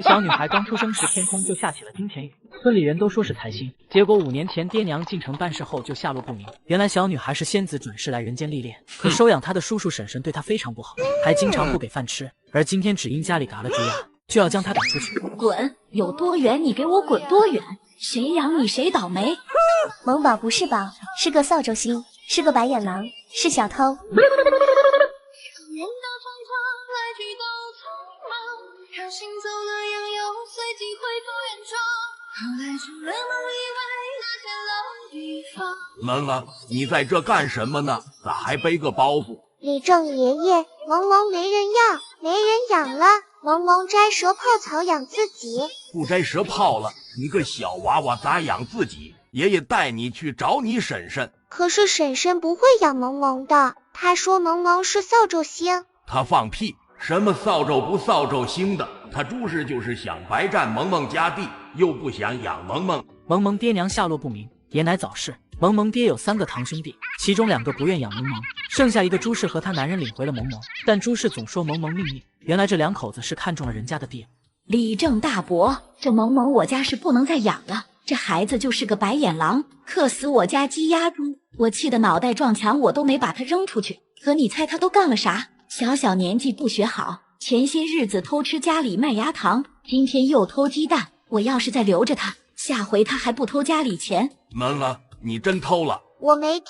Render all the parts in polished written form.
小女孩刚出生时，天空就下起了金钱雨，村里人都说是财星。结果5年前爹娘进城办事后就下落不明。原来小女孩是仙子转世来人间历练，可收养她的叔叔婶婶对她非常不好，还经常不给饭吃。而今天只因家里嘎了猪牙，就要将她赶出去。滚！有多远你给我滚多远！谁养你谁倒霉！萌宝不是宝，是个扫帚星，是个白眼狼，是小偷。萌萌，你在这干什么呢？咋还背个包袱？李正爷爷，萌萌没人要，没人养了，萌萌摘蛇泡草养自己。不摘蛇泡了，你个小娃娃咋养自己？爷爷带你去找你婶婶。可是婶婶不会养萌萌的，她说萌萌是扫帚星。她放屁！什么扫帚不扫帚星的？她诸事就是想白占萌萌家地，又不想养萌萌。萌萌爹娘下落不明，爷乃早逝。萌萌爹有3个堂兄弟，其中2个不愿养萌萌，剩下一个朱氏和她男人领回了萌萌，但朱氏总说萌萌命硬。原来这2口子是看中了人家的地。李正大伯，这萌萌我家是不能再养了，这孩子就是个白眼狼，克死我家鸡鸭猪，我气得脑袋撞墙，我都没把他扔出去。可你猜他都干了啥？小年纪不学好，前些日子偷吃家里麦芽糖，今天又偷鸡蛋。我要是再留着他，下回他还不偷家里钱。萌萌，你真偷了？我没偷，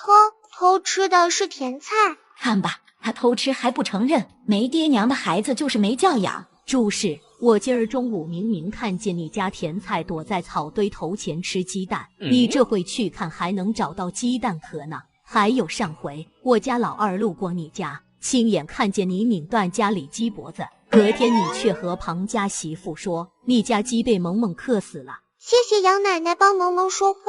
偷吃的是甜菜。看吧，他偷吃还不承认，没爹娘的孩子就是没教养。朱氏，我今儿中午明明看见你家甜菜躲在草堆头前吃鸡蛋，你这会去看还能找到鸡蛋壳呢。还有上回我家老二路过你家，亲眼看见你拧断家里鸡脖子，隔天你却和旁家媳妇说你家鸡被萌萌克死了。谢谢杨奶奶帮萌萌说话。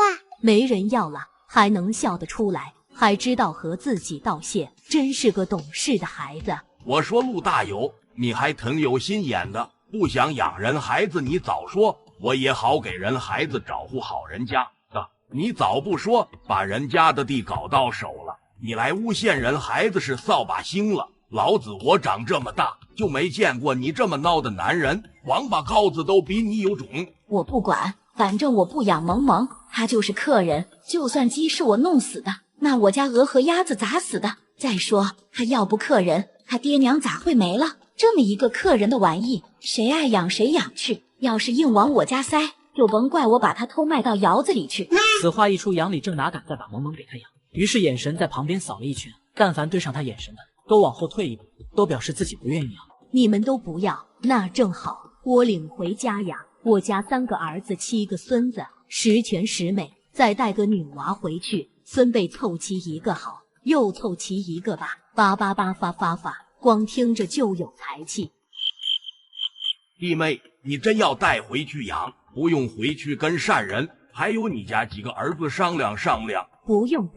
没人要了，还能笑得出来，还知道和自己道谢，真是个懂事的孩子。我说陆大友，你还挺有心眼的，不想养人孩子你早说，我也好给人孩子找户好人家的。你早不说，把人家的地搞到手了，你来诬陷人孩子是扫把星了。老子我长这么大就没见过你这么孬的男人，王八羔子都比你有种。我不管，反正我不养萌萌，他就是客人，就算鸡是我弄死的，那我家鹅和鸭子咋死的？再说他要不客人，他爹娘咋会没了？这么一个客人的玩意，谁爱养谁养去，要是硬往我家塞，就甭怪我把他偷卖到窑子里去。此话一出，杨李正哪敢再把萌萌给他养，于是眼神在旁边扫了一圈，但凡对上他眼神的都往后退一步，都表示自己不愿意养。你们都不要，那正好，我领回家养。我家3个儿子7个孙子，10全10美，再带个女娃回去，孙辈凑齐一个好，又凑齐一个吧，叭叭叭发发发，光听着就有财气。弟妹，你真要带回去养，不用回去跟善人还有你家几个儿子商量商量。不用，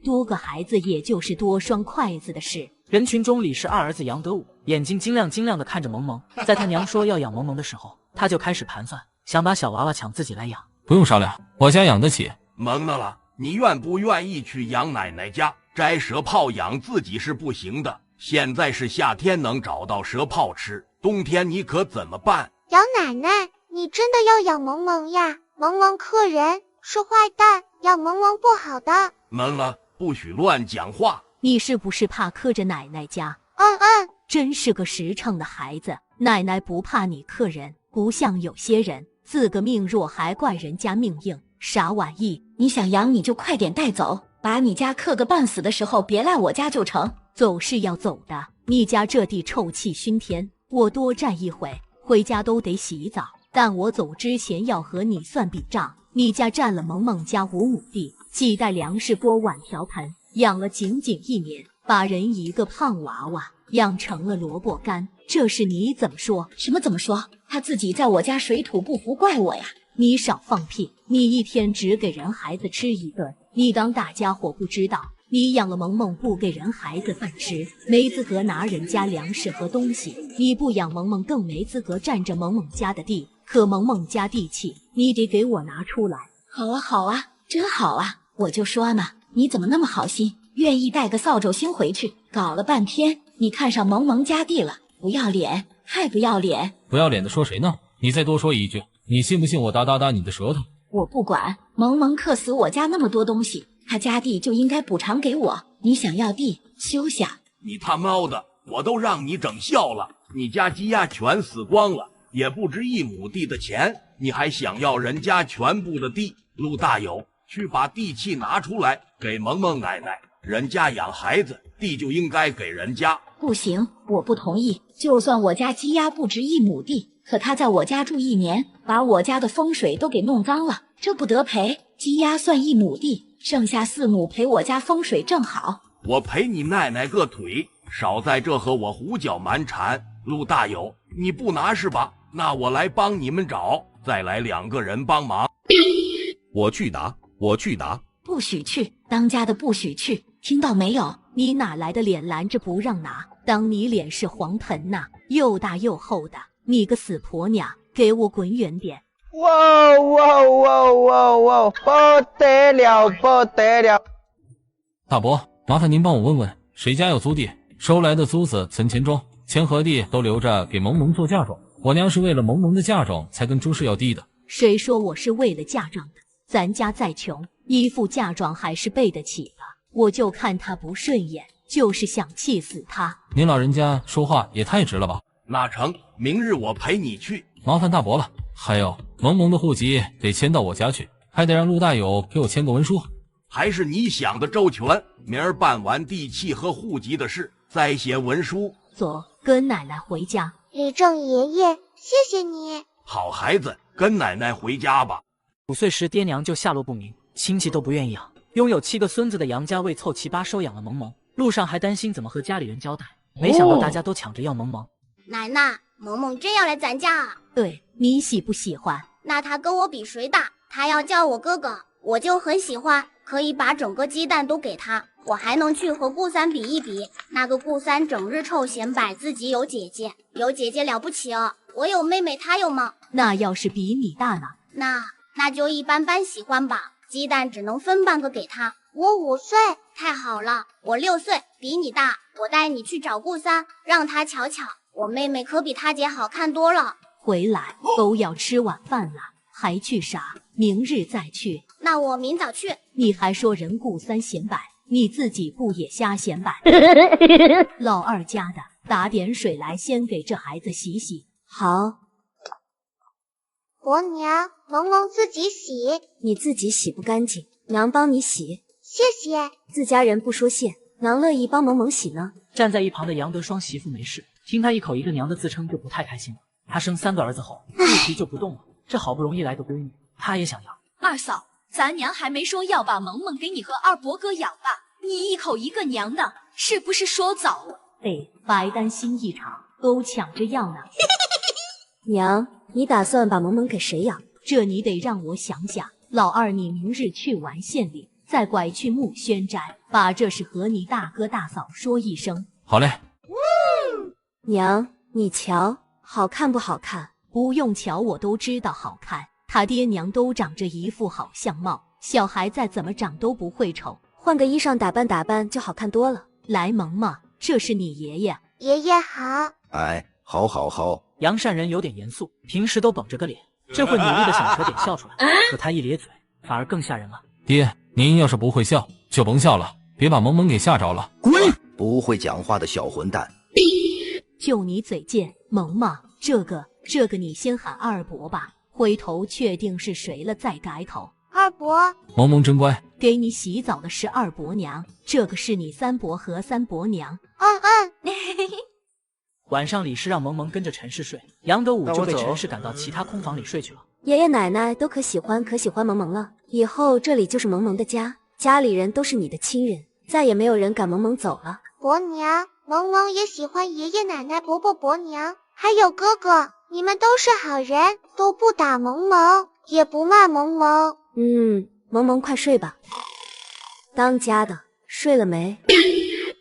多个孩子也就是多双筷子的事。人群中李氏2儿子杨德武眼睛晶亮的看着萌萌，在他娘说要养萌萌的时候，他就开始盘算，想把小娃娃抢自己来养。不用商量，我家养得起。萌了，你愿不愿意去杨奶奶家摘蛇泡养自己是不行的，现在是夏天能找到蛇泡吃，冬天你可怎么办？杨奶奶，你真的要养萌萌呀？萌萌克人，是坏蛋，养萌萌不好的。萌了，不许乱讲话。你是不是怕磕着奶奶家？真是个实诚的孩子，奶奶不怕你克人，不像有些人自个命弱还怪人家命硬，啥玩意？你想养你就快点带走，把你家克个半死的时候别赖我家就成。走是要走的，你家这地臭气熏天，我多站一会回家都得洗澡，但我走之前要和你算笔账。你家占了萌萌家5亩地，几袋粮食锅碗瓢盆，养了仅仅1年，把人一个胖娃娃养成了萝卜干，这是你怎么说？什么怎么说？他自己在我家水土不服，怪我呀！你少放屁！你一天只给人孩子吃1顿，你当大家伙不知道？你养了萌萌不给人孩子饭吃，没资格拿人家粮食和东西；你不养萌萌，更没资格占着萌萌家的地。可萌萌家地契，你得给我拿出来。好啊，真好啊！我就说呢，你怎么那么好心，愿意带个扫帚星回去？搞了半天，你看上萌萌家地了，不要脸，还不要脸！不要脸的说谁呢？你再多说一句，你信不信我打你的舌头？我不管，萌萌克死我家那么多东西，他家地就应该补偿给我。你想要地，休想！你他猫的，我都让你整笑了！你家鸡鸭全死光了，也不值1亩地的钱，你还想要人家全部的地？陆大友，去把地契拿出来给萌萌奶奶，人家养孩子，地就应该给人家。不行，我不同意。就算我家鸡鸭不值1亩地，可他在我家住1年，把我家的风水都给弄脏了，这不得赔？鸡鸭算1亩地，剩下4亩赔我家风水正好。我赔你奶奶个腿！少在这和我胡搅蛮缠。陆大友，你不拿是吧？那我来帮你们找，再来2个人帮忙。我去拿，我去拿。不许去，当家的不许去，听到没有？你哪来的脸拦着不让拿？当你脸是黄盆呐，又大又厚的，你个死婆娘，给我滚远点！哇哇哇哇哇！不得了，不得了！大伯，麻烦您帮我问问，谁家要租地？收来的租子存钱庄，钱和地都留着给萌萌做嫁妆。我娘是为了萌萌的嫁妆才跟朱氏要地的。谁说我是为了嫁妆的？咱家再穷，一副嫁妆还是备得起的。我就看他不顺眼，就是想气死他。您老人家说话也太直了吧？那成，明日我陪你去。麻烦大伯了。还有，萌萌的户籍得迁到我家去，还得让陆大友给我签个文书。还是你想的周全，明儿办完地契和户籍的事，再写文书。走，跟奶奶回家。李正爷爷，谢谢你。好孩子，跟奶奶回家吧。5岁时爹娘就下落不明，亲戚都不愿意养。拥有7个孙子的杨家为凑齐8收养了萌萌，路上还担心怎么和家里人交代，没想到大家都抢着要萌萌。奶奶，萌萌真要来咱家啊？对，你喜不喜欢？那他跟我比谁大，他要叫我哥哥，我就很喜欢，可以把整个鸡蛋都给他。我还能去和顾三比一比，那个顾三整日臭显摆自己有姐姐，有姐姐了不起哦。我有妹妹，他有吗？那要是比你大呢？那就一般般喜欢吧，鸡蛋只能分半个给他。我5岁，太好了，我6岁，比你大。我带你去找顾三，让他瞧瞧，我妹妹可比他姐好看多了。回来都要吃晚饭了，还去啥？明日再去。那我明早去。你还说人顾三显摆，你自己不也瞎显摆？老二家的，打点水来，先给这孩子洗洗。好，伯娘，萌萌自己洗。你自己洗不干净，娘帮你洗。谢谢。自家人不说谢，娘乐意帮萌萌洗呢。站在一旁的杨德双媳妇没事，听他一口一个娘的自称就不太开心了。他生3个儿子后，肚皮就不动了，这好不容易来的闺女，他也想要。二嫂，咱娘还没说要把萌萌给你和二伯哥养吧？你一口一个娘的，是不是说早了？对，白担心一场，都抢着要呢。娘，你打算把萌萌给谁养？这你得让我想想。老二，你明日去完县里，再拐去木轩斋，把这事和你大哥大嫂说一声。好嘞。娘，你瞧，好看不好看？不用瞧，我都知道好看。他爹娘都长着一副好相貌，小孩再怎么长都不会丑，换个衣裳打扮打扮就好看多了。来，萌萌，这是你爷爷。爷爷好。哎，好好好。杨善人有点严肃，平时都绷着个脸，这会努力的想扯点笑出来，可他一咧嘴，反而更吓人了。爹，您要是不会笑，就甭笑了，别把萌萌给吓着了。滚！不会讲话的小混蛋。就你嘴贱，萌萌，这个你先喊二伯吧，回头确定是谁了再改口。二伯，萌萌真乖。给你洗澡的是二伯娘，这个是你3伯和3伯娘。晚上李氏让萌萌跟着陈氏睡，杨德武就被陈氏赶到其他空房里睡去了。爷爷奶奶都可喜欢萌萌了，以后这里就是萌萌的家，家里人都是你的亲人，再也没有人赶萌萌走了。伯娘，萌萌也喜欢爷爷奶奶、伯伯伯娘，还有哥哥，你们都是好人，都不打萌萌，也不骂萌萌。萌萌快睡吧。当家的睡了没？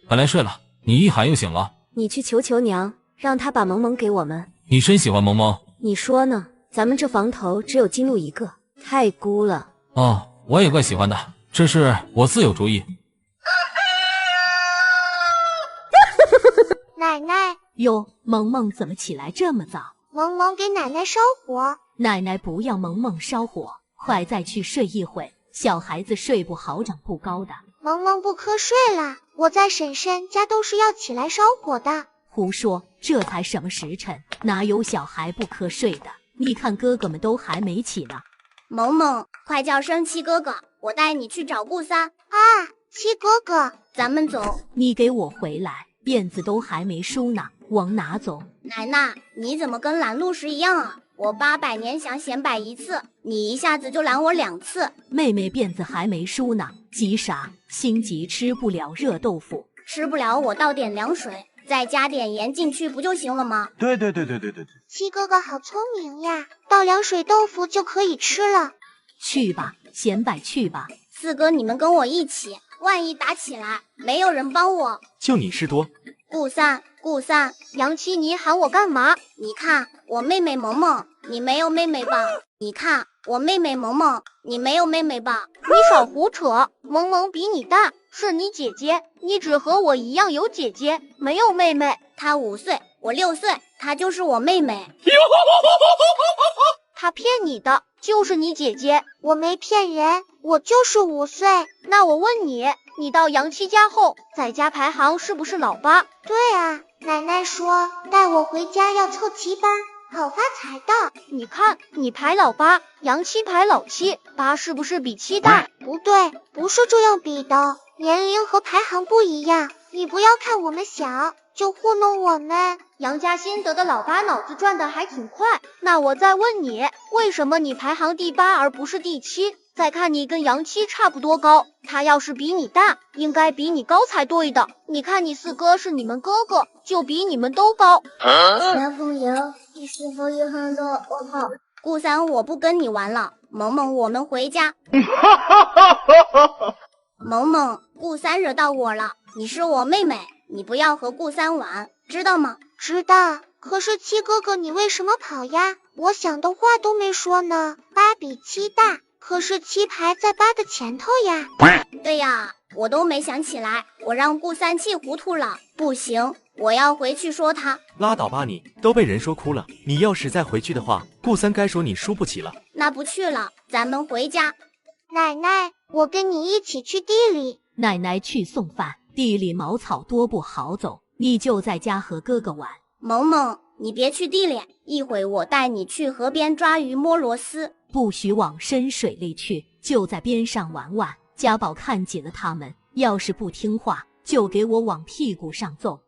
本来睡了，你一喊又醒了。你去求求娘，让她把萌萌给我们。你真喜欢萌萌？你说呢？咱们这房头只有金鹿一个，太孤了。哦，我也怪喜欢的，这是我自有主意。奶奶，哟，萌萌怎么起来这么早？萌萌给奶奶烧火。奶奶不要萌萌烧火，快再去睡一会，小孩子睡不好长不高的。萌萌不瞌睡了，我在婶婶家都是要起来烧火的。胡说，这才什么时辰，哪有小孩不瞌睡的？你看哥哥们都还没起呢。萌萌，快叫声七哥哥，我带你去找顾三。啊，七哥哥，咱们走。你给我回来，辫子都还没梳呢，往哪走？奶奶，你怎么跟拦路时一样啊？我800年想显摆一次，你一下子就拦我2次。妹妹辫子还没梳呢，急啥？心急吃不了热豆腐，吃不了我倒点凉水，再加点盐进去不就行了吗？对。七哥哥好聪明呀，倒凉水豆腐就可以吃了。去吧，显摆去吧。四哥，你们跟我一起，万一打起来，没有人帮我。就你事多。顾三，杨七，你喊我干嘛？你看我妹妹萌萌，你没有妹妹吧？你看我妹妹萌萌，你没有妹妹吧？你少胡扯，萌萌比你大，是你姐姐，你只和我一样有姐姐，没有妹妹。她5岁，我6岁，她就是我妹妹。她骗你的，就是你姐姐。我没骗人，我就是5岁。那我问你，你到杨七家后，在家排行是不是老8？对啊，奶奶说带我回家要凑齐8，好发财的。你看，你排老8，杨七排老7，8是不是比7大？不对，不是这样比的，年龄和排行不一样。你不要看我们小就糊弄我们。杨家新得的老8脑子转的还挺快。那我再问你，为什么你排行第8而不是第7？再看你跟杨七差不多高，他要是比你大，应该比你高才对的。你看你四哥是你们哥哥，就比你们都高。男朋友，你是否有很多我跑？顾三，我不跟你玩了，萌萌，我们回家。萌萌，顾三惹到我了，你是我妹妹，你不要和顾三玩，知道吗？知道。可是七哥哥，你为什么跑呀？我想的话都没说呢。8比7大，可是7排在8的前头呀。对呀，我都没想起来，我让顾三气糊涂了。不行，我要回去说他。拉倒吧你，都被人说哭了。你要是再回去的话，顾三该说你输不起了。那不去了，咱们回家。奶奶，我跟你一起去地里。奶奶去送饭，地里茅草多不好走，你就在家和哥哥玩。萌萌，你别去地里，一会我带你去河边抓鱼摸螺丝。不许往深水里去，就在边上玩玩。家宝看紧了他们，要是不听话，就给我往屁股上揍。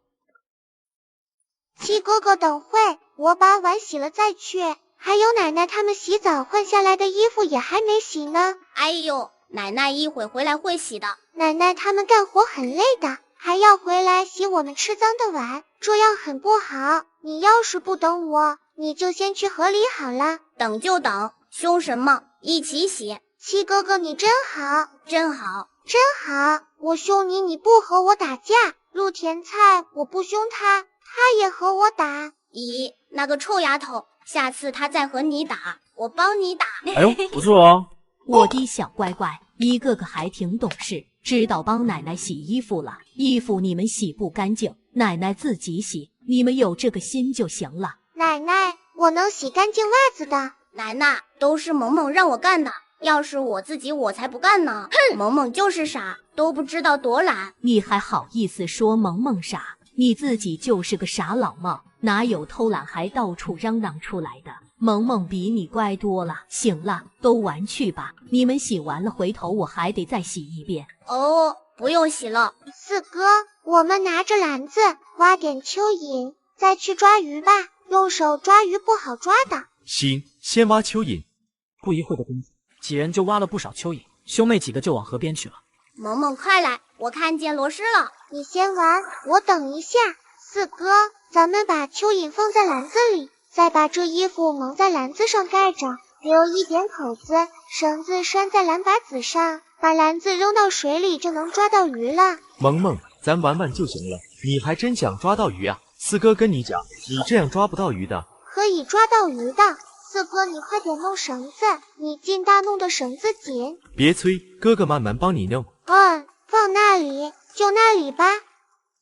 七哥哥等会，我把碗洗了再去。还有奶奶他们洗澡换下来的衣服也还没洗呢。哎呦，奶奶一会回来会洗的。奶奶他们干活很累的，还要回来洗我们吃脏的碗，这样很不好。你要是不等我，你就先去河里好了。等就等，凶什么？一起洗。七哥哥你真好。真好。真好。我凶你，你不和我打架。陆甜菜我不凶他，他也和我打。咦，那个臭丫头，下次他再和你打，我帮你打。哎呦，不错哦。我的小乖乖，一个个还挺懂事，知道帮奶奶洗衣服了。衣服你们洗不干净，奶奶自己洗，你们有这个心就行了。奶奶，我能洗干净袜子的。奶奶，都是萌萌让我干的，要是我自己我才不干呢。萌萌就是傻，都不知道多懒。你还好意思说萌萌傻？你自己就是个傻老帽，哪有偷懒还到处嚷嚷出来的？萌萌比你乖多了。行了，都玩去吧，你们洗完了回头我还得再洗一遍。哦，不用洗了。四哥，我们拿着篮子挖点蚯蚓，再去抓鱼吧。用手抓鱼不好抓的。行，先挖蚯蚓。不一会的功夫，几人就挖了不少蚯蚓，兄妹几个就往河边去了。萌萌快来，我看见螺蛳了。你先玩，我等一下。四哥，咱们把蚯蚓放在篮子里，再把这衣服蒙在篮子上盖着，留一点口子，绳子拴在篮把子上，把篮子扔到水里就能抓到鱼了。萌萌，咱玩玩就行了，你还真想抓到鱼啊？四哥跟你讲，你这样抓不到鱼的。可以抓到鱼的。四哥，你快点弄绳子，你劲大弄的绳子紧。别催，哥哥慢慢帮你弄。放那里，就那里吧。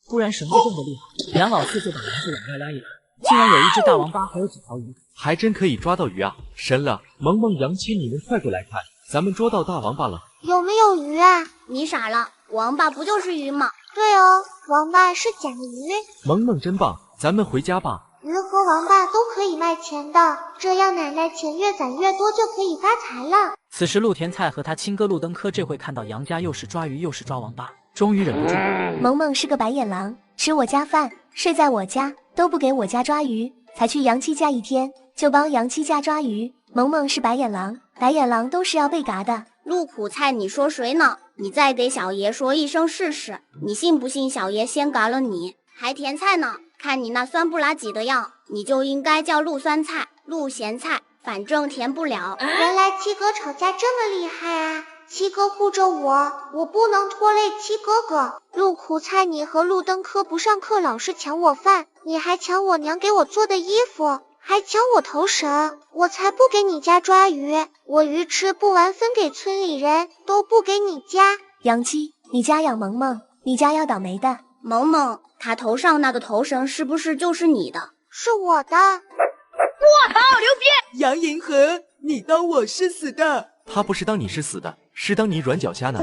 突然绳子动得厉害，梁老四就把篮子往外拉一拉，竟然有一只大王八，还有几条鱼。还真可以抓到鱼啊！神了，萌萌、杨七，你们快过来看，咱们捉到大王八了。有没有鱼啊？你傻了，王八不就是鱼吗？对哦，王八是假鱼。萌萌真棒，咱们回家吧。鱼和王八都可以卖钱的，这样奶奶钱越攒越多，就可以发财了。此时陆田菜和他亲哥陆登科这会看到杨家又是抓鱼又是抓王八，终于忍不住。萌萌是个白眼狼，吃我家饭，睡在我家，都不给我家抓鱼，才去杨七家一天就帮杨七家抓鱼。萌萌是白眼狼，白眼狼都是要被嘎的。陆苦菜，你说谁呢？你再给小爷说一声试试，你信不信小爷先嘎了你？还甜菜呢？看你那酸不拉几的样，你就应该叫陆酸菜、陆咸菜，反正甜不了。原来七哥吵架这么厉害啊！七哥护着我，我不能拖累七哥哥。陆苦菜，你和陆登科不上课，老是抢我饭，你还抢我娘给我做的衣服，还抢我头绳，我才不给你家抓鱼，我鱼吃不完分给村里人，都不给你家。杨七，你家养萌萌，你家要倒霉的。萌萌，他头上那个头绳是不是就是你的？是我的。我好牛逼！杨银河，你当我是死的？他不是当你是死的，是当你软脚虾呢。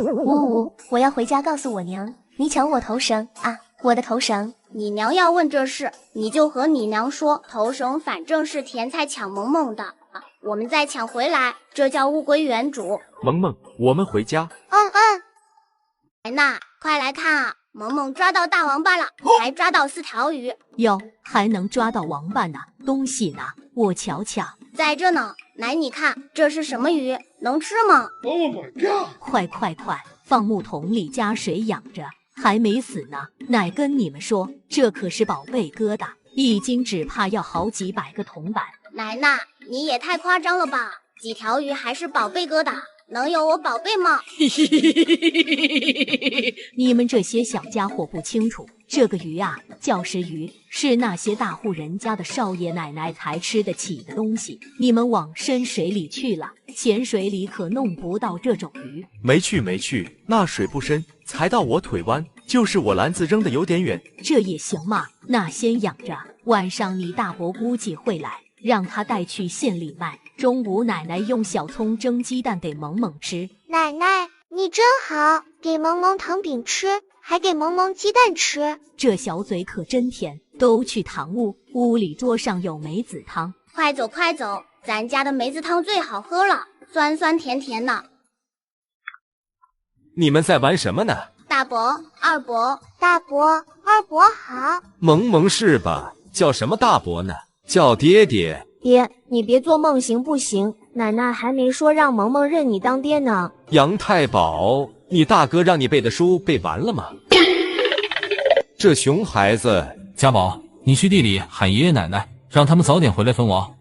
我要回家告诉我娘，你抢我头绳啊！我的头绳。你娘要问这事，你就和你娘说，头绳反正是甜菜抢萌萌的啊，我们再抢回来，这叫物归原主。萌萌，我们回家。奶奶，快来看啊！萌萌抓到大王八了，还抓到4条鱼。哟，还能抓到王八呢，东西呢？我瞧瞧，在这呢。奶，你看这是什么鱼？能吃吗 ？Oh my god！ 快，放木桶里加水养着，还没死呢。奶跟你们说，这可是宝贝疙瘩，一斤只怕要好几百个铜板。奶奶，你也太夸张了吧？几条鱼还是宝贝疙瘩？能有我宝贝吗？你们这些小家伙不清楚，这个鱼啊叫食鱼，是那些大户人家的少爷奶奶才吃得起的东西。你们往深水里去了，浅水里可弄不到这种鱼。没去，那水不深，才到我腿弯，就是我篮子扔的有点远。这也行嘛，那先养着，晚上你大伯估计会来，让他带去县里卖。中午奶奶用小葱蒸鸡蛋给萌萌吃。奶奶，你真好，给萌萌糖饼吃，还给萌萌鸡蛋吃。这小嘴可真甜，都去堂屋，屋里桌上有梅子汤。快走，咱家的梅子汤最好喝了，酸酸甜甜的。你们在玩什么呢？大伯、二伯。大伯、二伯好。萌萌是吧？叫什么大伯呢？叫爹爹。爹，你别做梦行不行？奶奶还没说让萌萌认你当爹呢。杨太保，你大哥让你背的书背完了吗？这熊孩子。家宝，你去地里喊爷爷奶奶，让他们早点回来分我。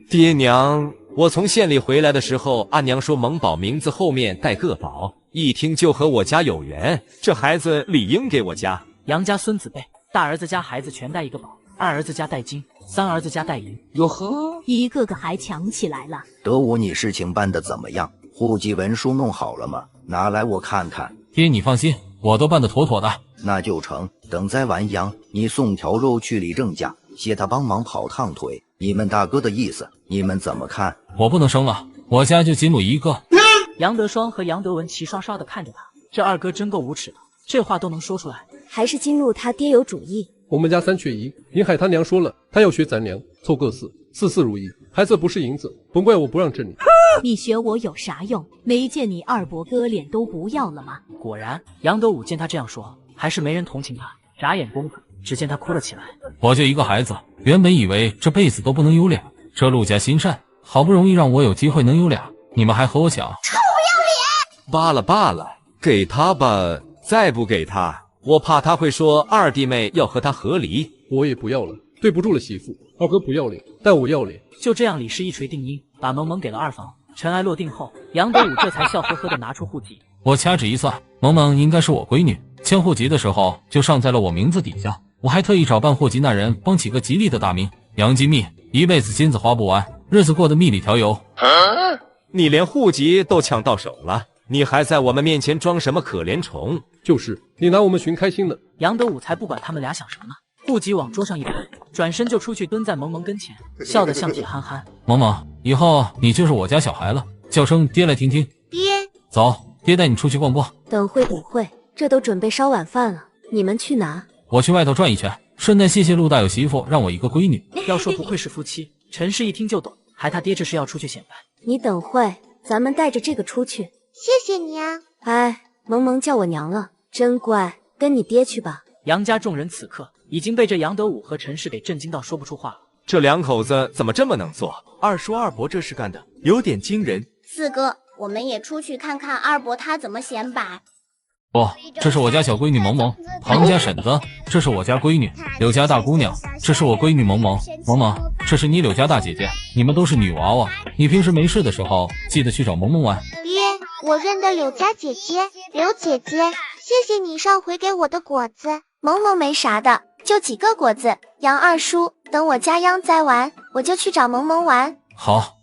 爹娘，我从县里回来的时候，阿娘说萌宝名字后面带个宝，一听就和我家有缘，这孩子理应给我家。杨家孙子辈，大儿子家孩子全带一个宝，二儿子家带金，三儿子家带银。哟呵，一个个还抢起来了。德武，你事情办得怎么样？户籍文书弄好了吗？拿来我看看。爹，你放心，我都办得妥妥的。那就成。等宰完羊，你送条肉去李正家，谢他帮忙跑趟腿。你们大哥的意思，你们怎么看？我不能生了，我家就金鹿一个。杨德双和杨德文齐刷刷的看着他，这二哥真够无耻的，这话都能说出来。还是金鹿他爹有主意。我们家3缺1，银海他娘说了，他要学咱娘，凑个4，事事如意。孩子不是银子，甭怪我不让治你。你学我有啥用？没见你二伯哥脸都不要了吗？果然，杨德武见他这样说，还是没人同情他，眨眼功夫，只见他哭了起来。我就一个孩子，原本以为这辈子都不能有俩，这陆家心善，好不容易让我有机会能有俩，你们还和我抢，臭不要脸！罢了，给他吧，再不给他，我怕他会说二弟妹要和他和离。我也不要了，对不住了媳妇。二哥不要脸，但我要脸。就这样，李氏一锤定音，把萌萌给了二房。尘埃落定后，杨德武这才笑呵呵地拿出户籍。我掐指一算，萌萌应该是我闺女，迁户籍的时候就上在了我名字底下。我还特意找办户籍那人帮起个吉利的大名，杨金蜜，一辈子金子花不完，日子过得蜜里调油。你连户籍都抢到手了，你还在我们面前装什么可怜虫？就是，你拿我们寻开心了。杨德武才不管他们俩想什么呢，顾及往桌上一拍，转身就出去蹲在萌萌跟前，笑得像铁憨憨。萌萌，以后你就是我家小孩了，叫声爹来听听。爹，走，爹带你出去逛逛。等会，这都准备烧晚饭了，你们去哪？我去外头转一圈，顺带谢谢陆大有媳妇让我一个闺女。要说不愧是夫妻，陈氏一听就懂，还他爹这是要出去显摆。你等会，咱们带着这个出去。谢谢你啊。哎，萌萌叫我娘了，真乖，跟你爹去吧。杨家众人此刻已经被这杨德武和陈氏给震惊到说不出话了。这两口子怎么这么能做？二叔二伯这事干的有点惊人。四哥，我们也出去看看二伯他怎么显摆。不，这是我家小闺女萌萌，庞家婶子，这是我家闺女柳家大姑娘，这是我闺女萌萌，萌萌，这是你柳家大姐姐，你们都是女娃娃，你平时没事的时候记得去找萌萌玩。爹，我认得柳家姐姐，柳姐姐，谢谢你上回给我的果子。萌萌没啥的，就几个果子。杨二叔，等我家秧栽完，我就去找萌萌玩。好，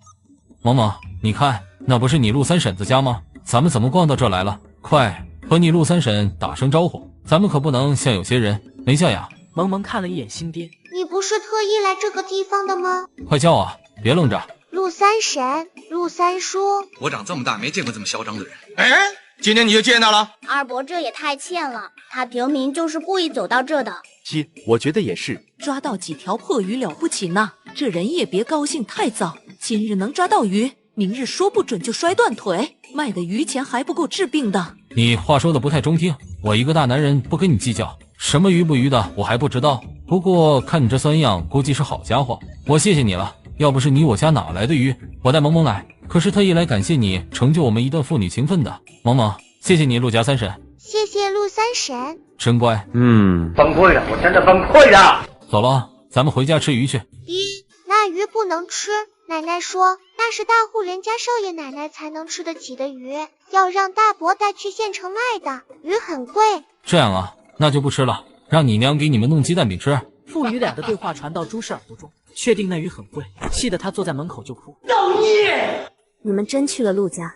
萌萌，你看，那不是你陆三婶子家吗？咱们怎么逛到这来了？快和你陆三婶打声招呼，咱们可不能像有些人没教养。萌萌看了一眼新爹，你不是特意来这个地方的吗？快叫啊，别愣着。陆三婶，陆三叔。我长这么大没见过这么嚣张的人。哎，今天你就见到了。二伯这也太欠了，他明明就是故意走到这的。七，我觉得也是。抓到几条破鱼了不起呢？这人也别高兴太早，今日能抓到鱼，明日说不准就摔断腿，卖的鱼钱还不够治病的。你话说的不太中听，我一个大男人不跟你计较，什么鱼不鱼的我还不知道。不过看你这酸样，估计是好家伙，我谢谢你了。要不是你，我家哪来的鱼？我带萌萌来，可是特意来感谢你成就我们一段父女情分的。萌萌，谢谢你陆家三婶。谢谢陆三婶。真乖。崩溃了，我真的崩溃了。走了，咱们回家吃鱼去。爹，那鱼不能吃，奶奶说那是大户人家少爷奶奶才能吃得起的鱼，要让大伯带去县城卖的，鱼很贵。这样啊，那就不吃了，让你娘给你们弄鸡蛋饼吃。父女俩的对话传到朱氏耳朵中，确定那鱼很贵，气得他坐在门口就哭。造孽！你们真去了陆家？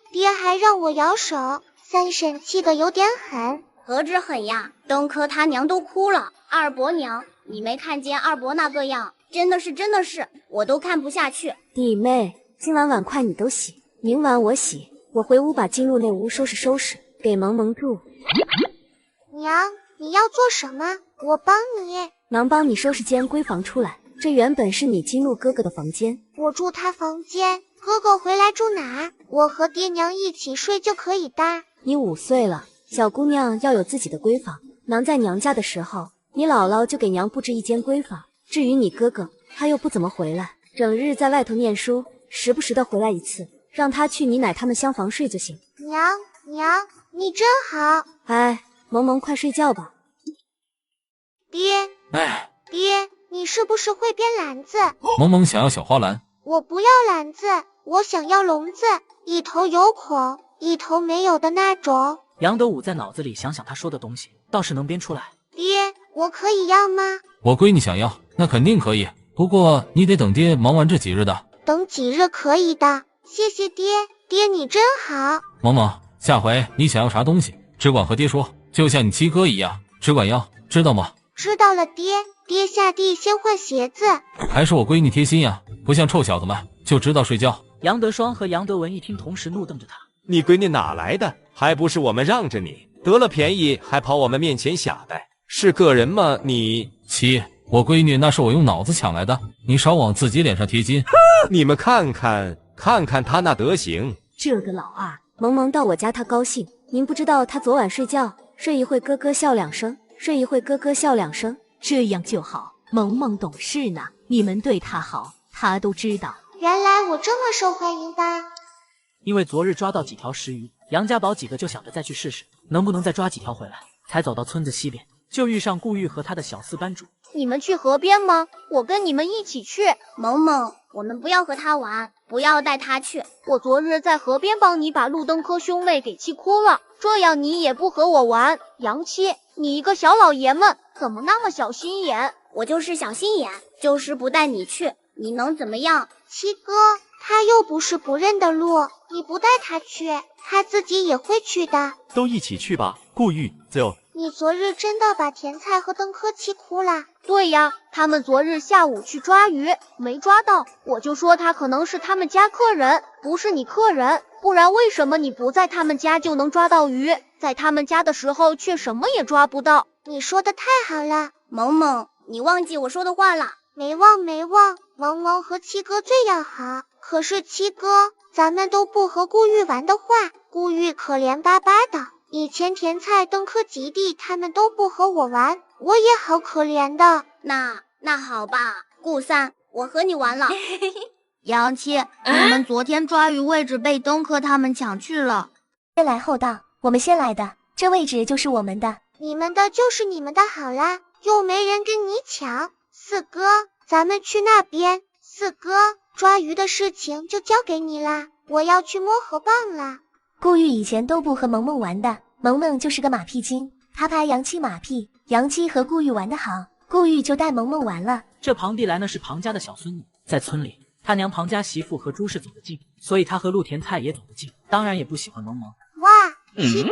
爹还让我摇手，三婶气得有点狠。何止狠呀，东科他娘都哭了。二伯娘，你没看见二伯那个样，真的是，我都看不下去。弟妹，今晚碗筷你都洗，明晚我洗。我回屋把金露那屋收拾，给萌萌住。娘，你要做什么？我帮你。能帮你收拾间闺房出来，这原本是你金露哥哥的房间。我住他房间，哥哥回来住哪？我和爹娘一起睡就可以的。你5岁了，小姑娘要有自己的闺房。娘在娘家的时候，你姥姥就给娘布置一间闺房。至于你哥哥，他又不怎么回来，整日在外头念书，时不时的回来一次，让他去你奶他们厢房睡就行。娘，你真好。哎，萌萌快睡觉吧。爹，你是不是会编篮子？萌萌想要小花篮。我不要篮子，我想要笼子，一头有孔，一头没有的那种。杨德武在脑子里想他说的东西，倒是能编出来。爹，我可以要吗？我闺女想要，那肯定可以，不过你得等爹忙完这几日的。等几日可以的，谢谢爹，爹你真好。萌萌，下回你想要啥东西，只管和爹说，就像你七哥一样，只管要，知道吗？知道了爹。爹下地先换鞋子。还是我闺女贴心呀，不像臭小子们就知道睡觉。杨德双和杨德文一听，同时怒瞪着他。你闺女哪来的？还不是我们让着你，得了便宜还跑我们面前瞎掰，是个人吗？你七，我闺女那是我用脑子抢来的，你少往自己脸上贴金。你们看看她那德行。这个老二，萌萌到我家他高兴，您不知道他昨晚睡觉，睡一会咯咯笑2声，睡一会咯咯笑2声。这样就好，萌萌懂事呢，你们对她好，她都知道。原来我这么受欢迎的。因为昨日抓到几条石鱼，杨家宝几个就想着再去试试，能不能再抓几条回来。才走到村子西边，就遇上顾玉和他的小四班主。你们去河边吗？我跟你们一起去。萌萌，我们不要和他玩，不要带他去。我昨日在河边帮你把陆登科兄妹给气哭了，这样你也不和我玩。杨七，你一个小老爷们，怎么那么小心眼？我就是小心眼，就是不带你去，你能怎么样？七哥，他又不是不认得路，你不带他去，他自己也会去的。都一起去吧。顾玉，走。你昨日真的把甜菜和登科气哭了？对呀，他们昨日下午去抓鱼，没抓到，我就说他可能是他们家客人，不是你客人，不然为什么你不在他们家就能抓到鱼，在他们家的时候却什么也抓不到？你说的太好了，萌萌，你忘记我说的话了？没忘，萌萌和七哥最要好。可是七哥，咱们都不和顾玉玩的话，顾玉可怜巴巴的。以前甜菜、登科、吉地他们都不和我玩，我也好可怜的。那好吧，顾三，我和你玩了。杨七，你们昨天抓鱼位置被登科他们抢去了。先来后到，我们先来的，这位置就是我们的。你们的就是你们的好啦，又没人跟你抢。四哥，咱们去那边。四哥，抓鱼的事情就交给你啦，我要去摸河蚌了。顾玉以前都不和萌萌玩的，萌萌就是个马屁精，他拍杨七马屁，杨七和顾玉玩得好，顾玉就带萌萌玩了。这庞蒂来呢是庞家的小孙女，在村里，他娘庞家媳妇和朱氏走得近，所以他和陆甜菜也走得近，当然也不喜欢萌萌。哇，七哥，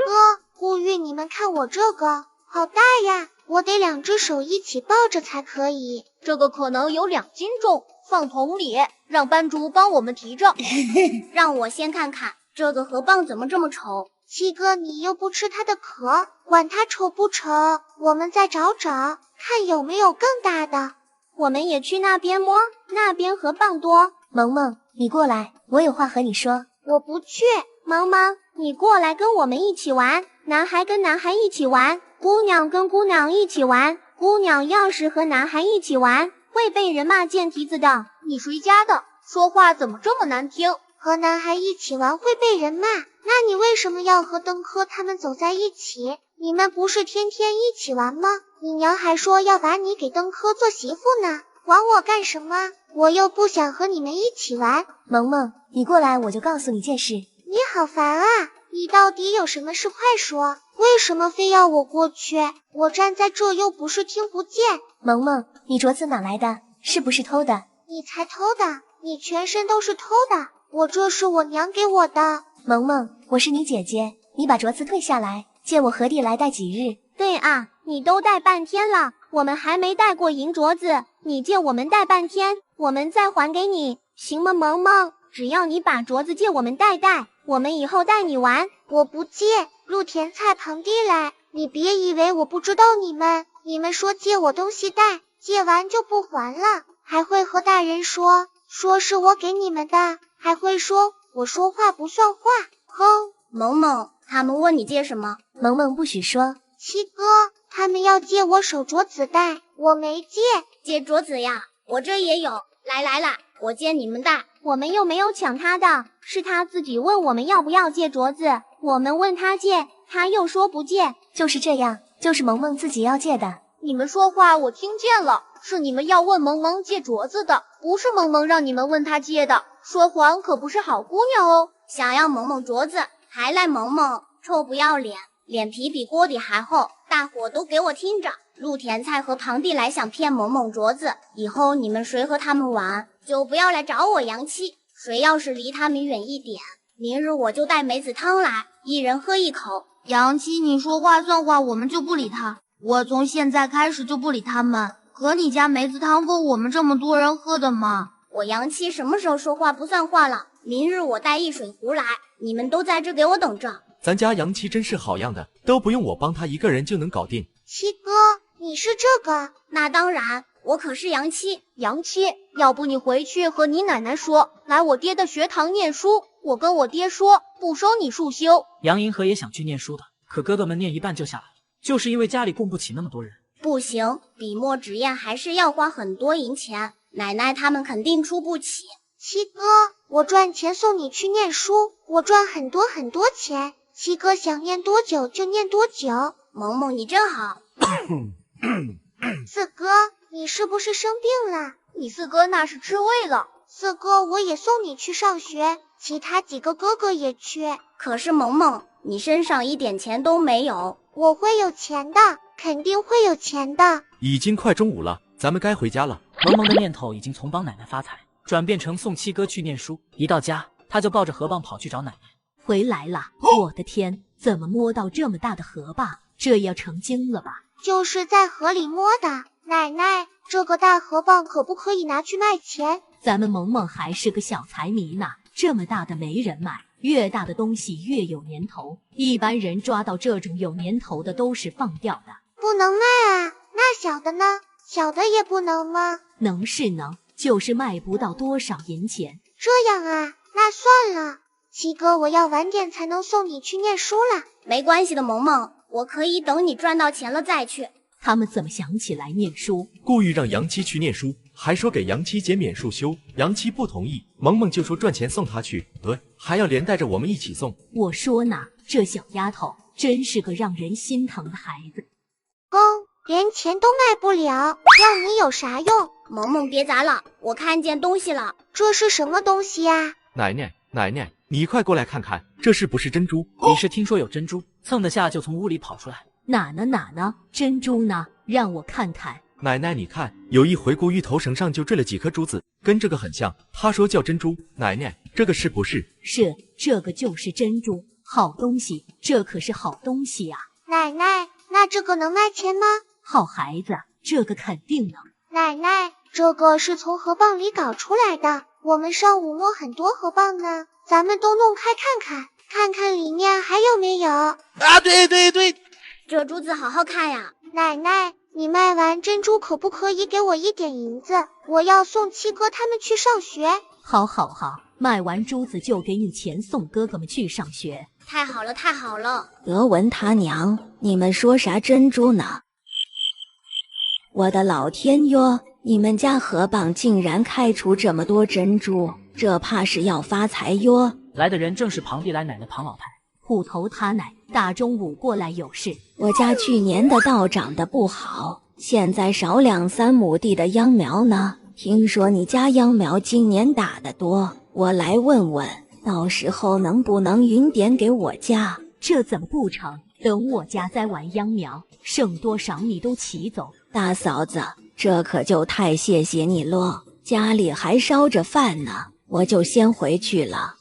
顾玉，你们看我这个，好大呀，我得2只手一起抱着才可以。这个可能有2斤重，放桶里，让班主帮我们提着。让我先看看。这个河蚌怎么这么丑？七哥，你又不吃它的壳，管它丑不丑，我们再找找，看有没有更大的。我们也去那边摸，那边河蚌多。萌萌，你过来，我有话和你说。我不去。萌萌，你过来跟我们一起玩，男孩跟男孩一起玩，姑娘跟姑娘一起玩。姑娘要是和男孩一起玩，会被人骂贱蹄子的。你谁家的？说话怎么这么难听？和男孩一起玩会被人骂，那你为什么要和登科他们走在一起？你们不是天天一起玩吗？你娘还说要把你给登科做媳妇呢，管我干什么？我又不想和你们一起玩。萌萌，你过来我就告诉你件事。你好烦啊，你到底有什么事快说，为什么非要我过去？我站在这又不是听不见。萌萌，你镯子哪来的？是不是偷的？你才偷的，你全身都是偷的。我这是我娘给我的。萌萌，我是你姐姐，你把镯子退下来，借我和弟来戴几日。对啊，你都戴半天了，我们还没戴过银镯子，你借我们戴半天，我们再还给你，行吗？萌萌，只要你把镯子借我们戴，我们以后带你玩。我不借。陆甜菜、庞蒂来，你别以为我不知道你们说借我东西戴，借完就不还了，还会和大人说是我给你们的，还会说我说话不算话。哼！萌萌，他们问你借什么？萌萌不许说。七哥，他们要借我手镯子戴，我没借。借镯子呀，我这也有。来，我借你们戴。我们又没有抢他的，是他自己问我们要不要借镯子，我们问他借，他又说不借。就是这样，就是萌萌自己要借的。你们说话我听见了，是你们要问萌萌借镯子的，不是萌萌让你们问他借的。说谎可不是好姑娘哦。想要萌萌镯子，还赖萌萌，臭不要脸，脸皮比锅底还厚。大伙都给我听着，陆甜菜和庞蒂来想骗萌萌镯子，以后你们谁和他们玩，就不要来找我杨七。谁要是离他们远一点，明日我就带梅子汤来，一人喝一口。杨七，你说话算话，我们就不理他。我从现在开始就不理他们。可你家梅子汤够我们这么多人喝的吗？我杨七什么时候说话不算话了？明日我带一水壶来，你们都在这给我等着。咱家杨七真是好样的，都不用我帮他一个人就能搞定。七哥，你是这个？那当然，我可是杨七。杨七，要不你回去和你奶奶说，来我爹的学堂念书。我跟我爹说，不收你束修。杨银河也想去念书的，可哥哥们念一半就下来了，就是因为家里供不起那么多人。不行，笔墨纸砚还是要花很多银钱，奶奶他们肯定出不起。七哥，我赚钱送你去念书，我赚很多很多钱，七哥想念多久就念多久。萌萌你真好。四哥，你是不是生病了？你四哥那是吃味了。四哥，我也送你去上学，其他几个哥哥也去。可是萌萌，你身上一点钱都没有。我会有钱的，肯定会有钱的。已经快中午了，咱们该回家了。萌萌的念头已经从帮奶奶发财转变成送七哥去念书。一到家，他就抱着河蚌跑去找奶奶。回来了，我的天，怎么摸到这么大的河蚌？这要成精了吧？就是在河里摸的。奶奶，这个大河蚌可不可以拿去卖钱？咱们萌萌还是个小财迷呢，这么大的没人买，越大的东西越有年头，一般人抓到这种有年头的都是放掉的。不能卖啊，那小的呢？小的也不能吗？能是能，就是卖不到多少银钱。这样啊，那算了。七哥，我要晚点才能送你去念书了。没关系的，萌萌，我可以等你赚到钱了再去。他们怎么想起来念书？故意让杨七去念书，还说给杨七减免束修，杨七不同意，萌萌就说赚钱送他去，对，还要连带着我们一起送。我说呢，这小丫头真是个让人心疼的孩子。连钱都卖不了，要你有啥用？萌萌别砸了，我看见东西了。这是什么东西呀？奶奶，你快过来看看，这是不是珍珠？你是听说有珍珠，蹭的下就从屋里跑出来。哪呢？珍珠呢？让我看看。奶奶，你看，有一回顾鱼头绳上就坠了几颗珠子，跟这个很像。他说叫珍珠。奶奶，这个是不是？是，这个就是珍珠，好东西，这可是好东西呀。奶奶，那这个能卖钱吗？好孩子，这个肯定能。奶奶，这个是从河蚌里搞出来的，我们上午摸很多河蚌呢，咱们都弄开看看里面还有没有。啊，对，这珠子好好看呀。奶奶，你卖完珍珠可不可以给我一点银子？我要送七哥他们去上学。好，卖完珠子就给你钱，送哥哥们去上学。太好了。德文他娘，你们说啥珍珠呢？我的老天哟！你们家河蚌竟然开出这么多珍珠，这怕是要发财哟！来的人正是庞蒂莱奶的庞老太。虎头他奶，大中午过来有事。我家去年的稻长得不好，现在少2-3亩地的秧苗呢。听说你家秧苗今年打得多，我来问问，到时候能不能匀点给我家？这怎么不成？等我家栽完秧苗，剩多少你都骑走。大嫂子，这可就太谢谢你了，家里还烧着饭呢，我就先回去了。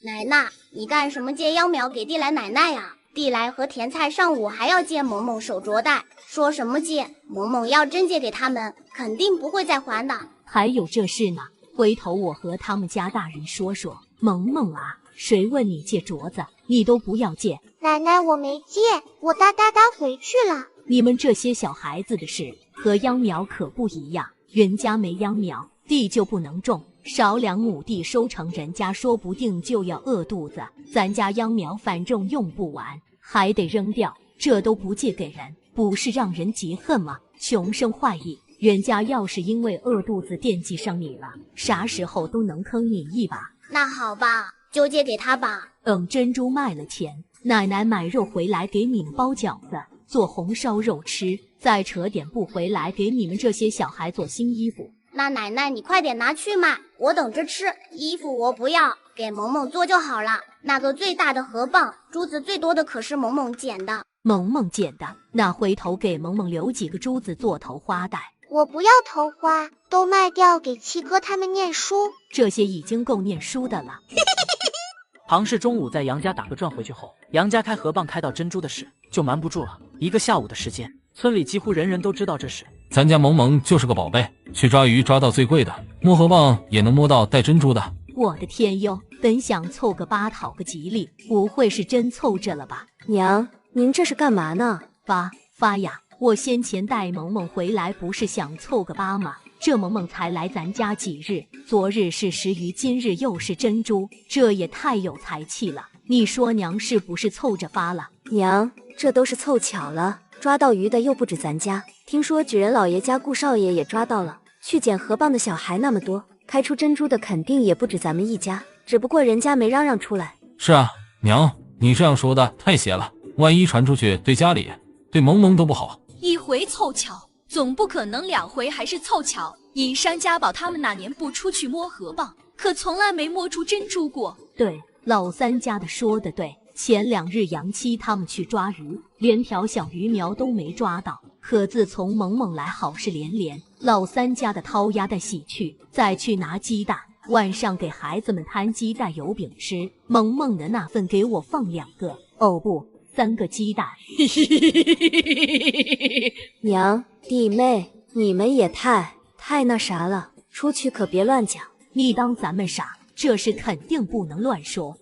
奶奶，你干什么借秧苗给地来奶奶呀？地来和甜菜上午还要借萌萌手镯带，说什么借？萌萌要真借给他们，肯定不会再还的。还有这事呢，回头我和他们家大人说说。萌萌啊，谁问你借镯子，你都不要借。奶奶，我没借，我哒回去了。你们这些小孩子的事和秧苗可不一样，人家没秧苗，地就不能种，少2亩地收成，人家说不定就要饿肚子。咱家秧苗反正用不完，还得扔掉，这都不借给人，不是让人结恨吗？穷生坏意，人家要是因为饿肚子惦记上你了，啥时候都能坑你一把。那好吧，就借给他吧。等珍珠卖了钱，奶奶买肉回来给你们包饺子，做红烧肉吃，再扯点布回来给你们这些小孩做新衣服。那奶奶你快点拿去卖，我等着吃。衣服我不要，给萌萌做就好了。那个最大的河蚌，珠子最多的可是萌萌捡的。萌萌捡的，那回头给萌萌留几个珠子做头花带。我不要头花，都卖掉给七哥他们念书。这些已经够念书的了。庞氏中午在杨家打个转回去后，杨家开河蚌开到珍珠的事就瞒不住了。1个下午的时间，村里几乎人人都知道这事。咱家萌萌就是个宝贝，去抓鱼抓到最贵的，摸河蚌也能摸到带珍珠的。我的天哟，本想凑个8讨个吉利，不会是真凑着了吧？娘，您这是干嘛呢？发呀！我先前带萌萌回来不是想凑个8吗？这萌萌才来咱家几日，昨日是石鱼，今日又是珍珠，这也太有才气了。你说娘是不是凑着发了？娘，这都是凑巧了，抓到鱼的又不止咱家，听说举人老爷家顾少爷也抓到了。去捡河蚌的小孩那么多，开出珍珠的肯定也不止咱们一家，只不过人家没嚷嚷出来。是啊，娘，你这样说的太邪了，万一传出去对家里对萌萌都不好。1回凑巧，总不可能2回还是凑巧。尹山家宝他们哪年不出去摸河蚌，可从来没摸出珍珠过。对，老三家的说的对，前2日杨七他们去抓鱼，连条小鱼苗都没抓到，可自从萌萌来好事连连，老三家的掏鸭带洗去，再去拿鸡蛋，晚上给孩子们摊鸡蛋油饼吃，萌萌的那份给我放2个，哦不， 3个鸡蛋。娘弟妹，你们也太那啥了，出去可别乱讲。你当咱们傻？这事肯定不能乱说。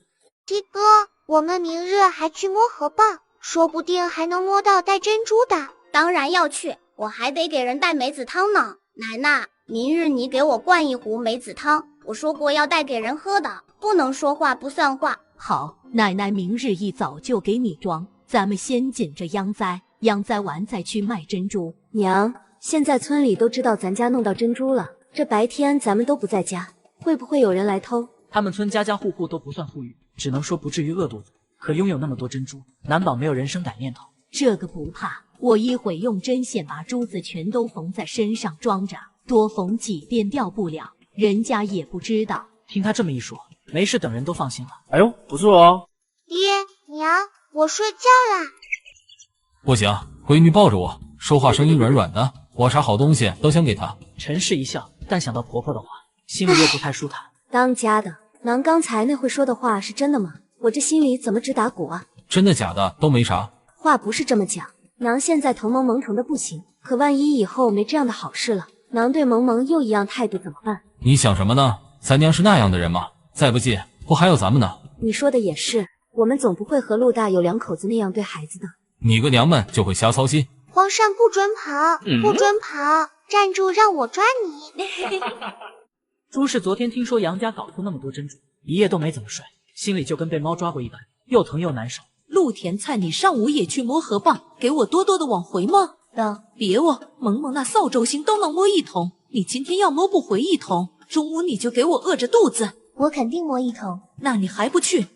鸡哥，我们明日还去摸河蚌，说不定还能摸到带珍珠的。当然要去，我还得给人带梅子汤呢。奶奶，明日你给我灌一壶梅子汤，我说过要带给人喝的，不能说话不算话。好，奶奶明日一早就给你装。咱们先紧着央灾，央灾完再去卖珍珠。娘，现在村里都知道咱家弄到珍珠了，这白天咱们都不在家，会不会有人来偷？他们村家家户户都不算富裕，只能说不至于饿肚子，可拥有那么多珍珠，难保没有人生歹念头。这个不怕，我一会用针线把珠子全都缝在身上装着，多缝几遍掉不了，人家也不知道。听他这么一说，没事等人都放心了。哎呦，不错哦。爹娘，我睡觉啦。不行，闺女抱着我，说话声音软软的，我啥好东西都想给她。陈氏一笑，但想到婆婆的话，心里又不太舒坦。当家的，娘刚才那会说的话是真的吗？我这心里怎么直打鼓啊？真的假的都没啥。话不是这么讲，娘现在疼萌萌疼的不行，可万一以后没这样的好事了，娘对萌萌又一样态度怎么办？你想什么呢？咱娘是那样的人吗？再不济不还有咱们呢。你说的也是，我们总不会和陆大有两口子那样对孩子的。你个娘们就会瞎操心。皇上不准跑，不准跑，站住让我抓你。朱氏昨天听说杨家搞出那么多珍珠，一夜都没怎么睡，心里就跟被猫抓过一般，又疼又难受。陆甜菜，你上午也去摸河蚌，给我多多的往回吗？别哦，萌萌那扫帚星都能摸一桶，你今天要摸不回一桶，中午你就给我饿着肚子。我肯定摸一桶。那你还不去？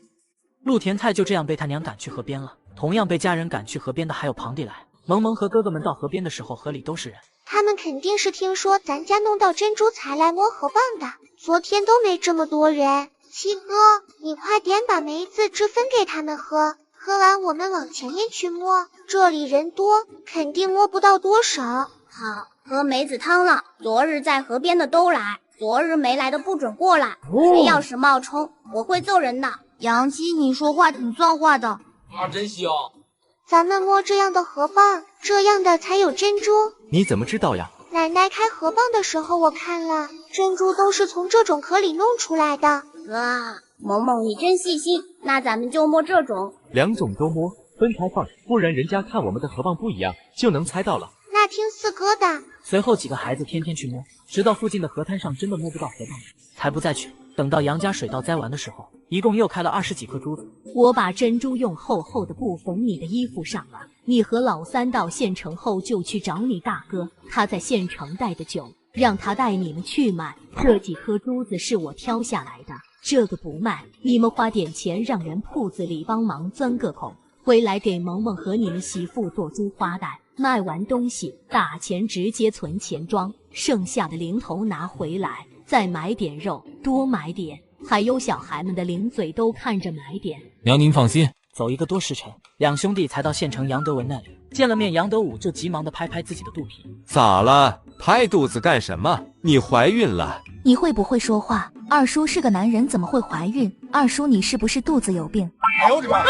陆甜菜就这样被他娘赶去河边了。同样被家人赶去河边的还有庞蒂来。萌萌和哥哥们到河边的时候，河里都是人。他们肯定是听说咱家弄到珍珠才来摸河蚌的，昨天都没这么多人。七哥，你快点把梅子汁分给他们喝，喝完我们往前面去摸，这里人多，肯定摸不到多少。好，喝梅子汤了。昨日在河边的都来，昨日没来的不准过来。谁要是冒充，我会揍人的。杨七，你说话挺算话的。真香。咱们摸这样的河蚌，这样的才有珍珠。你怎么知道呀？奶奶开河蚌的时候我看了，珍珠都是从这种壳里弄出来的。啊，萌萌你真细心，那咱们就摸这种。2种都摸，分开放，不然人家看我们的河蚌不一样，就能猜到了。那听四哥的。随后几个孩子天天去摸，直到附近的河滩上真的摸不到河蚌，才不再去。等到杨家水稻栽完的时候，一共又开了20几颗珠子。我把珍珠用厚厚的布缝你的衣服上了。你和老三到县城后就去找你大哥，他在县城带的酒，让他带你们去买。这几颗珠子是我挑下来的，这个不卖，你们花点钱让人铺子里帮忙钻个孔，回来给萌萌和你们媳妇做珠花带。卖完东西，打钱直接存钱庄，剩下的零头拿回来，再买点肉，多买点，还有小孩们的零嘴都看着买点。娘您放心。走1个多时辰，两兄弟才到县城杨德文那里。见了面，杨德武就急忙地拍拍自己的肚皮。咋了？拍肚子干什么？你怀孕了？你会不会说话？二叔是个男人，怎么会怀孕？二叔，你是不是肚子有病？哎呦我的妈！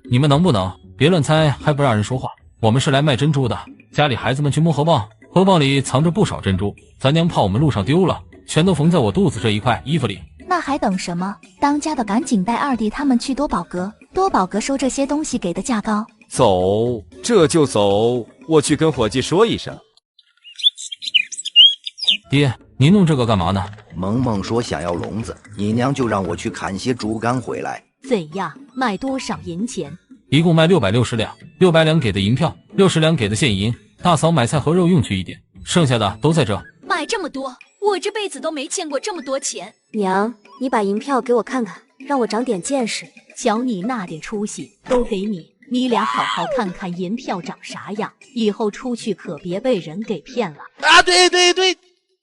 你们能不能别乱猜，还不让人说话？我们是来卖珍珠的，家里孩子们去摸河蚌，河蚌里藏着不少珍珠，咱娘怕我们路上丢了，全都缝在我肚子这一块衣服里。那还等什么？当家的赶紧带二弟他们去多宝阁，多宝阁收这些东西给的价高。走，这就走，我去跟伙计说一声。爹，您弄这个干嘛呢？萌萌说想要笼子，你娘就让我去砍些竹竿回来。怎样？卖多少银钱？一共卖660两，600两给的银票，60两给的现银。大嫂买菜和肉用去一点，剩下的都在这。买这么多，我这辈子都没见过这么多钱。娘，你把银票给我看看，让我长点见识。瞧你那点出息，都给你。你俩好好看看银票长啥样，以后出去可别被人给骗了。啊，对。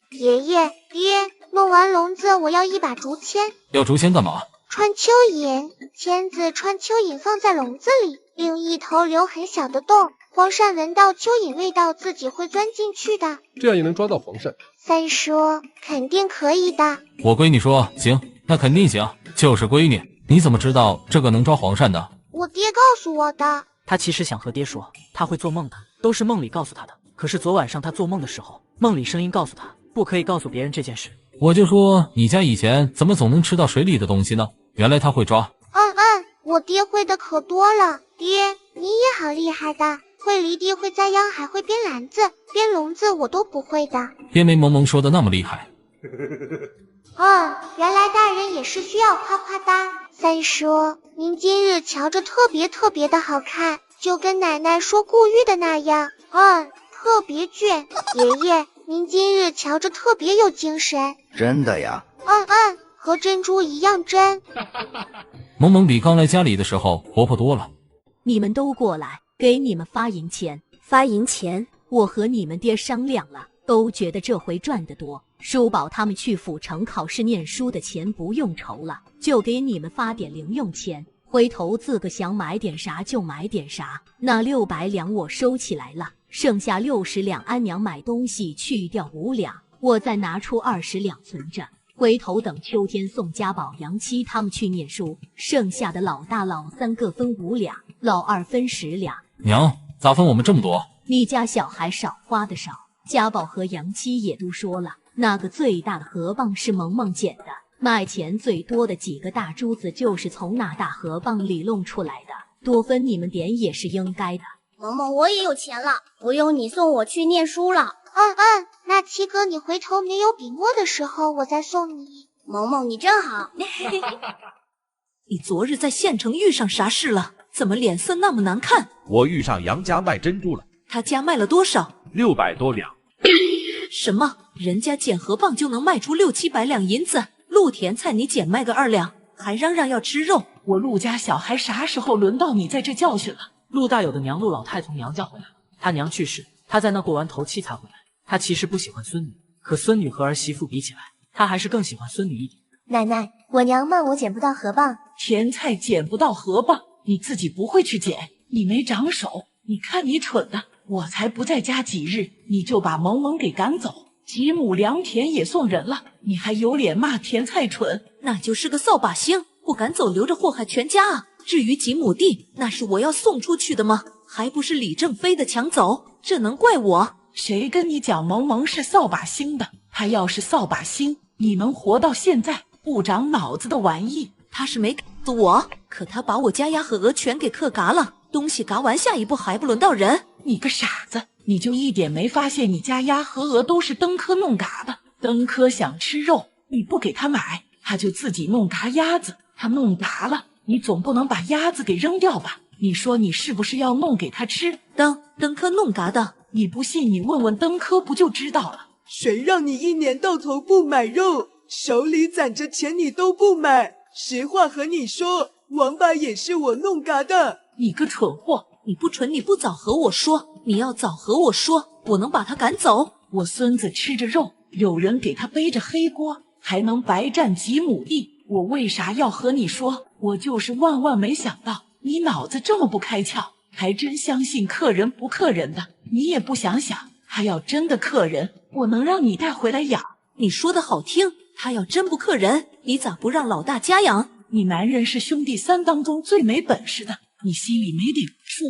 爷爷，爹，弄完笼子我要一把竹签。要竹签干嘛？穿蚯蚓，签子穿蚯蚓放在笼子里，另一头留很小的洞，黄鳝闻到蚯蚓味道自己会钻进去的，这样也能抓到黄鳝。三叔肯定可以的。我闺女说行，那肯定行。就是闺女，你怎么知道这个能抓黄鳝的？我爹告诉我的。他其实想和爹说，他会做梦的，都是梦里告诉他的。可是昨晚上他做梦的时候，梦里声音告诉他，不可以告诉别人这件事。我就说你家以前怎么总能吃到水里的东西呢？原来他会抓。我爹会的可多了。爹，你也好厉害的，会犁地，会栽秧，还会编篮子、编笼子，我都不会的。别没萌萌说的那么厉害。原来大人也是需要夸夸的。三叔，您今日瞧着特别的好看，就跟奶奶说顾玉的那样，特别俊。爷爷，您今日瞧着特别有精神。真的呀？和珍珠一样真。萌萌比刚来家里的时候活泼多了。你们都过来，给你们发银钱。发银钱？我和你们爹商量了，都觉得这回赚得多，叔宝他们去府城考试念书的钱不用愁了，就给你们发点零用钱，回头自个想买点啥就买点啥。那600两我收起来了，剩下60两安娘买东西去掉5两，我再拿出20两存着。回头等秋天送家宝、杨七他们去念书，剩下的老大老三各分5两，老二分10两。娘，咋分我们这么多？你家小孩少花的少，家宝和杨七也都说了，那个最大的河蚌是萌萌捡的，卖钱最多的几个大珠子就是从那大河蚌里弄出来的，多分你们点也是应该的。萌萌，我也有钱了，不用你送我去念书了。那七哥你回头没有笔墨的时候，我再送你。萌萌，你真好。你昨日在县城遇上啥事了？怎么脸色那么难看？我遇上杨家卖珍珠了。他家卖了多少？600多两。什么？人家捡河蚌就能卖出6、700两银子？陆田菜你捡卖个2两，还嚷嚷要吃肉？我陆家小孩啥时候轮到你在这教训了？陆大有的娘陆老太从娘家回来了，她娘去世，她在那过完头七才回来。她其实不喜欢孙女，可孙女和儿媳妇比起来，她还是更喜欢孙女一点。奶奶，我娘骂我捡不到河蚌。甜菜捡不到河蚌，你自己不会去捡，你没长手。你看你蠢的，我才不在家几日，你就把萌萌给赶走，几亩良田也送人了，你还有脸骂甜菜蠢？那就是个扫把星，不赶走留着祸害全家啊！至于几亩地，那是我要送出去的吗？还不是李正飞的抢走，这能怪我？谁跟你讲萌萌是扫把星的？他要是扫把星，你能活到现在？不长脑子的玩意！他是没死我，可他把我家鸭和鹅全给克嘎了。东西嘎完，下一步还不轮到人？你个傻子，你就一点没发现你家鸭和鹅都是登科弄嘎的？登科想吃肉，你不给他买，他就自己弄嘎鸭子。他弄嘎了，你总不能把鸭子给扔掉吧？你说你是不是要弄给他吃？登科弄嘎的，你不信你问问登科不就知道了？谁让你一年到头不买肉，手里攒着钱你都不买？实话和你说，王八也是我弄嘎的。你个蠢货，你不蠢你不早和我说，你要早和我说，我能把他赶走。我孙子吃着肉，有人给他背着黑锅，还能白占几亩地，我为啥要和你说？我就是万万没想到你脑子这么不开窍，还真相信克人不克人的。你也不想想，他要真的克人，我能让你带回来养。你说的好听，他要真不克人，你咋不让老大家养？你男人是兄弟3当中最没本事的，你心里没点数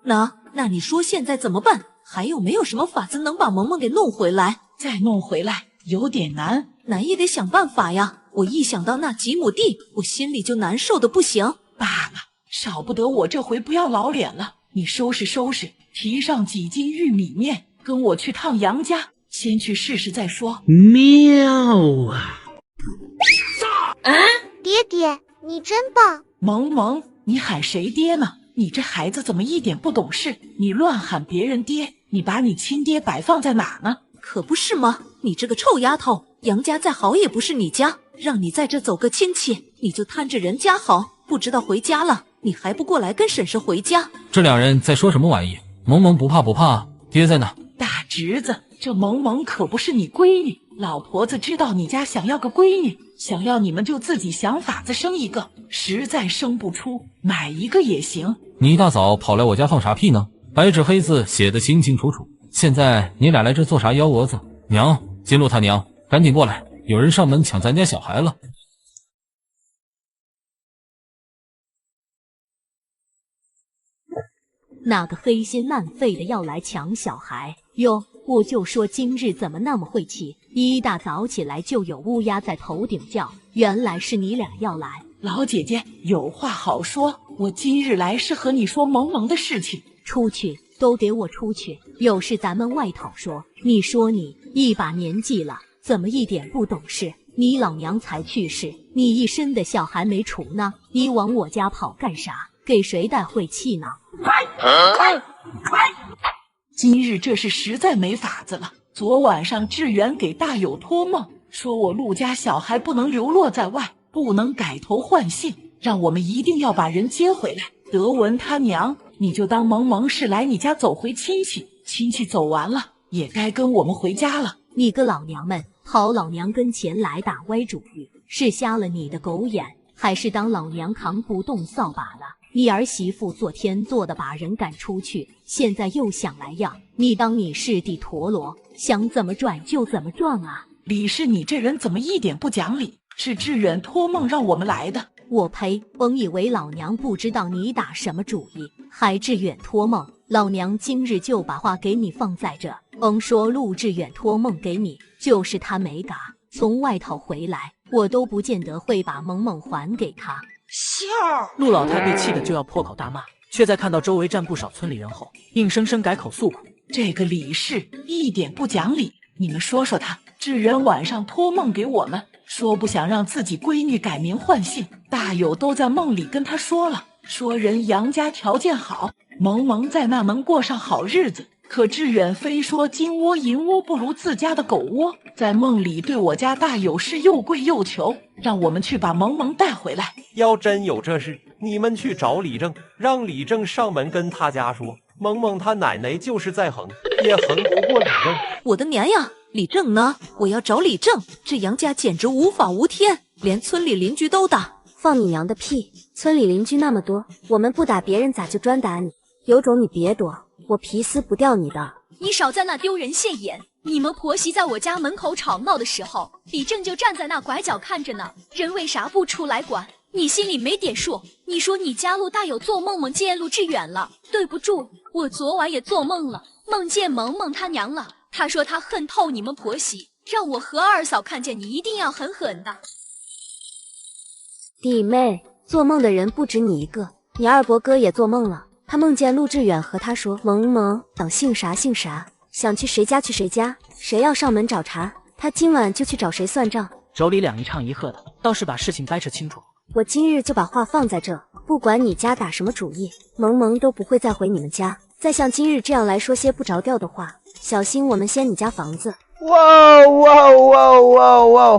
吗？那你说现在怎么办？还有没有什么法子能把萌萌给弄回来？再弄回来有点难也得想办法呀。我一想到那几亩地，我心里就难受的不行。爸爸，少不得我这回不要老脸了，你收拾收拾，提上几斤玉米面，跟我去趟杨家，先去试试再说。妙啊！爹爹，你真棒！萌萌，你喊谁爹呢？你这孩子怎么一点不懂事？你乱喊别人爹，你把你亲爹摆放在哪呢？可不是吗？你这个臭丫头，杨家再好也不是你家，让你在这走个亲戚，你就贪着人家好，不知道回家了，你还不过来跟婶婶回家？这两人在说什么玩意？萌萌不怕不怕，爹在哪？大侄子，这萌萌可不是你闺女，老婆子知道你家想要个闺女，想要你们就自己想法子生一个，实在生不出，买一个也行。你一大早跑来我家放啥屁呢？白纸黑字写得清清楚楚，现在你俩来这做啥幺蛾子？娘，金鹿他娘，赶紧过来，有人上门抢咱家小孩了。那个黑心烂肺的要来抢小孩哟！我就说今日怎么那么晦气，一大早起来就有乌鸦在头顶叫，原来是你俩要来。老姐姐有话好说，我今日来是和你说萌萌的事情。出去，都给我出去！有事咱们外头说。你说你一把年纪了，怎么一点不懂事？你老娘才去世，你一身的笑还没除呢，你往我家跑干啥？给谁带晦气呢？今日这是实在没法子了。昨晚上志远给大友托梦，说我陆家小孩不能流落在外，不能改头换姓，让我们一定要把人接回来。德文他娘，你就当萌萌是来你家走回亲戚，亲戚走完了也该跟我们回家了。你个老娘们，跑老娘跟前来打歪主意，是瞎了你的狗眼，还是当老娘扛不动扫把了？你儿媳妇昨天做的把人赶出去，现在又想来要，你当你是地陀螺，想怎么转就怎么转啊！李氏，你这人怎么一点不讲理？是志远托梦让我们来的。我呸！甭以为老娘不知道你打什么主意，还志远托梦，老娘今日就把话给你放在这。说陆志远托梦给你，就是他没嘎，从外头回来，我都不见得会把萌萌还给他。陆老太被气得就要破口大骂，却在看到周围站不少村里人后，硬生生改口诉苦。这个李氏一点不讲理，你们说说他。志远晚上托梦给我们，说不想让自己闺女改名换姓，大友都在梦里跟他说了，说人杨家条件好，萌萌在那门过上好日子。可志远非说金窝银窝不如自家的狗窝，在梦里对我家大友是又跪又求，让我们去把萌萌带回来。要真有这事，你们去找李正，让李正上门跟他家说，萌萌他奶奶就是在横，也横不过李正。我的娘呀，李正呢？我要找李正，这杨家简直无法无天，连村里邻居都打。放你娘的屁！村里邻居那么多，我们不打别人咋就专打你？有种你别躲，我皮撕不掉你的！你少在那丢人现眼！你们婆媳在我家门口吵闹的时候，李正就站在那拐角看着呢，人为啥不出来管？你心里没点数？你说你家陆大有做梦梦见陆志远了？对不住，我昨晚也做梦了，梦见萌萌他娘了。他说他恨透你们婆媳，让我和二嫂看见你一定要狠狠的。弟妹，做梦的人不止你一个，你二伯哥也做梦了。他梦见陆志远和他说：“萌萌，等姓啥姓啥，想去谁家去谁家，谁要上门找茬，他今晚就去找谁算账。”妯娌俩一唱一和的，倒是把事情掰扯清楚。我今日就把话放在这，不管你家打什么主意，萌萌都不会再回你们家。再像今日这样来说些不着调的话，小心我们掀你家房子。哇哇哇哇哇！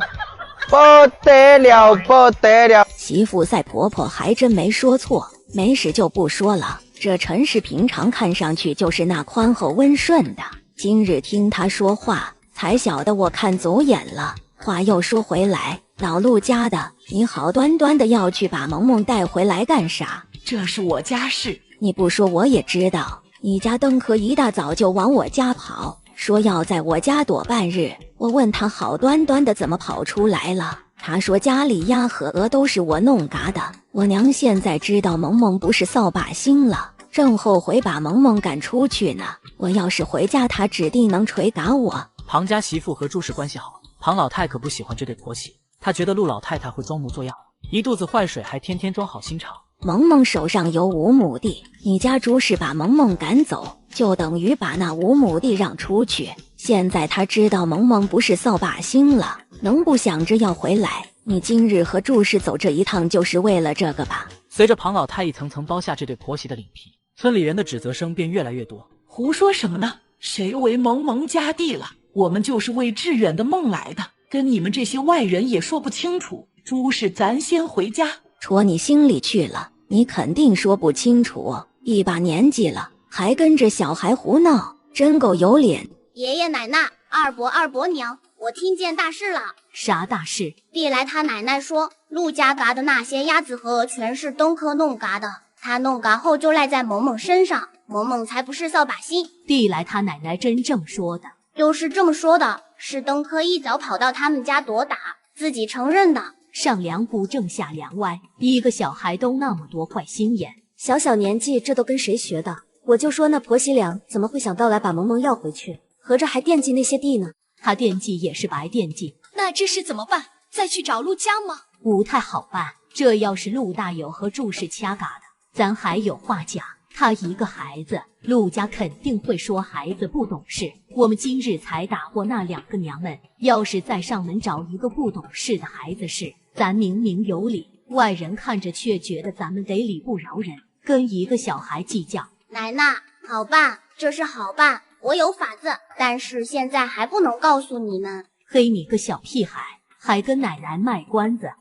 不得了，不得了！媳妇赛婆婆还真没说错，没事就不说了。这陈氏平常看上去就是那宽厚温顺的，今日听她说话，才晓得我看走眼了。话又说回来，老陆家的，你好端端的要去把萌萌带回来干啥？这是我家事，你不说我也知道。你家登科一大早就往我家跑，说要在我家躲半日。我问他好端端的怎么跑出来了，他说家里鸭和鹅都是我弄嘎的。我娘现在知道萌萌不是扫把星了，正后悔把萌萌赶出去呢。我要是回家，他指定能捶嘎我。庞家媳妇和朱氏关系好，庞老太可不喜欢这对婆媳，她觉得陆老太太会装模作样，一肚子坏水，还天天装好心肠。萌萌手上有5亩地，你家朱氏把萌萌赶走，就等于把那5亩地让出去。现在他知道萌萌不是扫把星了，能不想着要回来？你今日和朱氏走这一趟就是为了这个吧？随着庞老太一层层剥下这对婆媳的脸皮，村里人的指责声便越来越多。胡说什么呢？谁为萌萌家地了？我们就是为志远的梦来的，跟你们这些外人也说不清楚。朱氏，咱先回家。戳你心里去了，你肯定说不清楚。一把年纪了，还跟着小孩胡闹，真够有脸。爷爷奶奶、二伯二伯娘，我听见大事了。啥大事？历来他奶奶说，陆家嘎的那些鸭子和鹅全是登科弄嘎的，他弄嘎后就赖在萌萌身上，萌萌才不是扫把星。历来他奶奶真这么说的？就是这么说的，是登科一早跑到他们家躲打，自己承认的。上梁不正下梁歪，一个小孩都那么多坏心眼，小小年纪这都跟谁学的？我就说那婆媳俩怎么会想到来把萌萌要回去，合着还惦记那些地呢？他惦记也是白惦记。那这事怎么办？再去找陆家吗？不太好办，这要是陆大有和祝氏掐嘎的，咱还有话讲。他一个孩子，陆家肯定会说孩子不懂事。我们今日才打过那2个娘们，要是再上门找一个不懂事的孩子试，咱明明有理，外人看着却觉得咱们得理不饶人，跟一个小孩计较。奶奶，好办，这是好办，我有法子，但是现在还不能告诉你们。嘿，你个小屁孩，还跟奶奶卖关子。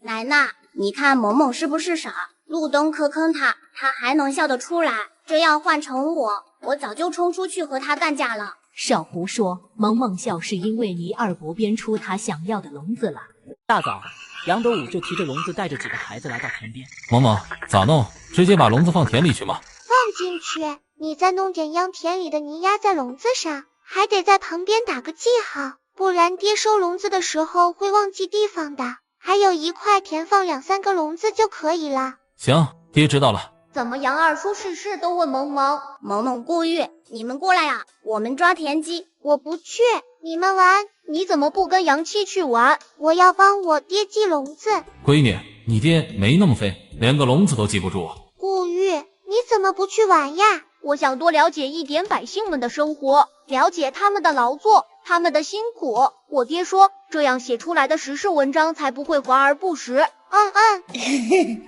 奶奶，你看萌萌是不是傻？路灯可坑他还能笑得出来。这要换成我早就冲出去和他干架了。少胡说，萌萌笑是因为你二伯编出他想要的笼子了。大早，杨德武就提着笼子带着几个孩子来到田边。萌萌，咋弄？直接把笼子放田里去吗？放进去，你再弄点秧田里的泥压在笼子上，还得在旁边打个记号，不然爹收笼子的时候会忘记地方的。还有1块田放2、3个笼子就可以了。行，爹知道了。怎么杨二叔事都问萌萌？萌萌、顾玉，你们过来呀，我们抓田鸡。我不去，你们玩。你怎么不跟杨七去玩？我要帮我爹系笼子。闺女，你爹没那么废，连个笼子都系不住。顾玉，你怎么不去玩呀？我想多了解一点百姓们的生活，了解他们的劳作，他们的辛苦。我爹说，这样写出来的时事文章才不会华而不实。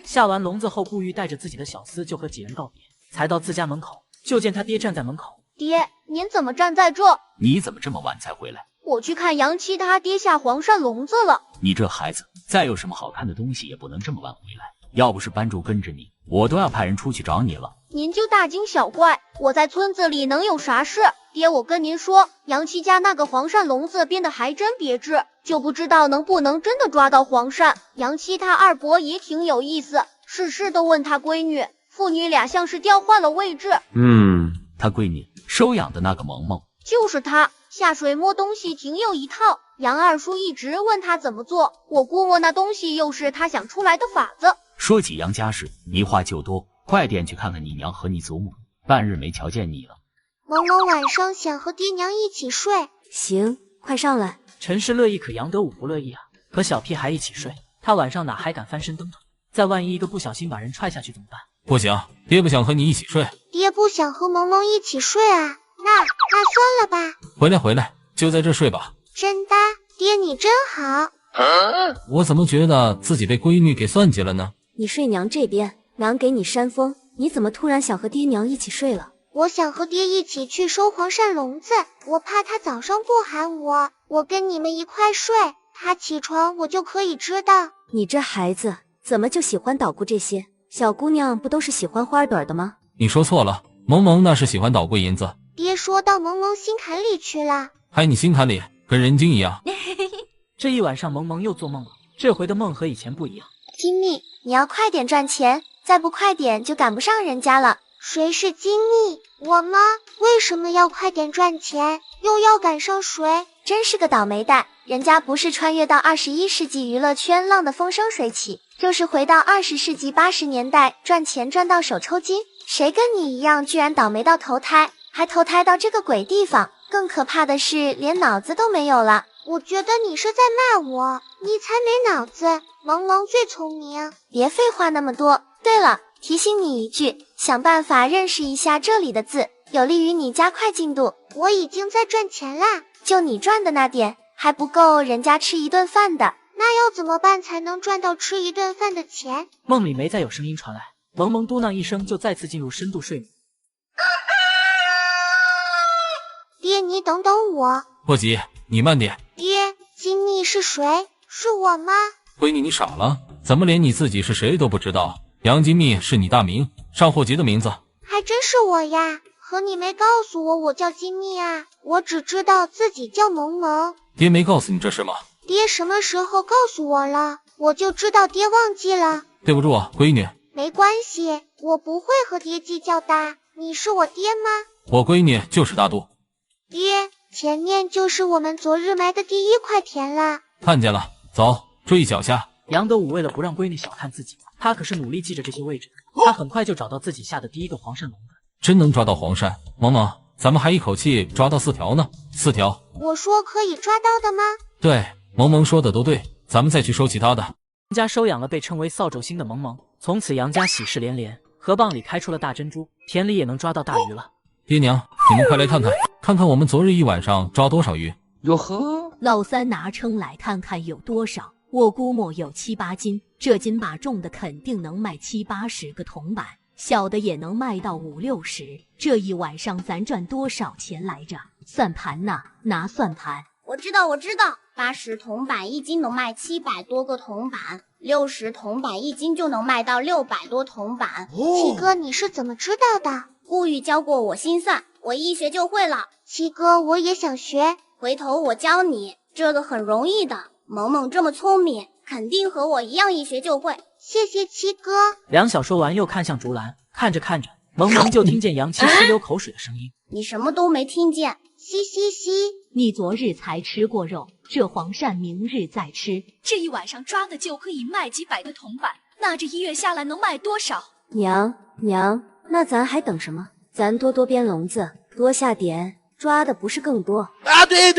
下完笼子后，顾玉带着自己的小厮就和几人告别，才到自家门口，就见他爹站在门口。爹，您怎么站在这？你怎么这么晚才回来？我去看杨七他爹下黄鳝笼子了。你这孩子，再有什么好看的东西也不能这么晚回来。要不是班主跟着你，我都要派人出去找你了。您就大惊小怪，我在村子里能有啥事？爹，我跟您说，杨七家那个黄鳝笼子编的还真别致，就不知道能不能真的抓到黄鳝。杨七他二伯也挺有意思，事事都问他闺女，父女俩像是调换了位置。他闺女收养的那个萌萌，就是他，下水摸东西挺有一套。杨二叔一直问他怎么做，我估摸那东西又是他想出来的法子。说起杨家事，你话就多，快点去看看你娘和你祖母，半日没瞧见你了。萌萌晚上想和爹娘一起睡。行，快上来。陈氏乐意，可杨德武不乐意啊。和小屁孩一起睡，他晚上哪还敢翻身蹬腿？再万一一个不小心把人踹下去怎么办？不行，爹不想和你一起睡。爹不想和萌萌一起睡啊？那算了吧。回来，就在这睡吧。真的，爹你真好。我怎么觉得自己被闺女给算计了呢？你睡娘这边，娘给你扇风，你怎么突然想和爹娘一起睡了？我想和爹一起去收黄鳝笼子，我怕他早上不喊我，我跟你们一块睡，他起床我就可以知道。你这孩子怎么就喜欢捣鼓这些？小姑娘不都是喜欢花朵的吗？你说错了，萌萌那是喜欢捣鼓银子。爹说到萌萌心坎里去了。还你心坎里，跟人精一样。这一晚上萌萌又做梦了，这回的梦和以前不一样。金蜜，你要快点赚钱，再不快点就赶不上人家了。谁是金蜜？我吗？为什么要快点赚钱，又要赶上谁？真是个倒霉蛋，人家不是穿越到21世纪娱乐圈浪得风生水起，就是回到20世纪80年代赚钱赚到手抽筋。谁跟你一样居然倒霉到投胎，还投胎到这个鬼地方？更可怕的是连脑子都没有了。我觉得你是在骂我，你才没脑子，萌萌最聪明。别废话那么多。对了，提醒你一句，想办法认识一下这里的字，有利于你加快进度。我已经在赚钱啦，就你赚的那点还不够人家吃一顿饭的。那要怎么办才能赚到吃一顿饭的钱？梦里没再有声音传来，萌萌嘟囔一声就再次进入深度睡眠。爹，你等等我。不急，你慢点。爹，金蜜是谁？是我吗？闺女，你傻了？怎么连你自己是谁都不知道？杨金蜜是你大名，上户籍的名字。还真是我呀，可你没告诉我叫金蜜啊，我只知道自己叫萌萌。爹没告诉你这事吗？爹什么时候告诉我了？我就知道爹忘记了。对不住啊，闺女。没关系，我不会和爹计较的。你是我爹吗？我闺女就是大度。爹，前面就是我们昨日埋的第1块田了。看见了，走，注意脚下。杨德武为了不让闺女小看自己，他可是努力记着这些位置的。他很快就找到自己下的第1个黄鳝笼子，真能抓到黄鳝。萌萌，咱们还一口气抓到4条呢，4条。我说可以抓到的吗？对，萌萌说的都对，咱们再去收其他的。杨家收养了被称为扫帚星的萌萌，从此杨家喜事连连，河蚌里开出了大珍珠，田里也能抓到大鱼了。爹娘，你们快来看看，看看我们昨日一晚上抓多少鱼。哟呵，老三拿称来看看有多少，我估摸有7、8斤，这斤把重的肯定能卖70、80个铜板，小的也能卖到50、60。这一晚上咱赚多少钱来着？算盘呢？拿算盘。我知道，80铜板一斤能卖700多个铜板，60铜板一斤就能卖到600多铜板。七哥，你是怎么知道的？顾玉教过我心算，我一学就会了。七哥，我也想学，回头我教你，这个很容易的。萌萌这么聪明，肯定和我一样一学就会。谢谢七哥。梁晓说完又看向竹篮，看着看着，萌萌就听见杨七吸溜口水的声音。你什么都没听见。嘻嘻嘻，你昨日才吃过肉，这黄鳝明日再吃。这一晚上抓的就可以卖几百个铜板，那这1月下来能卖多少？娘，那咱还等什么？咱多编笼子，多下点，抓的不是更多啊？对，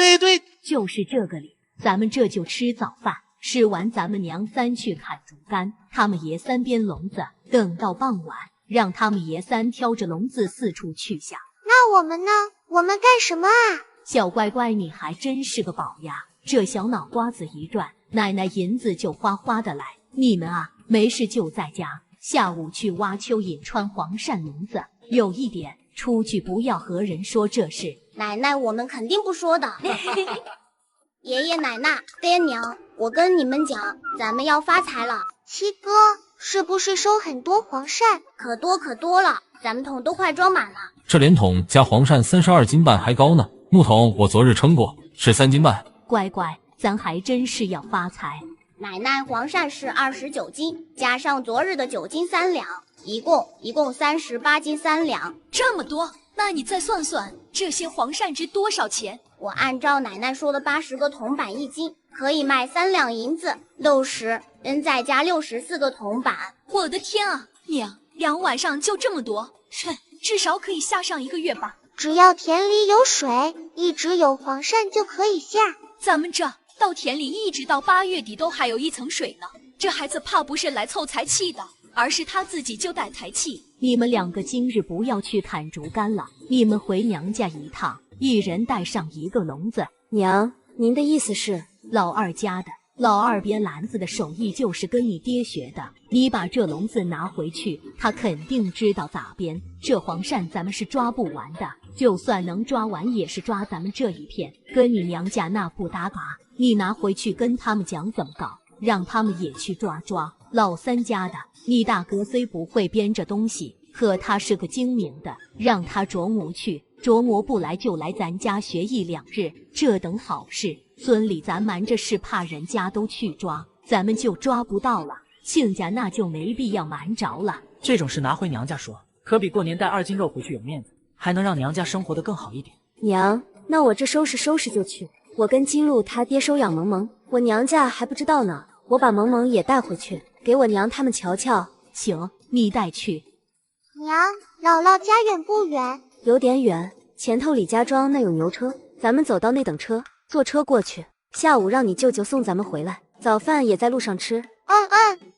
就是这个理。咱们这就吃早饭，吃完咱们娘3去砍竹竿，他们爷3编笼子，等到傍晚，让他们爷3挑着笼子四处去下。那我们呢？我们干什么啊？小乖乖，你还真是个宝呀！这小脑瓜子一转，奶奶银子就哗哗的来。你们啊，没事就在家，下午去挖蚯蚓穿黄鳝笼子。有一点，出去不要和人说这事。奶奶，我们肯定不说的。爷爷奶奶，爹娘，我跟你们讲，咱们要发财了。七哥，是不是收很多黄鳝？可多了，咱们桶都快装满了。这连桶加黄鳝32斤半还高呢，木桶我昨日称过，是3斤半。乖乖，咱还真是要发财。奶奶，黄鳝是29斤，加上昨日的9斤3两，一共38斤3两。这么多？那你再算算，这些黄鳝值多少钱？我按照奶奶说的80个铜板1斤，可以卖3两银子，60，再加64个铜板。我的天啊，娘，2晚上就这么多，至少可以下上1个月吧。只要田里有水，一直有黄鳝就可以下。咱们这到田里一直到8月底都还有一层水呢。这孩子怕不是来凑财气的，而是他自己就带财气。你们2个今日不要去砍竹竿了，你们回娘家一趟，一人带上1个笼子。娘，您的意思是？老二家的，老二编篮子的手艺就是跟你爹学的。你把这笼子拿回去，他肯定知道咋编。这黄鳝咱们是抓不完的，就算能抓完，也是抓咱们这一片，跟你娘家那不搭嘎。你拿回去跟他们讲怎么搞，让他们也去抓。老三家的，你大哥虽不会编这东西，可他是个精明的，让他琢磨去，琢磨不来就来咱家学1、2日，这等好事。村里咱瞒着是怕人家都去抓，咱们就抓不到了。亲家那就没必要瞒着了。这种事拿回娘家说，可比过年带2斤肉回去有面子，还能让娘家生活得更好一点。娘，那我这收拾就去。我跟金鹿他爹收养萌萌，我娘家还不知道呢。我把萌萌也带回去，给我娘他们瞧瞧。行，你带去。娘，姥姥家远不远？有点远，前头李家庄那有牛车，咱们走到那等车，坐车过去。下午让你舅舅送咱们回来，早饭也在路上吃。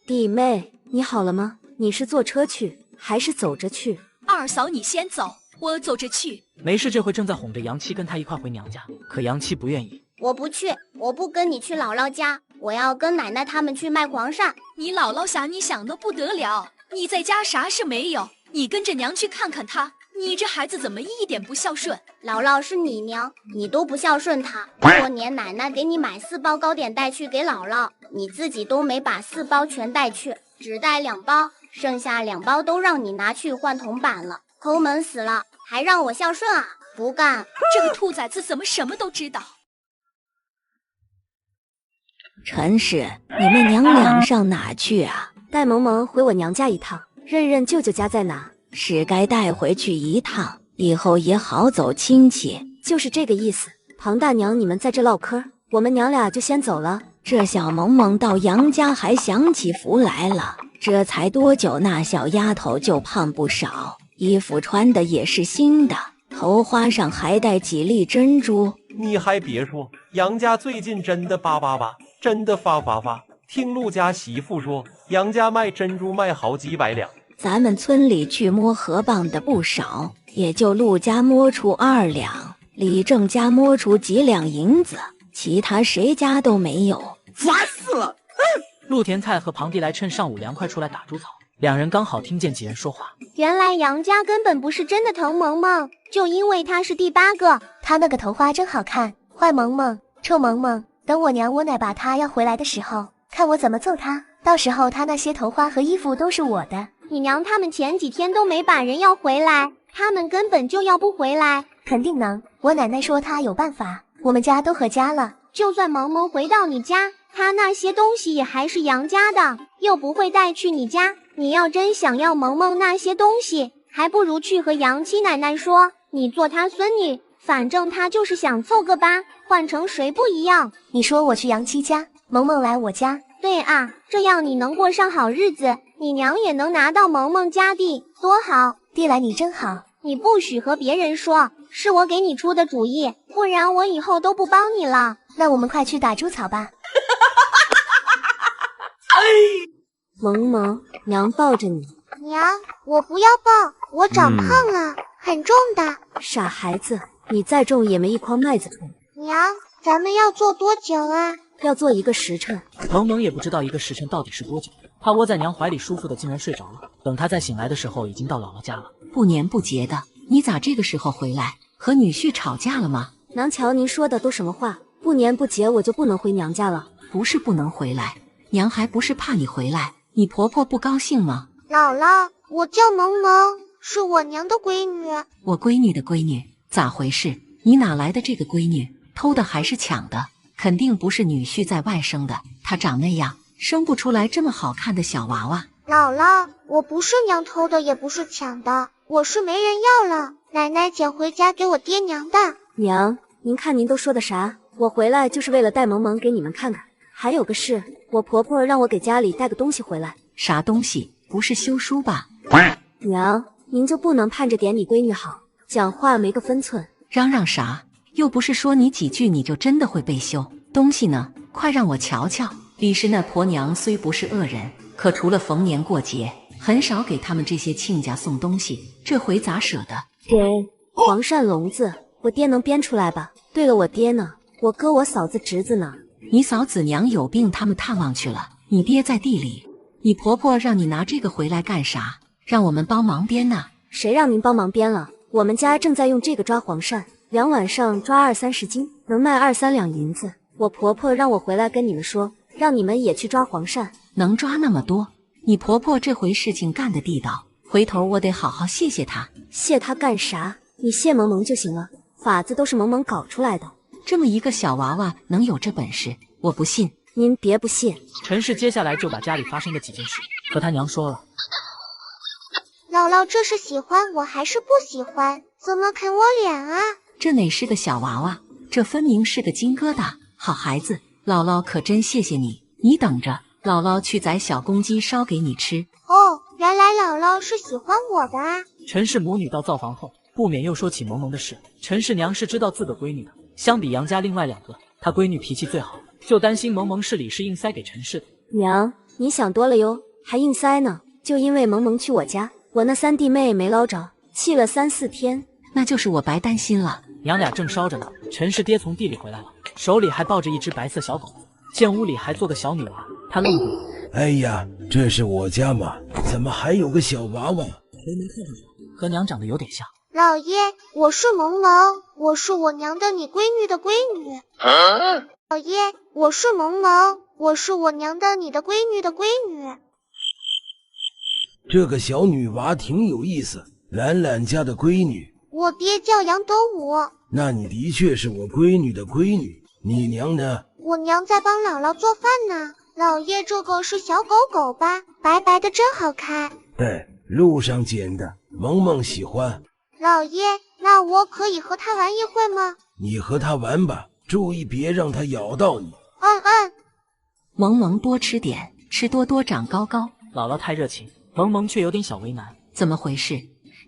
弟妹，你好了吗？你是坐车去还是走着去？二嫂你先走，我走着去。没事，这回正在哄着杨七跟他一块回娘家，可杨七不愿意。我不去，我不跟你去姥姥家，我要跟奶奶他们去卖黄鳝。你姥姥想你想得不得了，你在家啥事没有，你跟着娘去看看她。你这孩子怎么一点不孝顺？姥姥是你娘，你都不孝顺她。过年奶奶给你买4包糕点带去给姥姥，你自己都没把4包全带去，只带2包，剩下2包都让你拿去换铜板了，抠门死了，还让我孝顺啊？不干！这个兔崽子怎么什么都知道？陈氏，你们娘俩上哪去啊？带萌萌回我娘家一趟，认认舅舅家在哪。是该带回去一趟，以后也好走亲戚。就是这个意思。庞大娘，你们在这唠嗑，我们娘俩就先走了。这小萌萌到杨家还享起福来了，这才多久，那小丫头就胖不少，衣服穿的也是新的，头花上还戴几粒珍珠。你还别说，杨家最近真的发，真的发。听陆家媳妇说，杨家卖珍珠卖好几百两。咱们村里去摸河蚌的不少，也就陆家摸出2两，李正家摸出几两银子，其他谁家都没有。烦死了！陆田菜和庞蒂来趁上午凉快出来打猪草，两人刚好听见几人说话。原来杨家根本不是真的疼萌萌，就因为他是第8个。他那个头花真好看，坏萌萌，臭萌萌。等我娘我奶把他要回来的时候，看我怎么揍他。到时候他那些头花和衣服都是我的。你娘他们前几天都没把人要回来，他们根本就要不回来。肯定能，我奶奶说她有办法，我们家都合家了。就算萌萌回到你家，他那些东西也还是杨家的，又不会带去你家。你要真想要萌萌那些东西，还不如去和杨七奶奶说，你做她孙女，反正她就是想凑个吧，换成谁不一样。你说我去杨七家，萌萌来我家，对啊，这样你能过上好日子，你娘也能拿到萌萌家地，多好。弟来你真好，你不许和别人说，是我给你出的主意，不然我以后都不帮你了。那我们快去打猪草吧。萌萌，娘抱着你。娘，我不要抱，我长胖了，很重的。傻孩子，你再重也没一筐麦子重。娘，咱们要做多久啊？要做1个时辰。萌萌也不知道1个时辰到底是多久，他窝在娘怀里舒服的竟然睡着了。等他再醒来的时候，已经到姥姥家了。不年不节的，你咋这个时候回来？和女婿吵架了吗？娘瞧您说的都什么话？不年不节我就不能回娘家了？不是不能回来，娘还不是怕你回来。你婆婆不高兴吗？姥姥，我叫萌萌，是我娘的闺女。我闺女的闺女，咋回事？你哪来的这个闺女？偷的还是抢的？肯定不是女婿在外生的，她长那样，生不出来这么好看的小娃娃。姥姥，我不是娘偷的，也不是抢的，我是没人要了，奶奶捡回家给我爹娘的。娘，您看您都说的啥？我回来就是为了带萌萌给你们看看。还有个事，我婆婆让我给家里带个东西回来。啥东西？不是休书吧？娘，您就不能盼着点你闺女好，讲话没个分寸。嚷嚷啥？又不是说你几句你就真的会被休。东西呢？快让我瞧瞧。李氏那婆娘虽不是恶人，可除了逢年过节，很少给他们这些亲家送东西。这回咋舍得？给黄鳝笼子，我爹能编出来吧？对了，我爹呢？我哥、我嫂子、侄子呢？你嫂子娘有病，他们探望去了。你爹在地里。你婆婆让你拿这个回来干啥？让我们帮忙编呢？谁让您帮忙编了？我们家正在用这个抓黄鳝，2晚上抓20-30斤，能卖2-3两银子。我婆婆让我回来跟你们说，让你们也去抓黄鳝。能抓那么多？你婆婆这回事情干得地道，回头我得好好谢谢她。谢她干啥？你谢萌萌就行了，法子都是萌萌搞出来的。这么一个小娃娃能有这本事，我不信。您别不信。陈氏接下来就把家里发生的几件事和他娘说了。姥姥这是喜欢我还是不喜欢？怎么啃我脸啊？这哪是个小娃娃，这分明是个金疙瘩。好孩子，姥姥可真谢谢你。你等着，姥姥去宰小公鸡烧给你吃。哦，原来姥姥是喜欢我的啊。陈氏母女到灶房后，不免又说起萌萌的事。陈氏娘是知道自个闺女的，相比杨家另外2个，她闺女脾气最好，就担心萌萌是李氏硬塞给陈氏的。娘，你想多了哟，还硬塞呢？就因为萌萌去我家，我那3弟妹没捞着，气了3-4天。那就是我白担心了。娘俩正烧着呢，陈氏爹从地里回来了，手里还抱着一只白色小狗子，见屋里还坐个小女娃，他愣住了。哎呀，这是我家吗？怎么还有个小娃娃？和娘长得有点像。老爷，我是萌萌，我是我娘的你闺女的闺女。老爷，我是萌萌，我是我娘的你的闺女的闺女。这个小女娃挺有意思，兰兰家的闺女。我爹叫杨斗武。那你的确是我闺女的闺女，你娘呢？我娘在帮姥姥做饭呢。老爷，这个是小狗狗吧？白白的真好看。对，路上捡的，萌萌喜欢。老爷，那我可以和它玩一会吗？你和它玩吧，注意别让它咬到你。萌萌多吃点，吃多多长高高。姥姥太热情，萌萌却有点小为难。怎么回事？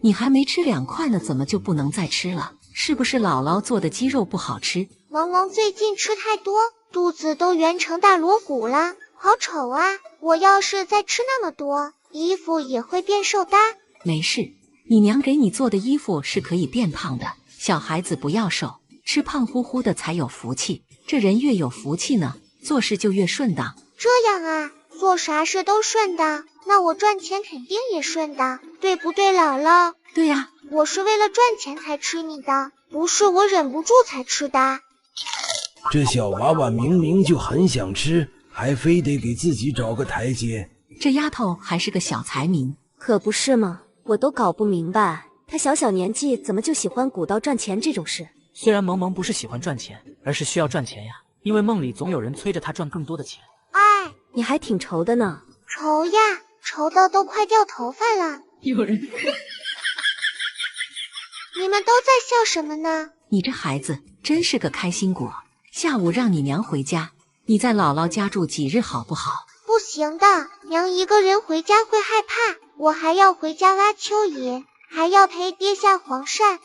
你还没吃2块呢，怎么就不能再吃了？是不是姥姥做的鸡肉不好吃？萌萌最近吃太多，肚子都圆成大锣鼓了，好丑啊！我要是再吃那么多，衣服也会变瘦的。没事，你娘给你做的衣服是可以变胖的。小孩子不要瘦，吃胖乎乎的才有福气。这人越有福气呢，做事就越顺当。这样啊，做啥事都顺当，那我赚钱肯定也顺当，对不对，姥姥？对呀，我是为了赚钱才吃你的，不是我忍不住才吃的。这小娃娃明明就很想吃，还非得给自己找个台阶。这丫头还是个小财民，可不是吗？我都搞不明白，她小年纪怎么就喜欢鼓捣赚钱这种事。虽然萌萌不是喜欢赚钱，而是需要赚钱呀，因为梦里总有人催着她赚更多的钱。哎，你还挺愁的呢。愁呀，愁的都快掉头发了。有人你们都在笑什么呢？你这孩子真是个开心果。下午让你娘回家，你在姥姥家住几日好不好？不行的，娘一个人回家会害怕，我还要回家挖蚯蚓，还要陪爹下黄鳝。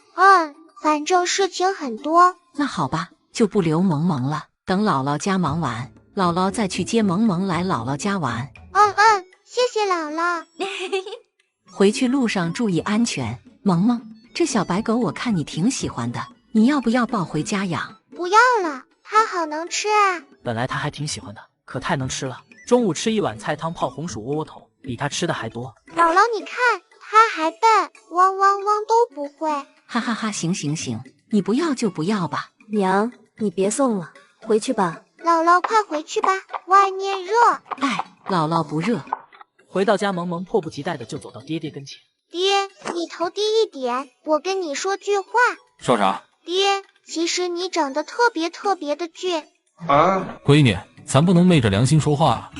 反正事情很多。那好吧，就不留萌萌了，等姥姥家忙完，姥姥再去接萌萌来姥姥家玩。谢谢姥姥。回去路上注意安全。萌萌，这小白狗我看你挺喜欢的，你要不要抱回家养？不要了，它好能吃啊。本来他还挺喜欢的，可太能吃了。中午吃1碗菜汤泡红薯窝窝头，比他吃的还多。姥姥你看，他还笨，汪汪汪都不会。哈哈哈，行，你不要就不要吧。娘，你别送了，回去吧。姥姥快回去吧，外面热。姥姥不热。回到家，萌萌迫不及待的就走到爹爹跟前。爹，你头低一点，我跟你说句话。说啥？爹，其实你长得特别的俊。闺女，咱不能昧着良心说话啊。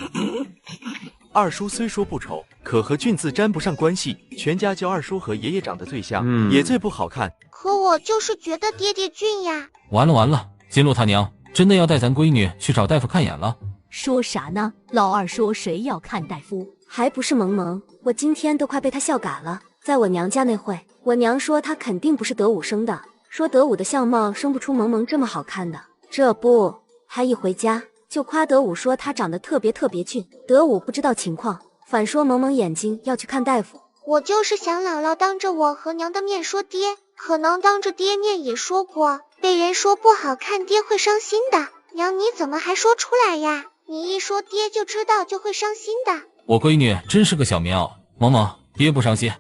二叔虽说不丑，可和俊字沾不上关系，全家就二叔和爷爷长得最像，也最不好看。可我就是觉得爹爹俊呀。完了，金鹿他娘真的要带咱闺女去找大夫看眼了。说啥呢？老二说谁要看大夫？还不是萌萌，我今天都快被他笑嘎了。在我娘家那会，我娘说她肯定不是德武生的，说德武的相貌生不出萌萌这么好看的。这不，他一回家就夸德武说他长得特别俊。德武不知道情况，反说萌萌眼睛要去看大夫。我就是想姥姥当着我和娘的面说爹，可能当着爹面也说过，被人说不好看爹会伤心的。娘你怎么还说出来呀？你一说爹就知道就会伤心的。我闺女真是个小棉袄，萌萌爹不伤心。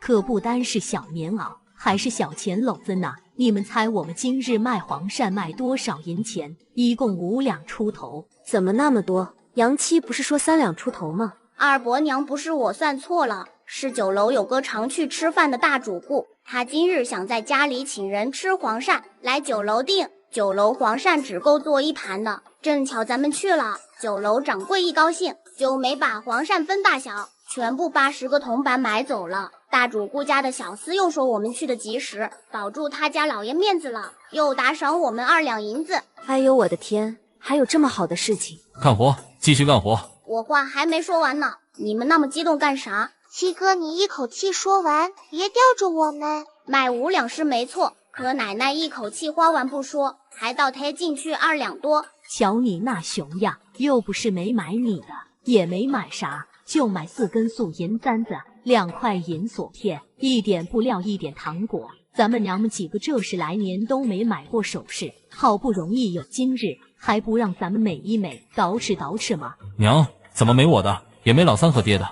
可不单是小棉袄，还是小钱篓子呢。你们猜我们今日卖黄鳝卖多少银钱？一共5两出头。怎么那么多？杨七不是说3两出头吗？二伯娘不是我算错了，是酒楼有个常去吃饭的大主顾，他今日想在家里请人吃黄鳝，来酒楼订。酒楼黄鳝只够做1盘的，正巧咱们去了，酒楼掌柜一高兴，就没把黄鳝分大小，全部80个铜板买走了。大主顾家的小厮又说我们去的及时，保住他家老爷面子了，又打赏我们2两银子。哎呦我的天，还有这么好的事情！干活，继续干活。我话还没说完呢，你们那么激动干啥？七哥，你一口气说完，别吊着我们。卖5两是没错，可奶奶一口气花完不说，还倒贴进去2两多。瞧你那熊样，又不是没买你的，也没买啥，就买4根素银簪子，2块银锁片，1点布料，1点糖果。咱们娘们几个这10来年都没买过首饰，好不容易有今日，还不让咱们美一美，捯饬吗？娘，怎么没我的，也没老三和爹的？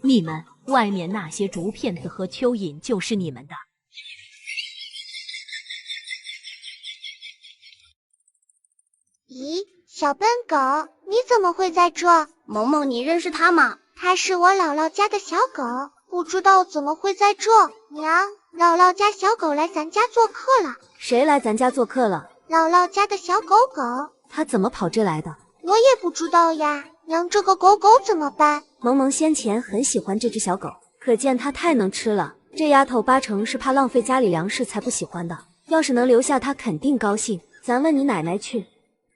你们外面那些竹片子和蚯蚓就是你们的。咦，小笨狗，你怎么会在这？萌萌，你认识他吗？他是我姥姥家的小狗，不知道怎么会在这。娘，姥姥家小狗来咱家做客了。谁来咱家做客了？姥姥家的小狗狗。它怎么跑这来的？我也不知道呀。娘，这个狗狗怎么办？萌萌先前很喜欢这只小狗，可见它太能吃了。这丫头8成是怕浪费家里粮食才不喜欢的。要是能留下它，肯定高兴。咱问你奶奶去。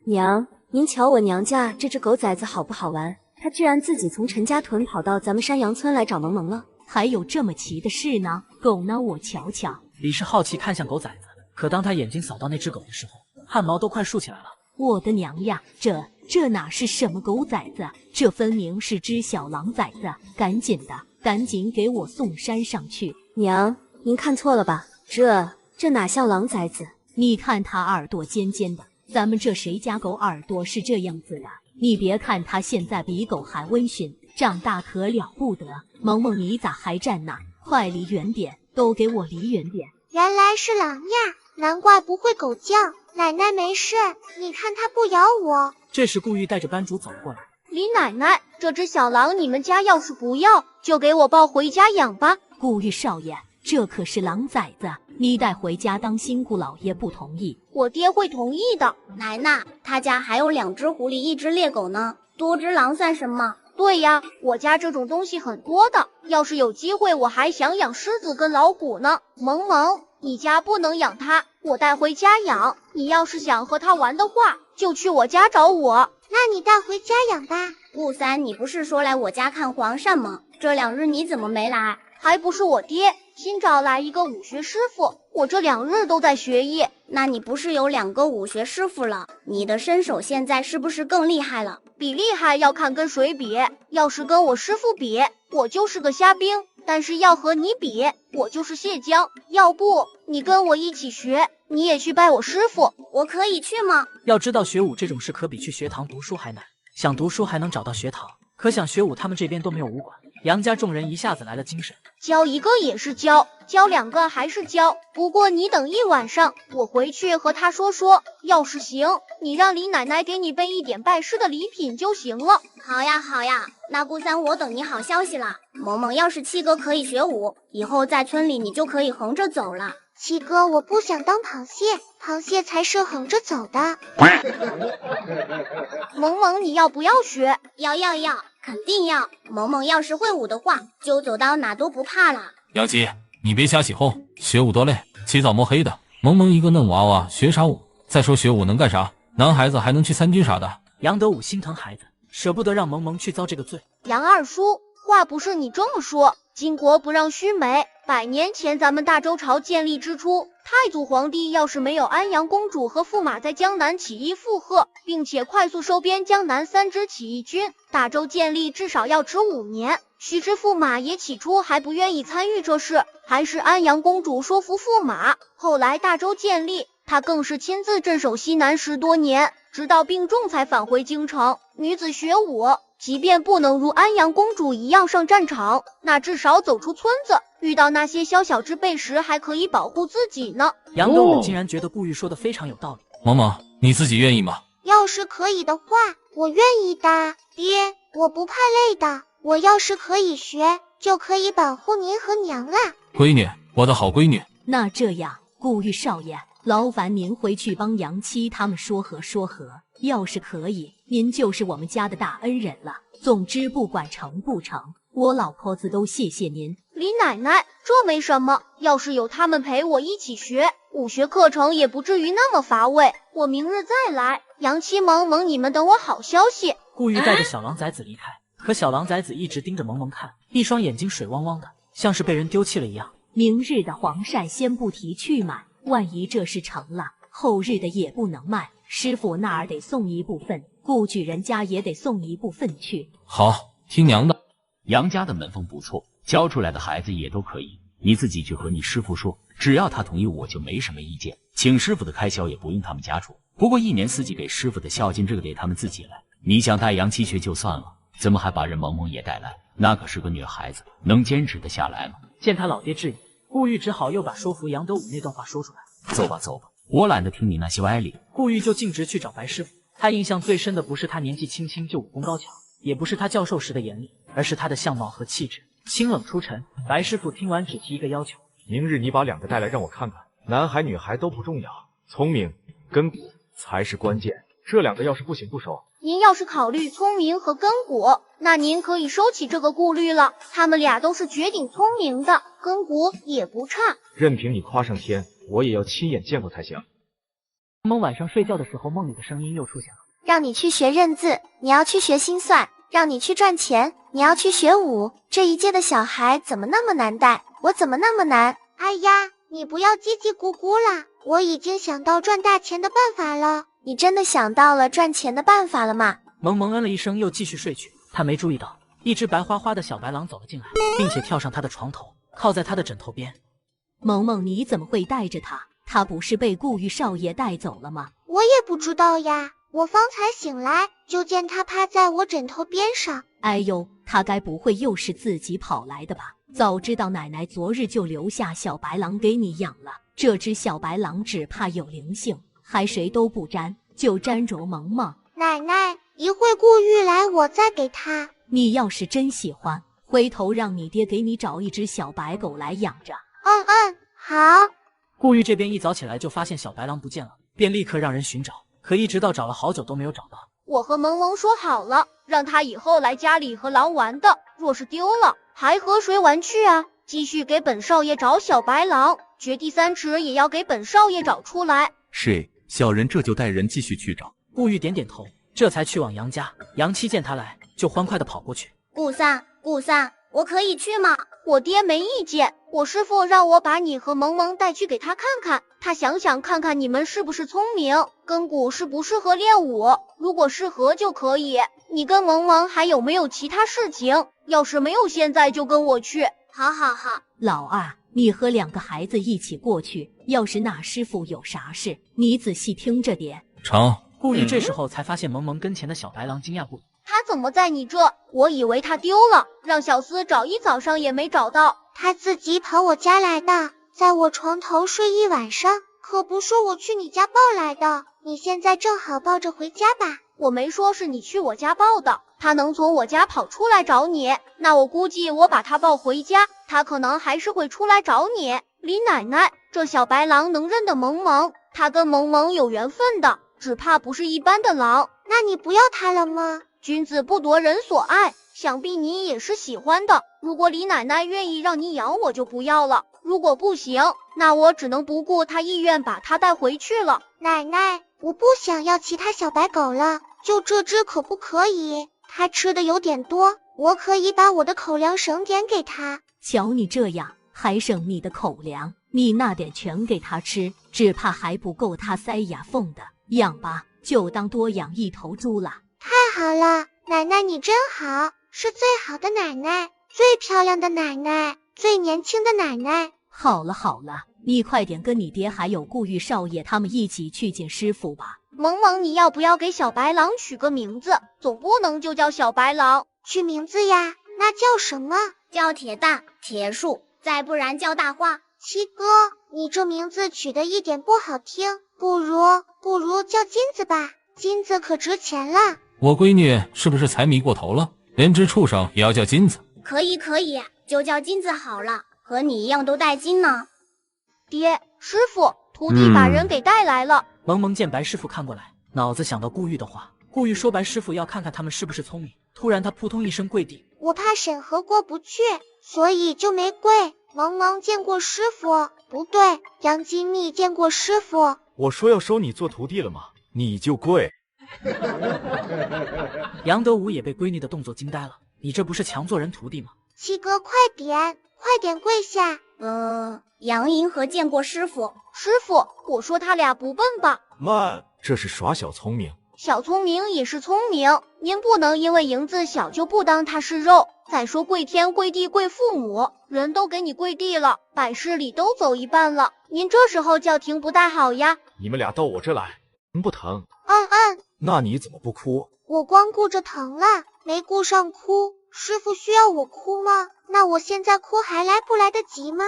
娘，您瞧我娘家这只狗崽子好不好玩？它居然自己从陈家屯跑到咱们山羊村来找萌萌了。还有这么奇的事呢？狗呢？我瞧瞧。李氏好奇看向狗崽子，可当他眼睛扫到那只狗的时候，汗毛都快竖起来了。我的娘呀，这哪是什么狗崽子？这分明是只小狼崽子！赶紧给我送山上去！娘，您看错了吧？这哪像狼崽子？你看它耳朵尖尖的，咱们这谁家狗耳朵是这样子的？你别看它现在比狗还温驯，长大可了不得。萌萌，你咋还站那？快离远点，都给我离远点！原来是狼呀，难怪不会狗叫。奶奶没事，你看它不咬我。这时顾玉带着班主走了过来。李奶奶，这只小狼你们家要是不要，就给我抱回家养吧。顾玉少爷，这可是狼崽子，你带回家当心顾老爷不同意。我爹会同意的。奶奶，他家还有2只狐狸，1只猎狗呢，多只狼算什么？对呀，我家这种东西很多的，要是有机会我还想养狮子跟老虎呢。萌萌，你家不能养它，我带回家养。你要是想和它玩的话，就去我家找我。那你带回家养吧。顾三，你不是说来我家看皇上吗？这2日你怎么没来？还不是我爹新找来一个武学师傅，我这2日都在学艺。那你不是有2个武学师傅了？你的身手现在是不是更厉害了？比厉害要看跟谁比，要是跟我师傅比，我就是个虾兵；但是要和你比，我就是蟹江。要不你跟我一起学，你也去拜我师傅。我可以去吗？要知道学武这种事可比去学堂读书还难，想读书还能找到学堂，可想学武他们这边都没有武馆。杨家众人一下子来了精神，教一个也是教，教2个还是教。不过你等1晚上，我回去和他说，要是行，你让李奶奶给你备一点拜师的礼品就行了。好呀，那顾三我等你好消息了。萌萌要是7哥可以学武，以后在村里你就可以横着走了。7哥，我不想当螃蟹，螃蟹才是横着走的。萌萌，你要不要学？要，肯定要。萌萌要是会武的话，就走到哪都不怕了。杨七，你别瞎起哄，学武多累，起早摸黑的。萌萌一个嫩娃娃，学啥武？再说学武能干啥？男孩子还能去参军啥的。杨德武心疼孩子，舍不得让萌萌去遭这个罪。杨二叔，话不是你这么说，巾帼不让须眉。100年前咱们大周朝建立之初，太祖皇帝要是没有安阳公主和驸马在江南起义附和，并且快速收编江南3支起义军，大周建立至少要迟5年。须知驸马爷起初还不愿意参与这事，还是安阳公主说服驸马。后来大周建立，他更是亲自镇守西南10多年，直到病重才返回京城。女子学武，即便不能如安阳公主一样上战场，那至少走出村子，遇到那些宵小之辈时还可以保护自己呢。杨德武竟然觉得顾玉说的非常有道理。萌萌，你自己愿意吗？要是可以的话，我愿意的。爹，我不怕累的，我要是可以学，就可以保护您和娘了。闺女，我的好闺女。那这样，顾玉少爷，劳烦您回去帮杨七他们说和。要是可以，您就是我们家的大恩人了。总之不管成不成，我老婆子都谢谢您。李奶奶，这没什么，要是有他们陪我一起学，武学课程也不至于那么乏味。我明日再来。杨七、萌萌，你们等我好消息。顾玉带着小狼崽子离开，可小狼崽子一直盯着萌萌看，一双眼睛水汪汪的，像是被人丢弃了一样。明日的黄鳝先不提去买，万一这事成了，后日的也不能卖，师傅那儿得送一部分，顾举人家也得送一部分去。好，听娘的。杨家的门风不错，教出来的孩子也都可以，你自己去和你师傅说，只要他同意，我就没什么意见。请师傅的开销也不用他们家出，不过1年4季给师傅的孝敬，这个得他们自己来。你想带杨七学就算了，怎么还把人萌萌也带来？那可是个女孩子，能坚持得下来吗？见他老爹质疑，顾玉只好又把说服杨德武那段话说出来。走吧，我懒得听你那些歪理。顾玉就径直去找白师傅。他印象最深的不是他年纪轻轻就武功高强，也不是他教授时的严厉，而是他的相貌和气质，清冷出尘。白师傅听完只提一个要求：明日你把2个带来让我看看，男孩女孩都不重要，聪明跟骨才是关键。这2个要是不行不收。您要是考虑聪明和根骨，那您可以收起这个顾虑了。他们俩都是绝顶聪明的，根骨也不差。任凭你夸上天，我也要亲眼见过才行。萌晚上睡觉的时候，梦里的声音又出现了：让你去学认字，你要去学心算；让你去赚钱，你要去学舞，这一届的小孩怎么那么难带？我怎么那么难？哎呀，你不要叽叽咕咕了，我已经想到赚大钱的办法了。你真的想到了赚钱的办法了吗？萌萌嗯了一声，又继续睡去。他没注意到，一只白花花的小白狼走了进来，并且跳上他的床头，靠在他的枕头边。萌萌，你怎么会带着他？他不是被顾玉少爷带走了吗？我也不知道呀，我方才醒来就见他趴在我枕头边上。哎呦，他该不会又是自己跑来的吧？早知道奶奶昨日就留下小白狼给你养了。这只小白狼只怕有灵性，还谁都不沾，就沾着萌萌。奶奶，一会顾玉来我再给他。你要是真喜欢，回头让你爹给你找一只小白狗来养着。好。顾玉这边一早起来就发现小白狼不见了，便立刻让人寻找，可一直到找了好久都没有找到。我和萌萌说好了，让他以后来家里和狼玩的，若是丢了，还和谁玩去啊？继续给本少爷找小白狼，掘地3尺也要给本少爷找出来。是，小人这就带人继续去找。顾玉点点头，这才去往杨家。杨七见他来，就欢快地跑过去。顾三，我可以去吗？我爹没意见，我师父让我把你和萌萌带去给他看看，他想看看你们是不是聪明，根骨适不适合练武，如果适合就可以。你跟萌萌还有没有其他事情？要是没有，现在就跟我去。好。老二，你和2个孩子一起过去，要是那师傅有啥事，你仔细听着点。成。顾玉这时候才发现萌萌跟前的小白狼，惊讶不已。他怎么在你这？我以为他丢了，让小厮找一早上也没找到。他自己跑我家来的，在我床头睡一晚上，可不是我去你家抱来的。你现在正好抱着回家吧。我没说是你去我家抱的，他能从我家跑出来找你，那我估计我把他抱回家，他可能还是会出来找你。李奶奶，这小白狼能认得萌萌，他跟萌萌有缘分的，只怕不是一般的狼。那你不要他了吗？君子不夺人所爱，想必你也是喜欢的。如果李奶奶愿意让你养，我就不要了。如果不行，那我只能不顾她意愿把它带回去了。奶奶，我不想要其他小白狗了，就这只可不可以？它吃的有点多，我可以把我的口粮省点给它。瞧你这样，还省你的口粮，你那点全给它吃，只怕还不够它塞牙缝的。养吧，就当多养一头猪了。太好了，奶奶你真好，是最好的奶奶，最漂亮的奶奶，最年轻的奶奶。好了，你快点跟你爹还有顾玉少爷他们一起去见师傅吧。萌萌，你要不要给小白狼取个名字？总不能就叫小白狼。取名字呀？那叫什么？叫铁蛋、铁树，再不然叫大花。七哥，你这名字取得一点不好听，不如叫金子吧，金子可值钱了。我闺女是不是财迷过头了？连只畜生也要叫金子？可以，就叫金子好了，和你一样都带金呢。爹，师傅，徒弟把人给带来了。萌萌见白师傅看过来，脑子想到顾玉的话，顾玉说白师傅要看看他们是不是聪明。突然他扑通一声跪地，我怕审核过不去，所以就没跪。萌萌见过师傅，不对，杨金蜜见过师傅。我说要收你做徒弟了吗？你就跪。杨德武也被闺女的动作惊呆了，你这不是强做人徒弟吗？七哥，快点跪下。杨银河见过师傅。师傅，我说他俩不笨吧？慢，这是耍小聪明。小聪明也是聪明，您不能因为银子小就不当他是肉。再说跪天跪地跪父母，人都给你跪地了，百事礼都走一半了，您这时候叫停不大好呀。你们俩到我这来，不疼？那你怎么不哭？我光顾着疼了，没顾上哭。师傅需要我哭吗？那我现在哭还来不来得及吗？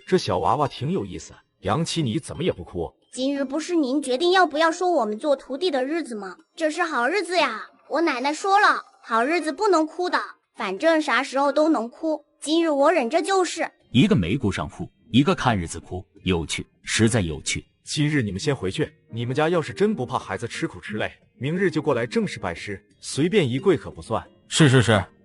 这小娃娃挺有意思，杨七你怎么也不哭？今日不是您决定要不要收我们做徒弟的日子吗？这是好日子呀！我奶奶说了，好日子不能哭的，反正啥时候都能哭。今日我忍着就是。一个没顾上哭，一个看日子哭，有趣，实在有趣。今日你们先回去，你们家要是真不怕孩子吃苦吃累，明日就过来正式拜师，随便一跪可不算。是，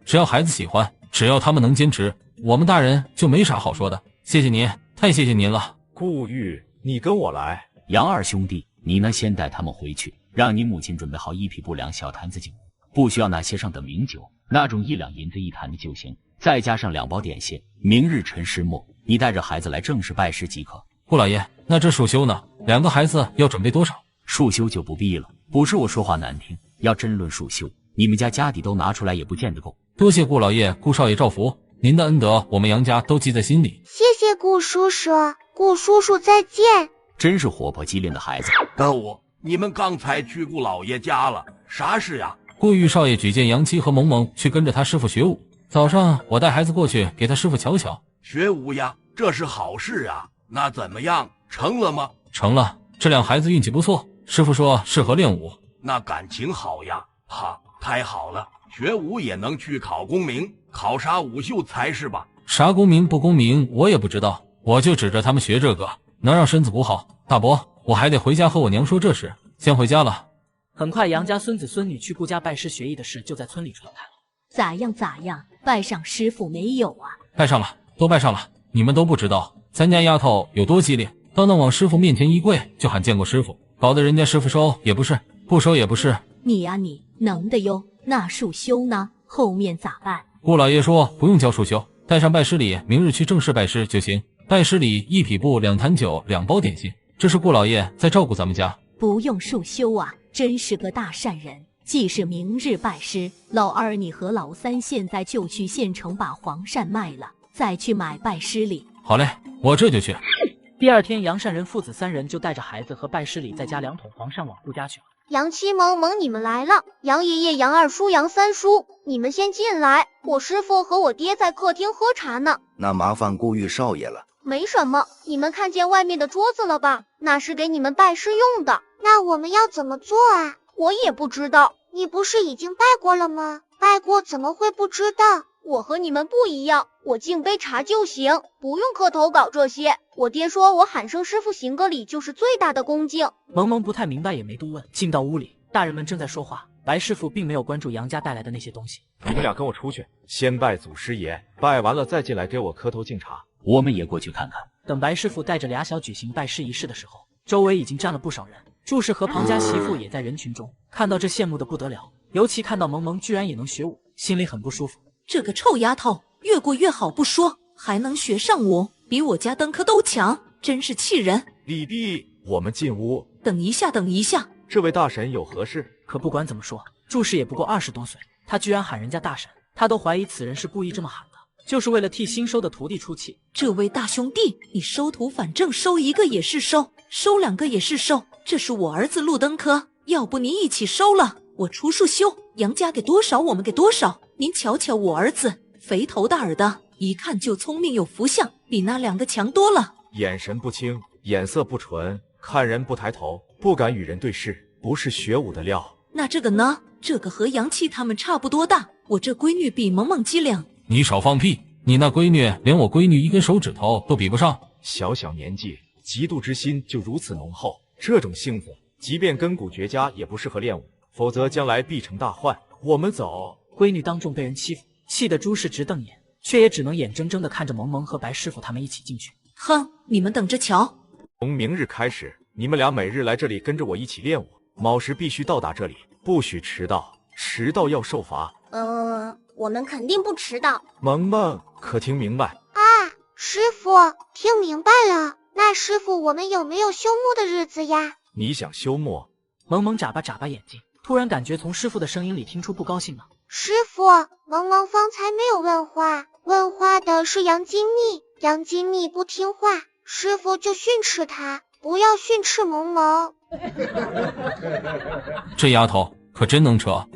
只要孩子喜欢，只要他们能坚持，我们大人就没啥好说的。谢谢您，太谢谢您了。顾玉，你跟我来。杨二兄弟，你呢先带他们回去，让你母亲准备好一匹布两小坛子酒。不需要那些上等名酒，那种1两银子一坛的就行，再加上2包点心。明日辰时末，你带着孩子来正式拜师即可。顾老爷，那这束修呢？2个孩子要准备多少？束修就不必了，不是我说话难听，要真论束修，你们家底都拿出来也不见得够。多谢顾老爷、顾少爷照拂，您的恩德我们杨家都记在心里。谢谢顾叔叔，顾叔叔再见。真是活泼机灵的孩子。可恶，你们刚才去顾老爷家了，啥事呀？顾玉少爷举荐杨七和萌萌去跟着他师傅学武，早上我带孩子过去给他师傅瞧瞧。学武呀，这是好事啊。那怎么样，成了吗？成了，这2孩子运气不错，师傅说适合练武。那感情好呀，太好了，学武也能去考功名，考啥武秀才是吧？啥功名不功名我也不知道，我就指着他们学这个，能让身子补好。大伯，我还得回家和我娘说这事，先回家了。很快杨家孙子孙女去顾家拜师学艺的事就在村里传开了。咋样，拜上师傅没有啊？拜上了，都拜上了。你们都不知道咱家丫头有多激烈，到那往师傅面前一跪就喊见过师傅，搞得人家师傅收也不是，不收也不是。你能的哟。那束修呢？后面咋办？顾老爷说不用交束修，带上拜师礼，明日去正式拜师就行。拜师礼1匹布、2坛酒、2包点心，这是顾老爷在照顾咱们家。不用束修啊，真是个大善人。既是明日拜师，老二你和老三现在就去县城把黄鳝卖了，再去买拜师礼。好嘞，我这就去。第2天，杨善人父子3人就带着孩子和拜师礼，再加2桶黄鳝往顾家去了。杨七、萌萌，你们来了。杨爷爷、杨二叔、杨三叔，你们先进来，我师父和我爹在客厅喝茶呢。那麻烦顾玉少爷了。没什么，你们看见外面的桌子了吧？那是给你们拜师用的。那我们要怎么做啊？我也不知道。你不是已经拜过了吗？拜过怎么会不知道？我和你们不一样，我敬杯茶就行，不用磕头搞这些。我爹说我喊声师傅行个礼就是最大的恭敬。萌萌不太明白也没多问。进到屋里，大人们正在说话，白师傅并没有关注杨家带来的那些东西。你们俩跟我出去，先拜祖师爷，拜完了再进来给我磕头敬茶。我们也过去看看。等白师傅带着俩小举行拜师仪式的时候，周围已经站了不少人。祝氏和庞家媳妇也在人群中，看到这羡慕的不得了，尤其看到萌萌居然也能学武，心里很不舒服。这个臭丫头，越过越好不说，还能学上武，比我家登科都强，真是气人。李弟，我们进屋。等一下，这位大神有何事？可不管怎么说，祝氏也不过20多岁，他居然喊人家大神，他都怀疑此人是故意这么喊的，就是为了替新收的徒弟出气。这位大兄弟，你收徒反正收1个也是收，收2个也是收，这是我儿子陆登科，要不您一起收了，我出束修，杨家给多少我们给多少。您瞧瞧我儿子，肥头大耳的，一看就聪明有福相，比那2个强多了。眼神不清，眼色不纯，看人不抬头，不敢与人对视，不是学武的料。那这个呢？这个和杨七他们差不多大，我这闺女比萌萌机灵。你少放屁，你那闺女连我闺女1根手指头都比不上。小小年纪，嫉妒之心就如此浓厚，这种性子，即便根骨绝佳也不适合练武，否则将来必成大患。我们走。闺女当众被人欺负，气得朱氏直瞪眼，却也只能眼睁睁地看着萌萌和白师傅他们一起进去。哼，你们等着瞧。从明日开始，你们俩每日来这里跟着我一起练武，卯时必须到达这里，不许迟到，迟到要受罚。我们肯定不迟到。萌萌，可听明白？啊，师傅，听明白了。那师傅，我们有没有休沐的日子呀？你想休沐？萌萌眨巴眼睛，突然感觉从师傅的声音里听出不高兴了。师傅，萌萌方才没有问话，问话的是杨金蜜，杨金蜜不听话，师傅就训斥他，不要训斥萌萌。这丫头可真能扯。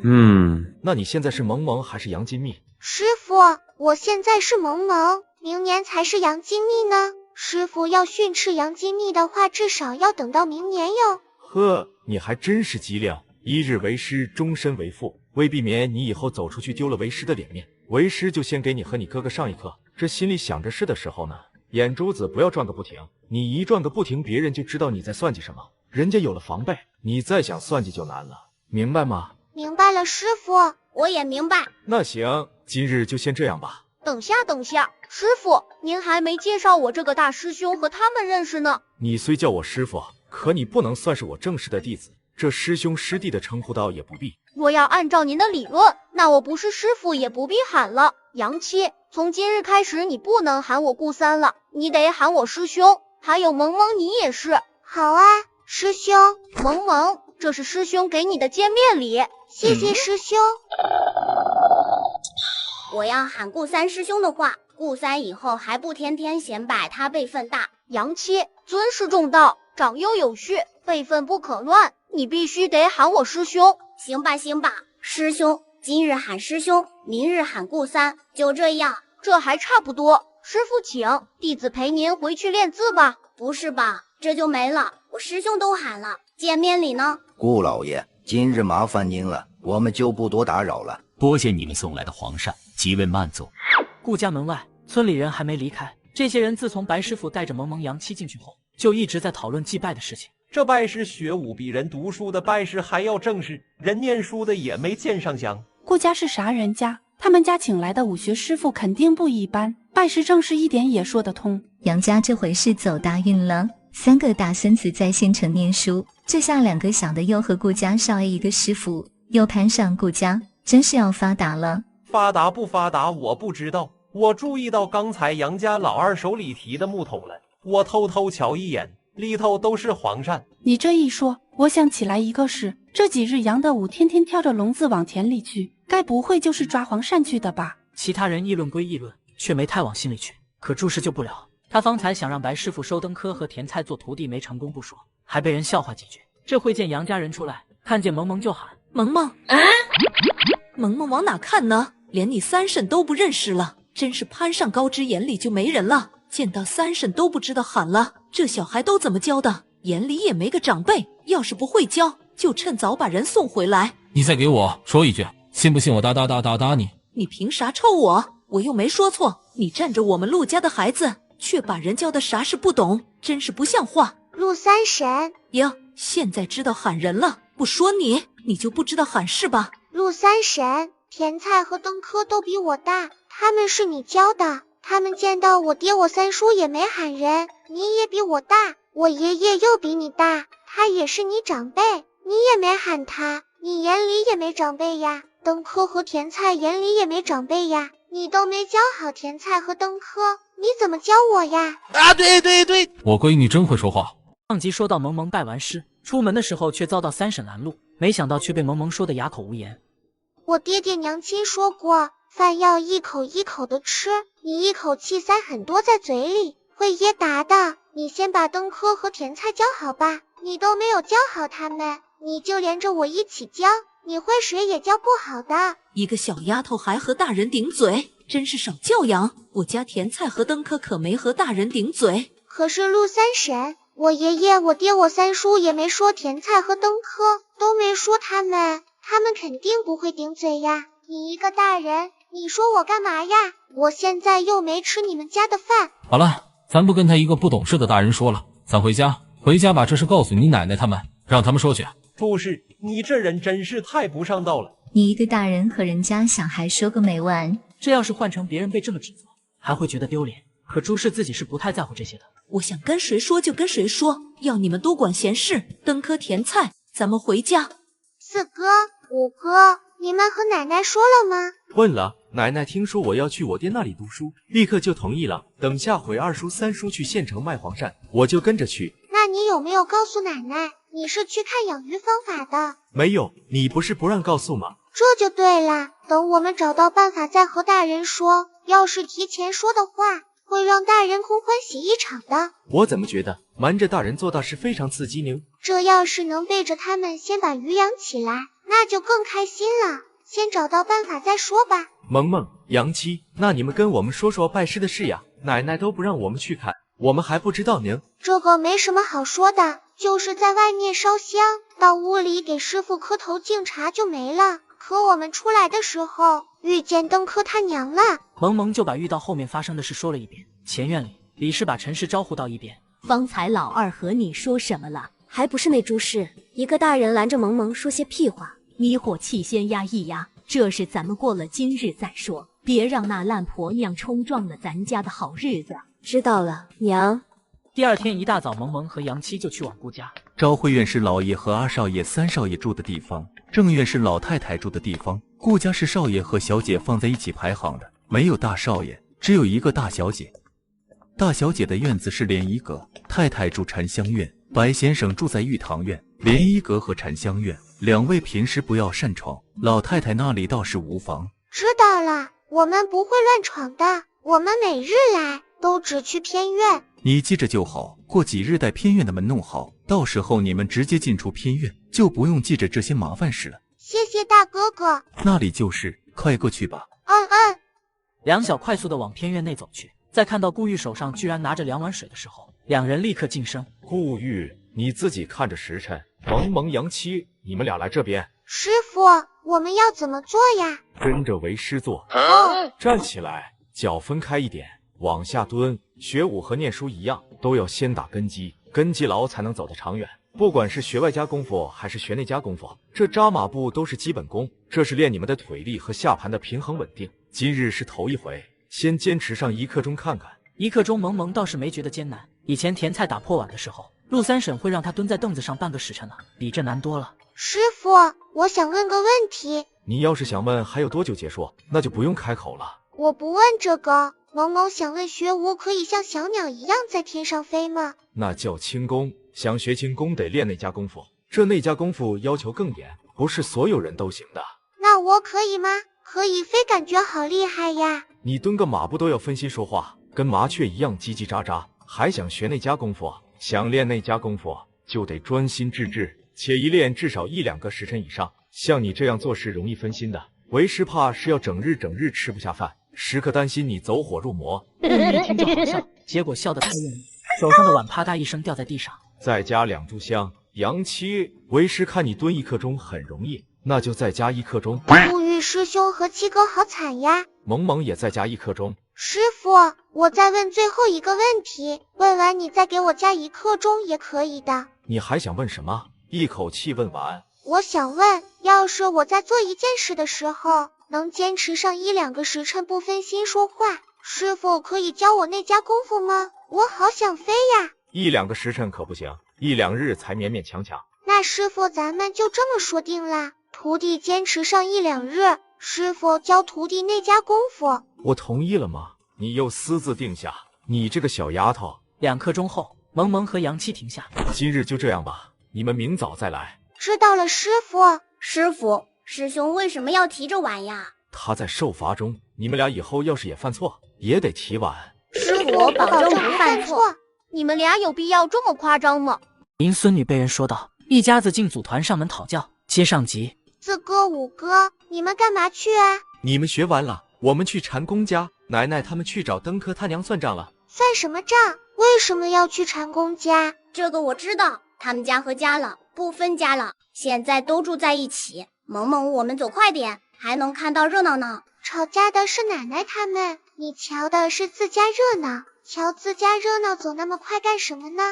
那你现在是萌萌还是杨金蜜？师傅，我现在是萌萌，明年才是杨金蜜呢。师傅要训斥杨金蜜的话，至少要等到明年哟。呵，你还真是机灵。1日为师，终身为父，为避免你以后走出去丢了为师的脸面，为师就先给你和你哥哥上一课。这心里想着事的时候呢，眼珠子不要转个不停，你一转个不停，别人就知道你在算计什么，人家有了防备，你再想算计就难了，明白吗？明白了，师傅。我也明白。那行，今日就先这样吧。等下，师傅，您还没介绍我这个大师兄和他们认识呢。你虽叫我师傅，可你不能算是我正式的弟子，这师兄师弟的称呼倒也不必。若要按照您的理论，那我不是师傅也不必喊了。杨七，从今日开始你不能喊我顾三了，你得喊我师兄。还有萌萌，你也是。好啊，师兄。萌萌，这是师兄给你的见面礼，谢谢师兄。我要喊顾三师兄的话，顾三以后还不天天显摆他辈分大。杨七，尊师重道，长幼有序，辈分不可乱，你必须得喊我师兄。行吧行吧，师兄，今日喊师兄，明日喊顾三，就这样。这还差不多。师傅请，弟子陪您回去练字吧。不是吧，这就没了，我师兄都喊了，见面礼呢？顾老爷，今日麻烦您了，我们就不多打扰了。多谢你们送来的黄鳝，几位慢走。顾家门外，村里人还没离开。这些人自从白师傅带着萌萌、杨七进去后，就一直在讨论祭拜的事情。这拜师学武比人读书的拜师还要正式，人念书的也没见上香。顾家是啥人家？他们家请来的武学师傅肯定不一般，拜师正式一点也说得通。杨家这回是走大运了，3个大孙子在县城念书，这下2个小的又和顾家少 A 一个师傅，又攀上顾家，真是要发达了。发达不发达我不知道，我注意到刚才杨家老二手里提的木桶了，我偷偷瞧一眼，里头都是黄鳝。你这一说，我想起来一个事，这几日杨德武天天挑着笼子往田里去，该不会就是抓黄鳝去的吧？其他人议论归议论，却没太往心里去。可诸事救不了，他方才想让白师傅收登科和甜菜做徒弟没成功不说，还被人笑话几句。这会见杨家人出来，看见萌萌就喊萌萌。萌萌往哪看呢？连你三婶都不认识了，真是攀上高枝眼里就没人了。见到三婶都不知道喊了，这小孩都怎么教的？眼里也没个长辈，要是不会教，就趁早把人送回来。你再给我说一句，信不信我打你？你凭啥抽我？我又没说错，你占着我们陆家的孩子，却把人教的啥事不懂，真是不像话。陆三婶哟，现在知道喊人了，不说你就不知道喊是吧？陆三婶，甜菜和登科都比我大，他们是你教的，他们见到我爹我三叔也没喊人。你也比我大，我爷爷又比你大，他也是你长辈，你也没喊他，你眼里也没长辈呀。登科和甜菜眼里也没长辈呀，你都没教好甜菜和登科，你怎么教我呀？啊，对，我闺女真会说话。上集说到萌萌拜完师出门的时候，却遭到三婶拦路，没想到却被萌萌说得哑口无言。我爹爹娘亲说过，饭要一口一口的吃，你一口气塞很多在嘴里，会噎答的。你先把登科和甜菜教好吧，你都没有教好他们，你就连着我一起教，你会谁也教不好的。一个小丫头还和大人顶嘴，真是少教养。我家甜菜和登科可没和大人顶嘴。可是陆三婶，我爷爷我爹我三叔也没说甜菜和登科，都没说他们肯定不会顶嘴呀。你一个大人，你说我干嘛呀？我现在又没吃你们家的饭。好了，咱不跟他一个不懂事的大人说了，咱回家把这事告诉你奶奶他们，让他们说去。不是，你这人真是太不上道了。你一个大人和人家小孩说个没完。这要是换成别人被这么指责，还会觉得丢脸。可朱氏自己是不太在乎这些的。我想跟谁说就跟谁说，要你们多管闲事。登科甜菜，咱们回家。四哥、五哥，你们和奶奶说了吗？问了，奶奶听说我要去我爹那里读书，立刻就同意了。等下回二叔三叔去县城卖黄鳝，我就跟着去。那你有没有告诉奶奶，你是去看养鱼方法的？没有，你不是不让告诉吗？这就对了，等我们找到办法再和大人说，要是提前说的话，会让大人空欢喜一场的。我怎么觉得瞒着大人做大事非常刺激呢？这要是能背着他们先把鱼养起来，那就更开心了。先找到办法再说吧。萌萌、杨七，那你们跟我们说说拜师的事呀。奶奶都不让我们去看，我们还不知道呢。这个没什么好说的，就是在外面烧香，到屋里给师傅磕头敬茶就没了。可我们出来的时候，遇见登科他娘了。萌萌就把遇到后面发生的事说了一遍。前院里，李氏把陈氏招呼到一边。方才老二和你说什么了？还不是那朱氏，一个大人拦着萌萌说些屁话。你火气先压一压，这事咱们过了今日再说，别让那烂婆娘冲撞了咱家的好日子。知道了，娘。第二天一大早，萌萌和杨七就去往顾家。昭惠院是老爷和二少爷、三少爷住的地方，正院是老太太住的地方。顾家是少爷和小姐放在一起排行的，没有大少爷，只有一个大小姐。大小姐的院子是联谊阁，太太住禅香院，白先生住在玉堂院。联谊阁和禅香院两位平时不要擅闯，老太太那里倒是无妨。知道了，我们不会乱闯的，我们每日来都只去偏院。你记着就好，过几日带偏院的门弄好，到时候你们直接进出偏院，就不用记着这些麻烦事了。谢谢大哥哥。那里就是，快过去吧。两小快速地往偏院内走去，在看到顾玉手上居然拿着2碗水的时候，两人立刻噤声。顾玉，你自己看着时辰。萌萌、杨七，你们俩来这边。师傅，我们要怎么做呀？跟着为师做。站起来，脚分开一点，往下蹲。学武和念书一样，都要先打根基，根基牢才能走得长远。不管是学外家功夫还是学内家功夫，这扎马步都是基本功，这是练你们的腿力和下盘的平衡稳定。今日是头一回，先坚持上1刻钟看看。1刻钟萌萌倒是没觉得艰难，以前甜菜打破碗的时候，陆三婶会让他蹲在凳子上半个时辰呢，比这难多了。师傅，我想问个问题。你要是想问还有多久结束，那就不用开口了。我不问这个。萌萌想问学武可以像小鸟一样在天上飞吗？那叫轻功，想学轻功得练内家功夫，这内家功夫要求更严，不是所有人都行的。那我可以吗？可以飞，感觉好厉害呀！你蹲个马步都要分心说话，跟麻雀一样叽叽喳喳，还想学内家功夫？想练内家功夫就得专心致志，且一练至少1-2个时辰以上。像你这样做事容易分心的，为师怕是要整日吃不下饭，时刻担心你走火入魔。顾玉听着好笑，结果笑得太用力，手上的碗啪嗒一声掉在地上。再加2炷香。杨七，为师看你蹲1刻钟很容易，那就再加1刻钟。顾玉师兄和七哥好惨呀。萌萌也再加1刻钟。师傅，我再问最后一个问题，问完你再给我加1刻钟也可以的。你还想问什么？一口气问完。我想问，要是我在做一件事的时候，能坚持上1-2个时辰不分心说话，师傅可以教我内家功夫吗？我好想飞呀。1-2个时辰可不行，1-2日才勉勉强强。那师傅咱们就这么说定了，徒弟坚持上1-2日，师傅教徒弟内家功夫。我同意了吗？你又私自定下，你这个小丫头。2刻钟后，萌萌和杨七停下。今日就这样吧，你们明早再来。知道了，师傅。师傅，师兄为什么要提着碗呀？他在受罚中，你们俩以后要是也犯错，也得提碗。师傅，我保证不犯错。你们俩有必要这么夸张吗？林孙女被人说道，一家子进组团上门讨教。接上集。4哥、5哥，你们干嘛去啊？你们学完了，我们去禅公家，奶奶他们去找登科他娘算账了。算什么账？为什么要去禅公家？这个我知道，他们家和家了，不分家了，现在都住在一起。萌萌，我们走快点，还能看到热闹呢。吵架的是奶奶他们，你瞧的是自家热闹，瞧自家热闹走那么快干什么呢？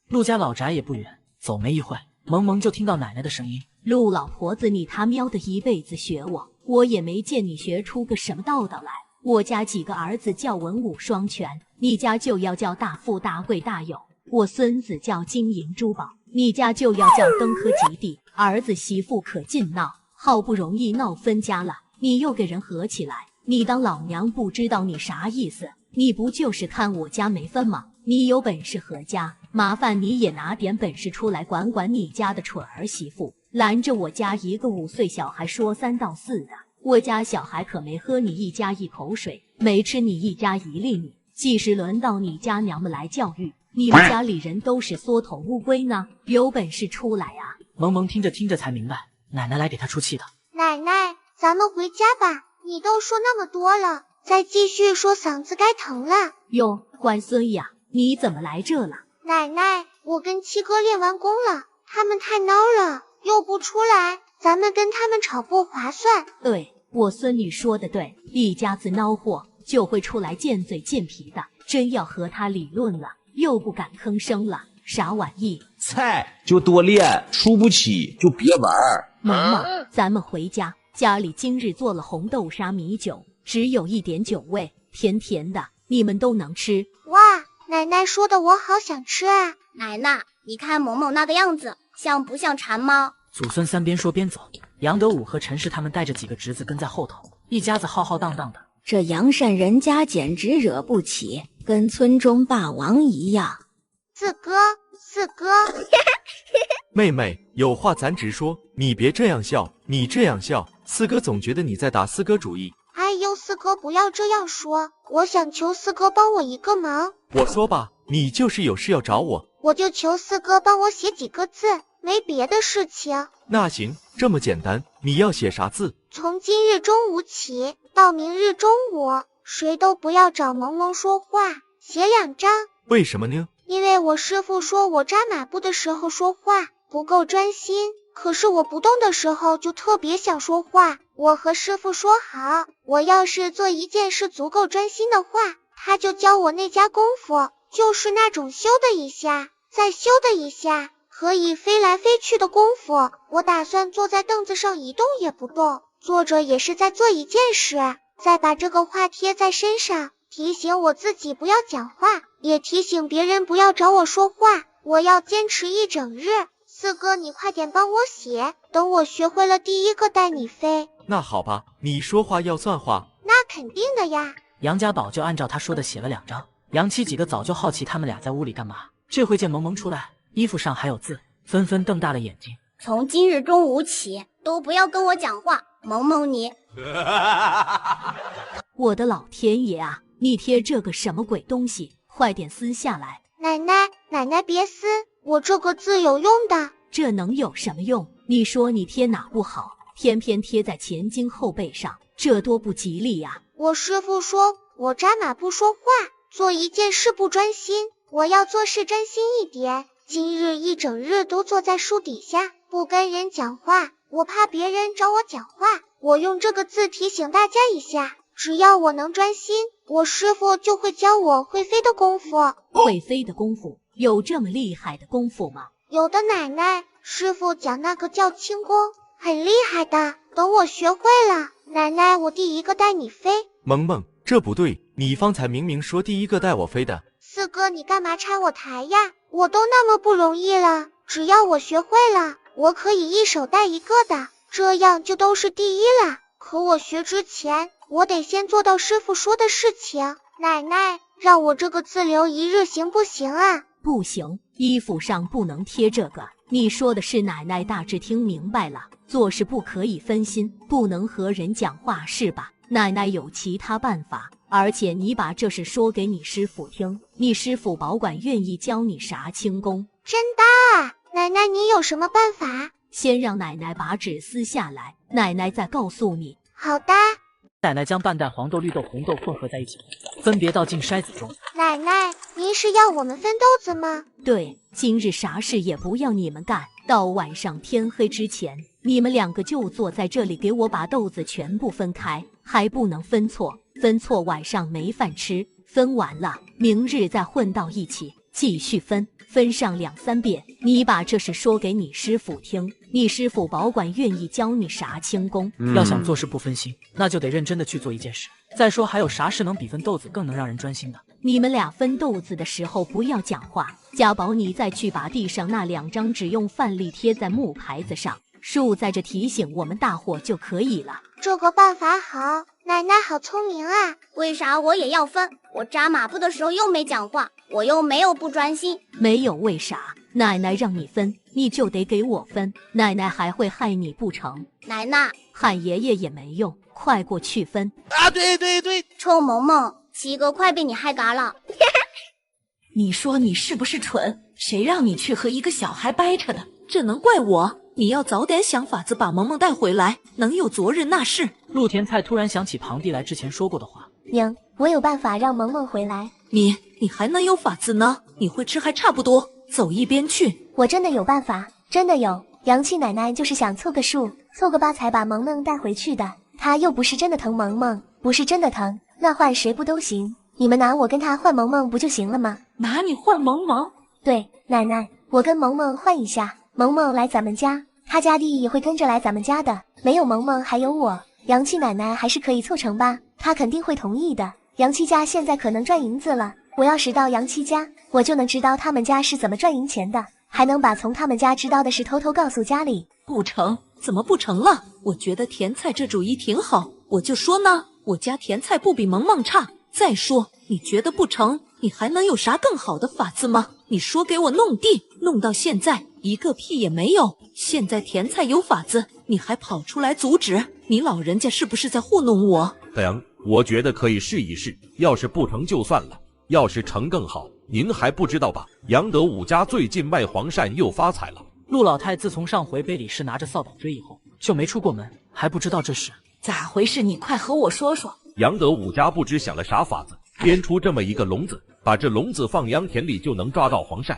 陆家老宅也不远，走没一会，萌萌就听到奶奶的声音。陆老婆子，你他喵的一辈子学我也没见你学出个什么道道来。我家几个儿子叫文武双全，你家就要叫大富大贵大有。我孙子叫金银珠宝，你家就要叫登科及第。儿子媳妇可劲闹，好不容易闹分家了，你又给人合起来。你当老娘不知道你啥意思？你不就是看我家没分吗？你有本事合家，麻烦你也拿点本事出来管管你家的蠢儿媳妇，拦着我家一个5岁小孩说3道4的。我家小孩可没喝你一家一口水，没吃你一家一粒米。几时轮到你家娘们来教育？你们家里人都是缩头乌龟呢，有本事出来啊！萌萌听着听着才明白，奶奶来给她出气的。奶奶，咱们回家吧，你都说那么多了，再继续说嗓子该疼了。哟，乖孙呀，你怎么来这了？奶奶，我跟七哥练完功了，他们太孬了，又不出来，咱们跟他们吵不划算。对，我孙女说的对，一家子孬货就会出来贱嘴贱皮的，真要和他理论了，又不敢吭声了，啥玩意？菜就多练，输不起就别玩。萌萌，咱们回家，家里今日做了红豆沙米酒，只有一点酒味，甜甜的，你们都能吃。哇，奶奶说的我好想吃啊！奶奶，你看萌萌那个样子，像不像馋猫？祖孙三边说边走，杨德武和陈氏他们带着几个侄子跟在后头，一家子浩浩荡荡的。这杨善人家简直惹不起，跟村中霸王一样。四哥，妹妹，有话咱直说，你别这样笑，你这样笑，四哥总觉得你在打四哥主意。哎呦，四哥不要这样说，我想求四哥帮我一个忙。我说吧，你就是有事要找我，我就求四哥帮我写几个字，没别的事情。那行，这么简单，你要写啥字？从今日中午起到明日中午，谁都不要找萌萌说话，写2张。为什么呢？因为我师父说我扎马步的时候说话不够专心，可是我不动的时候就特别想说话。我和师父说好，我要是做一件事足够专心的话，他就教我那家功夫，就是那种咻的一下再咻的一下可以飞来飞去的功夫。我打算坐在凳子上一动也不动，坐着也是在做一件事，再把这个话贴在身上，提醒我自己不要讲话，也提醒别人不要找我说话。我要坚持1整日。四哥，你快点帮我写，等我学会了第一个带你飞。那好吧，你说话要算话。那肯定的呀。杨家宝就按照他说的写了2张。杨七几个早就好奇他们俩在屋里干嘛，这回见萌萌出来，衣服上还有字，纷纷瞪大了眼睛。从今日中午起，都不要跟我讲话，萌萌你。我的老天爷啊！你贴这个什么鬼东西？快点撕下来！奶奶别撕，我这个字有用的。这能有什么用？你说你贴哪不好，偏偏贴在前襟后背上，这多不吉利呀！我师父说我扎马不说话，做一件事不专心，我要做事专心一点。今日1整日都坐在树底下，不跟人讲话，我怕别人找我讲话。我用这个字提醒大家一下，只要我能专心，我师父就会教我会飞的功夫。会飞的功夫？有这么厉害的功夫吗？有的奶奶，师父讲那个叫轻功，很厉害的。等我学会了，奶奶我第一个带你飞。萌萌，这不对，你方才明明说第一个带我飞的。四哥，你干嘛拆我台呀？我都那么不容易了，只要我学会了，我可以一手带一个的，这样就都是第一了。可我学之前，我得先做到师父说的事情。奶奶，让我这个字留1日行不行啊？不行，衣服上不能贴这个。你说的是奶奶大致听明白了，做事不可以分心，不能和人讲话是吧？奶奶有其他办法，而且你把这事说给你师父听，你师父保管愿意教你啥轻功。真的啊？奶奶你有什么办法？先让奶奶把纸撕下来，奶奶再告诉你。好的。奶奶将半袋黄豆、绿豆、红豆混合在一起，分别倒进筛子中。奶奶，您是要我们分豆子吗？对，今日啥事也不要你们干，到晚上天黑之前，你们2个就坐在这里给我把豆子全部分开，还不能分错，分错晚上没饭吃。分完了，明日再混到一起，继续分，分上2、3遍。你把这事说给你师父听，你师父保管愿意教你啥轻功。要想做事不分心，那就得认真的去做一件事。再说还有啥事能比分豆子更能让人专心的？你们俩分豆子的时候不要讲话。家宝，你再去把地上那2张纸用饭粒贴在木牌子上，竖在这提醒我们大伙就可以了。这个办法好，奶奶好聪明啊！为啥我也要分？我扎马步的时候又没讲话，我又没有不专心。没有为啥，奶奶让你分，你就得给我分，奶奶还会害你不成？奶奶喊爷爷也没用，快过去分啊！对，臭萌萌，7哥快被你害嘎了。你说你是不是蠢？谁让你去和一个小孩掰扯的？这能怪我？你要早点想法子把萌萌带回来，能有昨日那事。陆田菜突然想起庞蒂来之前说过的话。娘，我有办法让萌萌回来。你还能有法子呢？你会吃还差不多，走一边去。我真的有办法，真的有。杨七奶奶就是想凑个数，凑个8才把萌萌带回去的。她又不是真的疼萌萌，不是真的疼，那换谁不都行？你们拿我跟她换萌萌不就行了吗？拿你换萌萌？对，奶奶，我跟萌萌换一下，萌萌来咱们家，她家弟也会跟着来咱们家的。没有萌萌还有我，杨七奶奶还是可以凑成吧？她肯定会同意的。杨七家现在可能赚银子了，我要是到杨七家，我就能知道他们家是怎么赚银钱的，还能把从他们家知道的事偷偷告诉家里。不成，怎么不成了？我觉得甜菜这主意挺好，我就说呢，我家甜菜不比萌萌差。再说，你觉得不成，你还能有啥更好的法子吗？你说给我弄地，弄到现在一个屁也没有。现在甜菜有法子，你还跑出来阻止，你老人家是不是在糊弄我？等，我觉得可以试一试，要是不成就算了，要是成更好。您还不知道吧？杨德武家最近卖黄鳝又发财了。陆老太自从上回被李氏拿着扫把追以后，就没出过门，还不知道这事。咋回事？你快和我说说。杨德武家不知想了啥法子，编出这么一个笼子，把这笼子放秧田里就能抓到黄鳝。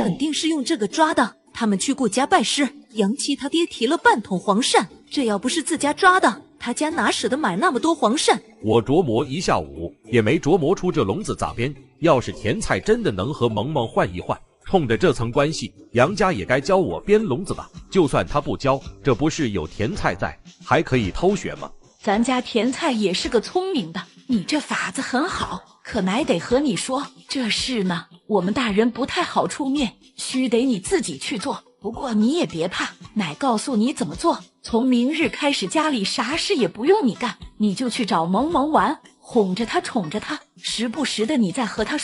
肯定是用这个抓的。他们去顾家拜师，杨七他爹提了半桶黄鳝，这要不是自家抓的，他家哪舍得买那么多黄鳝？我琢磨一下午，也没琢磨出这笼子咋编。要是甜菜真的能和萌萌换一换，冲着这层关系，杨家也该教我编笼子吧。就算他不教，这不是有甜菜在，还可以偷学吗？咱家甜菜也是个聪明的，你这法子很好，可乃得和你说，这事呢，我们大人不太好出面，须得你自己去做。不过你也别怕，奶告诉你怎么做。从明日开始，家里啥事也不用你干，你就去找萌萌玩，哄着她，宠着她，时不时的你再和她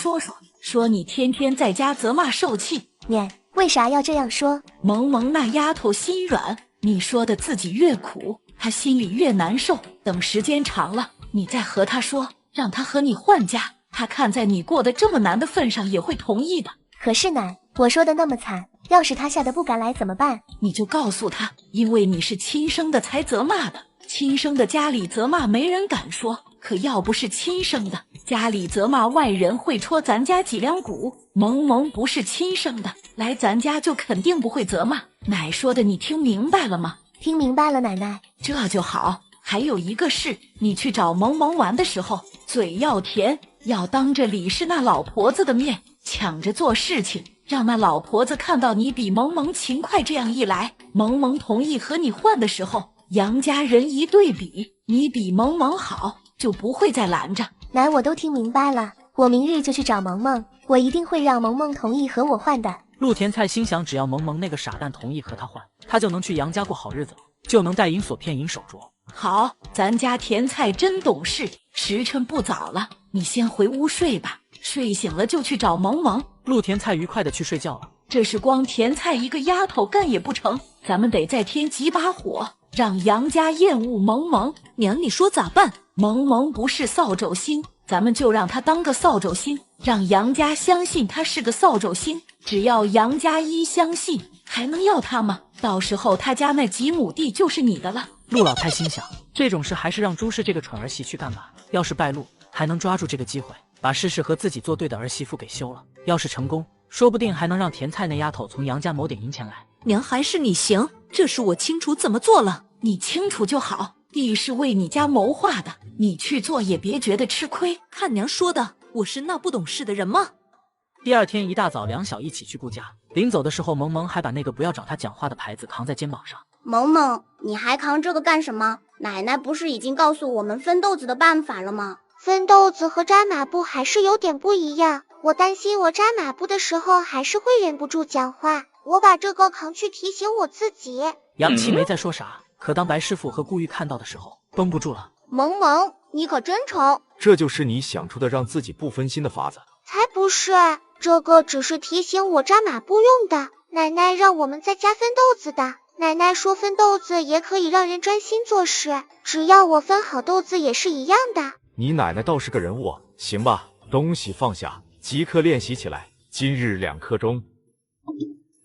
说你天天在家责骂受气。娘，为啥要这样说？萌萌那丫头心软，你说的自己越苦，她心里越难受。等时间长了，你再和她说，让她和你换家，她看在你过得这么难的份上，也会同意的。可是奶，我说的那么惨，要是她吓得不敢来怎么办？你就告诉她，因为你是亲生的才责骂的，亲生的家里责骂没人敢说，可要不是亲生的，家里责骂外人会戳咱家脊梁骨。萌萌不是亲生的，来咱家就肯定不会责骂。奶说的你听明白了吗？听明白了，奶奶。这就好。还有一个事，你去找萌萌玩的时候，嘴要甜，要当着李氏那老婆子的面抢着做事情，让那老婆子看到你比萌萌勤快。这样一来，萌萌同意和你换的时候，杨家人一对比，你比萌萌好，就不会再拦着。奶，我都听明白了，我明日就去找萌萌，我一定会让萌萌同意和我换的。陆甜菜心想，只要萌萌那个傻蛋同意和他换，他就能去杨家过好日子了，就能带银锁骗银手镯。好，咱家甜菜真懂事，时辰不早了，你先回屋睡吧，睡醒了就去找萌萌。陆甜菜愉快的去睡觉了。这是光甜菜一个丫头干也不成，咱们得再添几把火，让杨家厌恶萌萌。娘，你说咋办？萌萌不是扫帚星，咱们就让她当个扫帚星，让杨家相信她是个扫帚星。只要杨家一相信，还能要她吗？到时候她家那几亩地就是你的了。陆老太心想，这种事还是让朱氏这个蠢儿媳去干吧。要是败露，还能抓住这个机会，把事和自己作对的儿媳妇给休了。要是成功，说不定还能让甜菜那丫头从杨家谋点银钱来。娘，还是你行，这事我清楚怎么做了。你清楚就好，地是为你家谋划的，你去做也别觉得吃亏。看娘说的，我是那不懂事的人吗？第二天一大早，两小一起去顾家。临走的时候，萌萌还把那个不要找他讲话的牌子扛在肩膀上。萌萌，你还扛这个干什么？奶奶不是已经告诉我们分豆子的办法了吗？分豆子和扎马步还是有点不一样，我担心我扎马步的时候还是会忍不住讲话，我把这个扛去提醒我自己。杨七没再说啥，可当白师傅和顾玉看到的时候，绷不住了。萌萌，你可真丑！这就是你想出的让自己不分心的法子？才不是，这个只是提醒我扎马步用的。奶奶让我们在家分豆子的。奶奶说分豆子也可以让人专心做事，只要我分好豆子也是一样的。你奶奶倒是个人物，行吧，东西放下，即刻练习起来。今日2刻钟。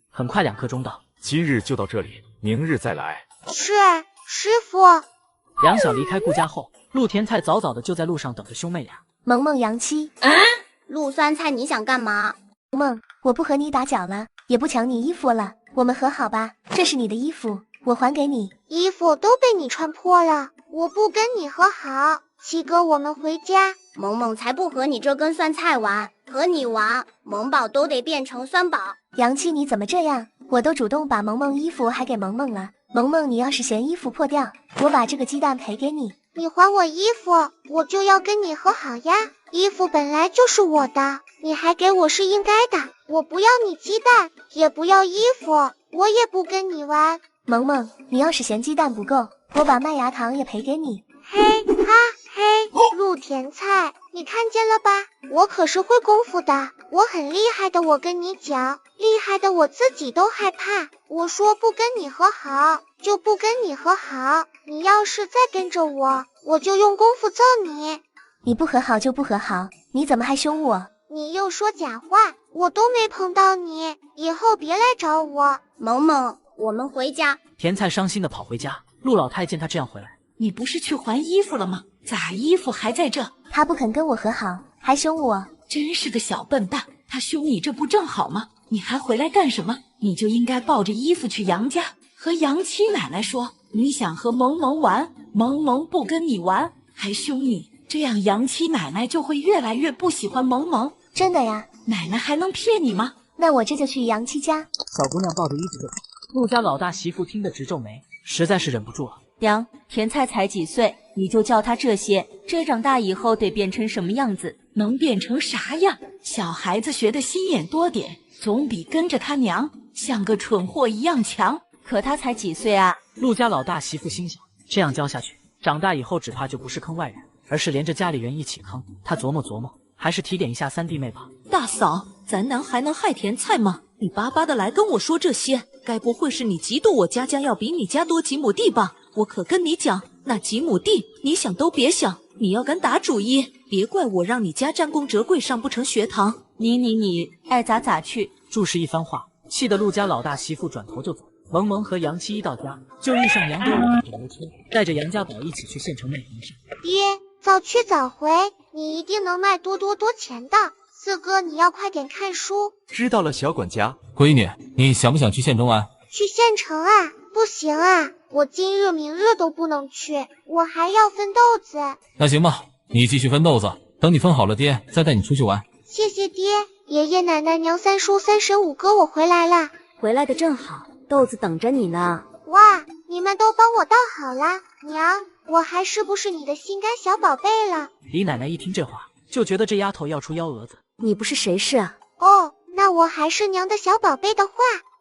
很快2刻钟到，今日就到这里，明日再来。是，师傅。两小离开顾家后，陆甜菜早早的就在路上等着兄妹俩。萌萌、杨七，陆酸菜，你想干嘛？萌，我不和你打搅了，也不抢你衣服了，我们和好吧？这是你的衣服，我还给你。衣服都被你穿破了，我不跟你和好。七哥，我们回家。萌萌才不和你这根酸菜玩，和你玩，萌宝都得变成酸宝。杨七，你怎么这样？我都主动把萌萌衣服还给萌萌了。萌萌，你要是嫌衣服破掉，我把这个鸡蛋赔给你。你还我衣服，我就要跟你和好呀。衣服本来就是我的，你还给我是应该的。我不要你鸡蛋，也不要衣服，我也不跟你玩。萌萌，你要是嫌鸡蛋不够，我把麦芽糖也赔给你。嘿哈嘿，陆甜菜，你看见了吧？我可是会功夫的，我很厉害的，我跟你讲，厉害的我自己都害怕。我说不跟你和好，就不跟你和好。你要是再跟着我，我就用功夫揍你。你不和好就不和好，你怎么还凶我？你又说假话，我都没碰到你，以后别来找我。萌萌，我们回家。甜菜伤心的跑回家，陆老太见他这样回来，你不是去还衣服了吗？咋衣服还在这？他不肯跟我和好，还凶我，真是个小笨蛋。他凶你，这不正好吗？你还回来干什么？你就应该抱着衣服去杨家，和杨七奶奶说你想和萌萌玩，萌萌不跟你玩，还凶你，这样杨七奶奶就会越来越不喜欢萌萌。真的呀？奶奶还能骗你吗？那我这就去杨七家。小姑娘抱着衣服就跑，陆家老大媳妇听得直皱眉，实在是忍不住了。娘，甜菜才几岁，你就教她这些，这长大以后得变成什么样子？能变成啥样？小孩子学的心眼多点，总比跟着他娘像个蠢货一样强。可他才几岁啊？陆家老大媳妇心想，这样教下去，长大以后只怕就不是坑外人，而是连着家里人一起坑。他琢磨琢磨，还是提点一下三弟妹吧。大嫂，咱娘还能害甜菜吗？你巴巴的来跟我说这些，该不会是你嫉妒我家家要比你家多几亩地吧？我可跟你讲，那几亩地你想都别想，你要敢打主意，别怪我让你家战功折桂上不成学堂。你爱咋咋去。注释一番话，气得陆家老大媳妇转头就走。萌萌和杨七一到家，就遇上杨德武的火牛车，带着杨家宝一起去县城卖黄鳝。爹，早去早回，你一定能卖多钱的。四哥，你要快点看书。知道了，小管家。闺女，你想不想去县中玩？去县城啊？不行啊，我今日明日都不能去，我还要分豆子。那行吧，你继续分豆子，等你分好了，爹再带你出去玩。谢谢爹，爷爷奶奶娘三叔三婶五哥，我回来了。回来的正好，豆子等着你呢。哇，你们都帮我倒好了，娘，我还是不是你的心肝小宝贝了？李奶奶一听这话，就觉得这丫头要出幺蛾子。你不是谁是啊？哦，那我还是娘的小宝贝的话，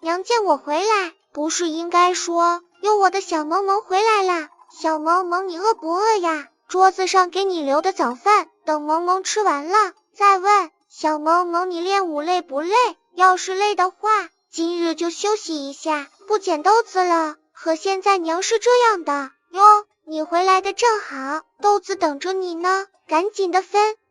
娘见我回来，不是应该说有我的小萌萌回来了？小萌萌，你饿不饿呀？桌子上给你留的早饭，等萌萌吃完了再问。小萌萌，你练武累不累？要是累的话，今日就休息一下，不捡豆子了。可现在娘是这样的哟，你回来的正好，豆子等着你呢，赶紧的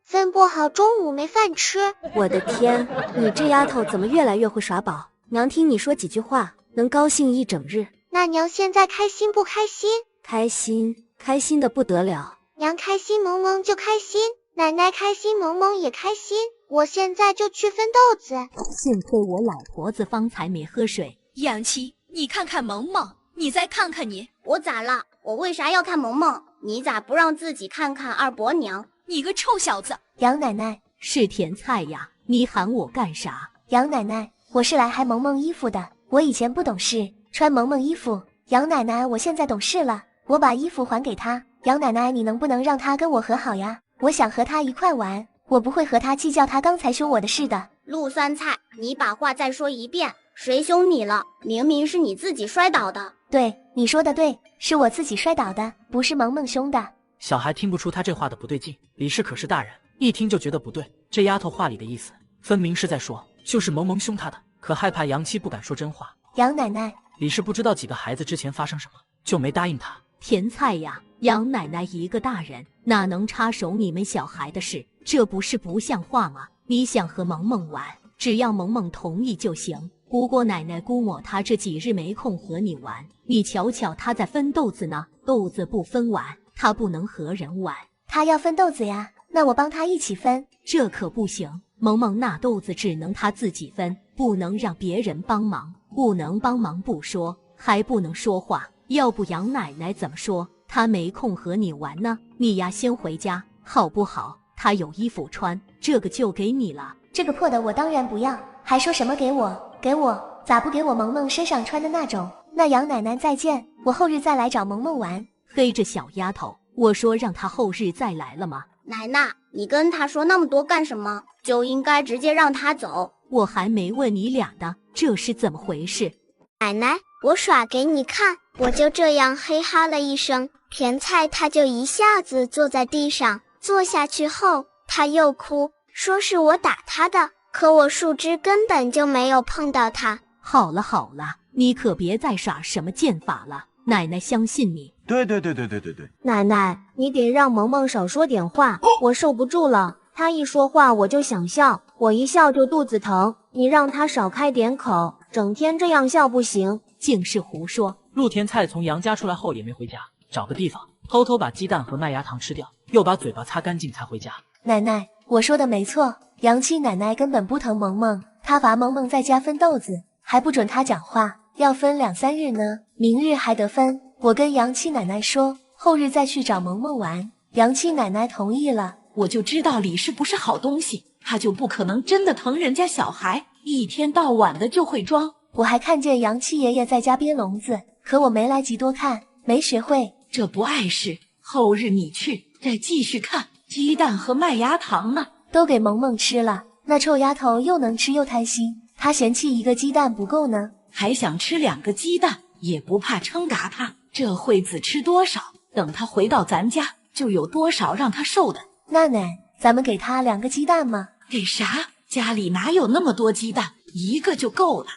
分不好中午没饭吃。我的天，你这丫头怎么越来越会耍宝？娘听你说几句话，能高兴一整日。那娘现在开心不开心？开心，开心的不得了。娘开心，萌萌就开心，奶奶开心，萌萌也开心。我现在就去分豆子。幸亏我老婆子方才没喝水。杨七，你看看萌萌，你再看看你，我咋了？我为啥要看萌萌？你咋不让自己看看二伯娘？你个臭小子！杨奶奶，是甜菜呀，你喊我干啥？杨奶奶，我是来还萌萌衣服的，我以前不懂事，穿萌萌衣服。杨奶奶，我现在懂事了，我把衣服还给她。杨奶奶，你能不能让她跟我和好呀？我想和她一块玩，我不会和她计较她刚才凶我的事的。陆酸菜，你把话再说一遍，谁凶你了？明明是你自己摔倒的。对，你说的对，是我自己摔倒的，不是萌萌凶的。小孩听不出他这话的不对劲，李氏可是大人，一听就觉得不对。这丫头话里的意思，分明是在说，就是萌萌凶她的，可害怕杨七不敢说真话。杨奶奶，李氏不知道几个孩子之前发生什么，就没答应他。甜菜呀，杨奶奶一个大人，哪能插手你们小孩的事？这不是不像话吗？你想和萌萌玩，只要萌萌同意就行。不过奶奶估摸她这几日没空和你玩，你瞧瞧她在分豆子呢，豆子不分完，她不能和人玩。她要分豆子呀，那我帮她一起分。这可不行，萌萌那豆子只能她自己分，不能让别人帮忙，不能帮忙不说，还不能说话，要不杨奶奶怎么说？她没空和你玩呢，你呀先回家好不好？她有衣服穿，这个就给你了。这个破的我当然不要，还说什么给我？给我，咋不给我萌萌身上穿的那种？那杨奶奶再见，我后日再来找萌萌玩。嘿，这小丫头，我说让她后日再来了吗？奶奶，你跟他说那么多干什么？就应该直接让他走。我还没问你俩呢，这是怎么回事？奶奶，我耍给你看。我就这样嘿哈了一声，甜菜他就一下子坐在地上，坐下去后他又哭，说是我打他的，可我树枝根本就没有碰到他。好了好了，你可别再耍什么剑法了，奶奶相信你。对，奶奶，你得让萌萌少说点话，我受不住了。她一说话我就想笑，我一笑就肚子疼。你让她少开点口，整天这样笑不行。净是胡说。陆甜菜从杨家出来后也没回家，找个地方偷偷把鸡蛋和麦芽糖吃掉，又把嘴巴擦干净才回家。奶奶，我说的没错，杨七奶奶根本不疼萌萌，她罚萌萌在家分豆子，还不准她讲话，要分2、3日呢，明日还得分。我跟杨七奶奶说，后日再去找萌萌玩。杨七奶奶同意了。我就知道李氏不是好东西，他就不可能真的疼人家小孩，一天到晚的就会装。我还看见杨七爷爷在家编笼子，可我没来及多看，没学会。这不碍事，后日你去再继续看。鸡蛋和麦芽糖呢？都给萌萌吃了，那臭丫头又能吃又贪心，她嫌弃1个鸡蛋不够呢，还想吃2个鸡蛋，也不怕撑嘎她。这惠子吃多少，等她回到咱家就有多少让她受的。奶奶，咱们给她2个鸡蛋吗？给啥？家里哪有那么多鸡蛋，1个就够了。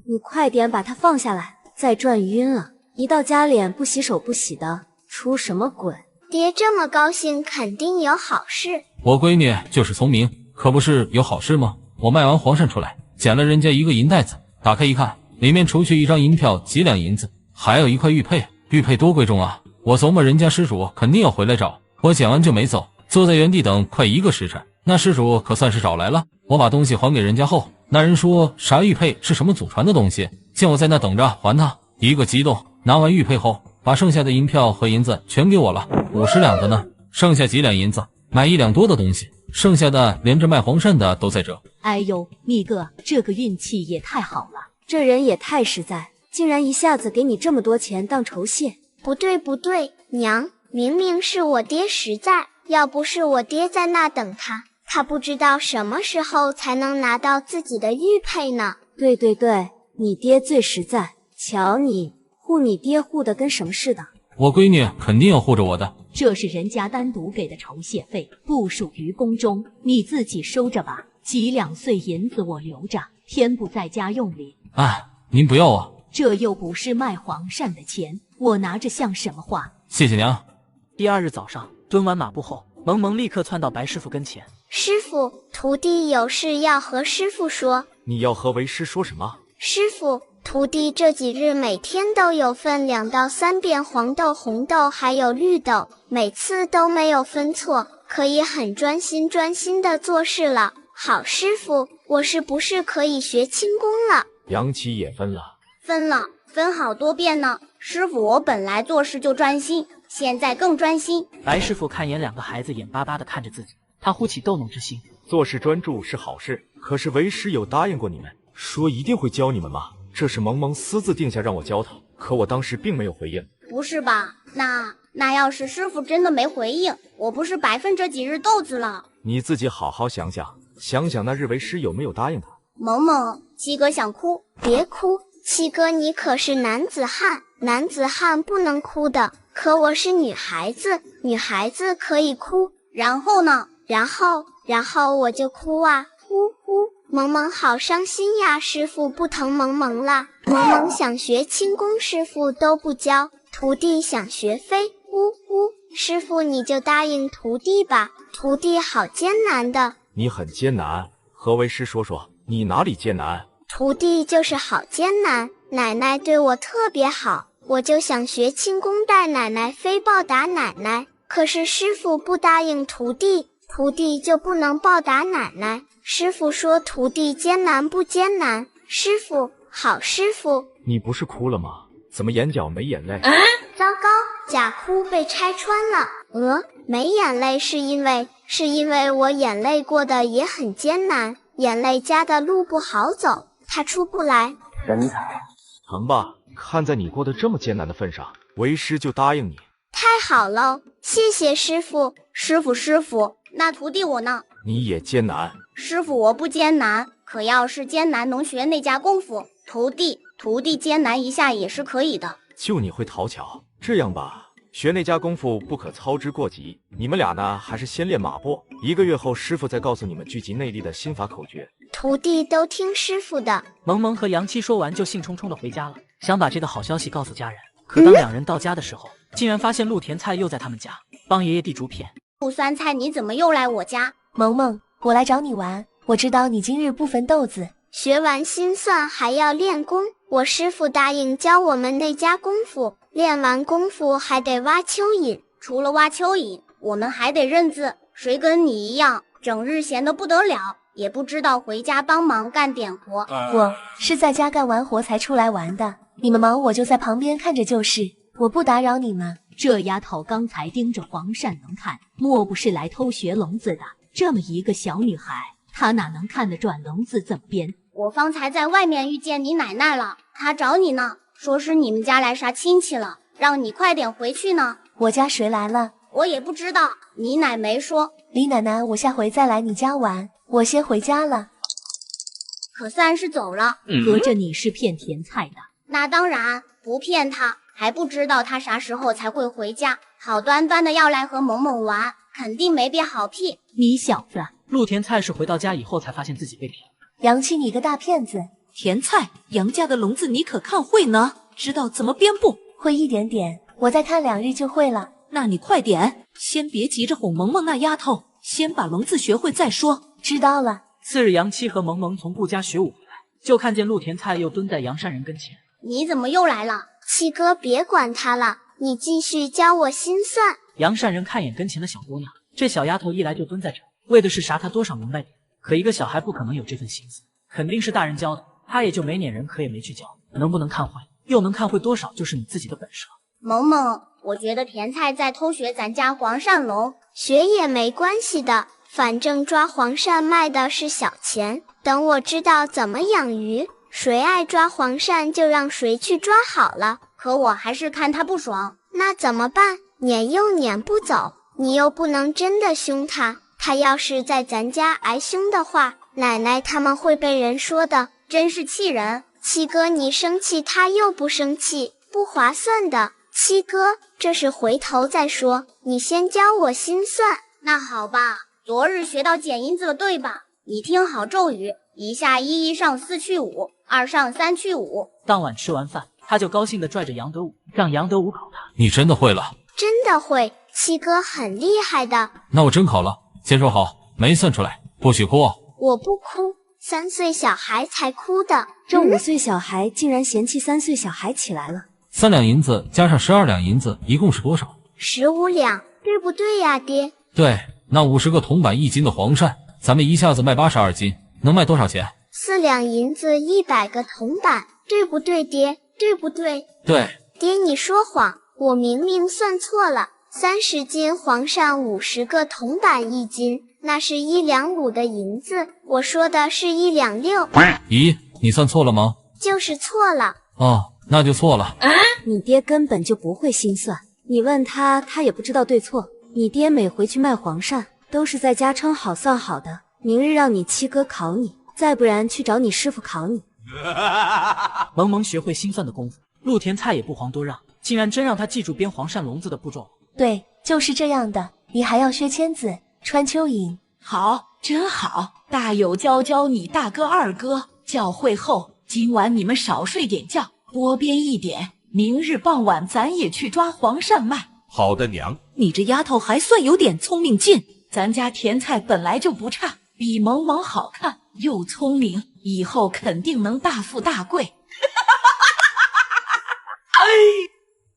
你快点把它放下来，再转晕了，一到家脸不洗手不洗的，出什么鬼？爹这么高兴，肯定有好事。我闺女就是聪明，可不是有好事吗？我卖完黄鳝出来，捡了人家一个银袋子，打开一看，里面除去1张银票几两银子，还有1块玉佩。玉佩多贵重啊！我琢磨人家失主肯定要回来找我，捡完就没走，坐在原地等快1个时辰。那失主可算是找来了。我把东西还给人家后，那人说啥玉佩是什么祖传的东西，见我在那等着还他，一个激动，拿完玉佩后，把剩下的银票和银子全给我了，50两的呢，剩下几两银子买1两多的东西，剩下的连着卖黄鳝的都在这。哎呦，蜜哥，这个运气也太好了，这人也太实在，竟然一下子给你这么多钱当酬谢。不对，娘，明明是我爹实在，要不是我爹在那等他，他不知道什么时候才能拿到自己的玉佩呢。对，你爹最实在，瞧你护你爹护的跟什么似的。我闺女肯定要护着我的，这是人家单独给的酬谢费，不属于宫中，你自己收着吧。几两碎银子我留着，天不在家用里。哎，您不要啊，这又不是卖黄鳝的钱，我拿着像什么话？谢谢娘。第2日早上，蹲完马步后，萌萌立刻窜到白师傅跟前。师傅，徒弟有事要和师傅说。你要和为师说什么？师傅，徒弟这几日每天都有分2到3遍黄豆、红豆还有绿豆，每次都没有分错，可以很专心的做事了。好师傅，我是不是可以学轻功了？杨七也分了好多遍呢。师傅，我本来做事就专心，现在更专心。白师傅看眼2个孩子眼巴巴地看着自己，他呼起逗弄之心。做事专注是好事，可是为师有答应过你们，说一定会教你们吗？这是萌萌私自定下让我教他，可我当时并没有回应。不是吧？那要是师傅真的没回应，我不是白分这几日豆子了？你自己好好想想那日为师有没有答应他。萌萌，七哥想哭。别哭，七哥你可是男子汉，男子汉不能哭的。可我是女孩子，女孩子可以哭。然后呢？然后我就哭啊，呜呜。萌萌好伤心呀，师傅不疼萌萌啦。萌萌想学轻功，师傅都不教。徒弟想学飞，呜呜。师傅你就答应徒弟吧，徒弟好艰难的。你很艰难，和为师说说，你哪里艰难？徒弟就是好艰难，奶奶对我特别好，我就想学轻功带奶奶飞报答奶奶。可是师傅不答应徒弟，徒弟就不能报答奶奶。师傅说徒弟艰难不艰难？师傅，好师傅。你不是哭了吗？怎么眼角没眼泪？糟糕，假哭被拆穿了。没眼泪是因为我眼泪过得也很艰难，眼泪家的路不好走，他出不来。疼吧？看在你过得这么艰难的份上，为师就答应你。太好了，谢谢师傅。师傅，那徒弟我呢？你也艰难。师傅我不艰难，可要是艰难能学那家功夫，徒弟艰难一下也是可以的。就你会讨巧，这样吧，学那家功夫不可操之过急。你们俩呢，还是先练马步，1个月后师傅再告诉你们聚集内力的心法口诀。徒弟都听师傅的。萌萌和杨七说完就兴冲冲的回家了，想把这个好消息告诉家人。可当两人到家的时候，竟然发现陆田菜又在他们家帮爷爷递竹片。陆酸菜，你怎么又来我家？萌萌，我来找你玩。我知道你今日不分豆子，学完心算还要练功。我师傅答应教我们那家功夫，练完功夫还得挖蚯蚓。除了挖蚯蚓，我们还得认字。谁跟你一样，整日闲得不得了，也不知道回家帮忙干点活。我是在家干完活才出来玩的，你们忙我就在旁边看着就是，我不打扰你们。这丫头刚才盯着黄鳝能看，莫不是来偷学笼子的？这么一个小女孩，她哪能看得转笼子怎么编？我方才在外面遇见你奶奶了，她找你呢，说是你们家来啥亲戚了，让你快点回去呢。我家谁来了？我也不知道，你奶没说。李奶奶，我下回再来你家玩，我先回家了。可算是走了。合着你是骗甜菜的？那当然，不骗他，还不知道他啥时候才会回家，好端端的要来和萌萌玩，肯定没憋好屁。你小子！陆田菜是回到家以后才发现自己被骗了。杨七，你个大骗子！甜菜，杨家的笼子你可看会呢？知道怎么编不？会一点点，我再看2日就会了。那你快点，先别急着哄萌萌那丫头，先把笼子学会再说。知道了。次日，杨七和萌萌从顾家学舞回来，就看见陆田菜又蹲在杨善人跟前。你怎么又来了？七哥，别管他了，你继续教我心算。杨善人看眼跟前的小姑娘，这小丫头一来就蹲在这，为的是啥他多少明白点。可一个小孩不可能有这份心思，肯定是大人教的，他也就没撵人，可也没去教。能不能看会，又能看会多少，就是你自己的本事了。萌萌，我觉得甜菜在偷学咱家黄鳝笼，学也没关系的，反正抓黄鳝卖的是小钱，等我知道怎么养鱼，谁爱抓黄鳝就让谁去抓好了。可我还是看他不爽。那怎么办？撵又撵不走，你又不能真的凶他，他要是在咱家挨凶的话，奶奶他们会被人说的，真是气人。七哥，你生气他又不生气，不划算的。七哥，这是回头再说，你先教我心算。那好吧，昨日学到剪银子了对吧？你听好咒语，1下1上4去5，2上3去5。当晚吃完饭，他就高兴地拽着杨德武，让杨德武考他。你真的会了？真的会，七哥很厉害的。那我真考了。先说好，没算出来不许哭哦。我不哭，3岁小孩才哭的。这5岁小孩竟然嫌弃3岁小孩起来了。3两银子加上12两银子，一共是多少？15两，对不对呀，爹？对，那50个铜板1斤的黄鳝，咱们一下子卖82斤，能卖多少钱？4两银子100个铜板，对不对，爹？对不对？对。爹，你说谎，我明明算错了。30斤黄鳝50个铜板1斤，那是1两5的银子，我说的是1两6。咦，你算错了吗？就是错了。哦，那就错了。你爹根本就不会心算，你问他，他也不知道对错。你爹每回去卖黄鳝，都是在家称好算好的，明日让你七哥考你，再不然去找你师傅考你。萌萌学会心算的功夫，陆田菜也不遑多让，竟然真让他记住编黄鳝笼子的步骤。对，就是这样的。你还要削签子，穿蚯蚓。好，真好。大有教你大哥二哥，教会后，今晚你们少睡点觉，多编一点。明日傍晚咱也去抓黄鳝卖。好的，娘。你这丫头还算有点聪明劲。咱家甜菜本来就不差，比萌萌好看，又聪明，以后肯定能大富大贵。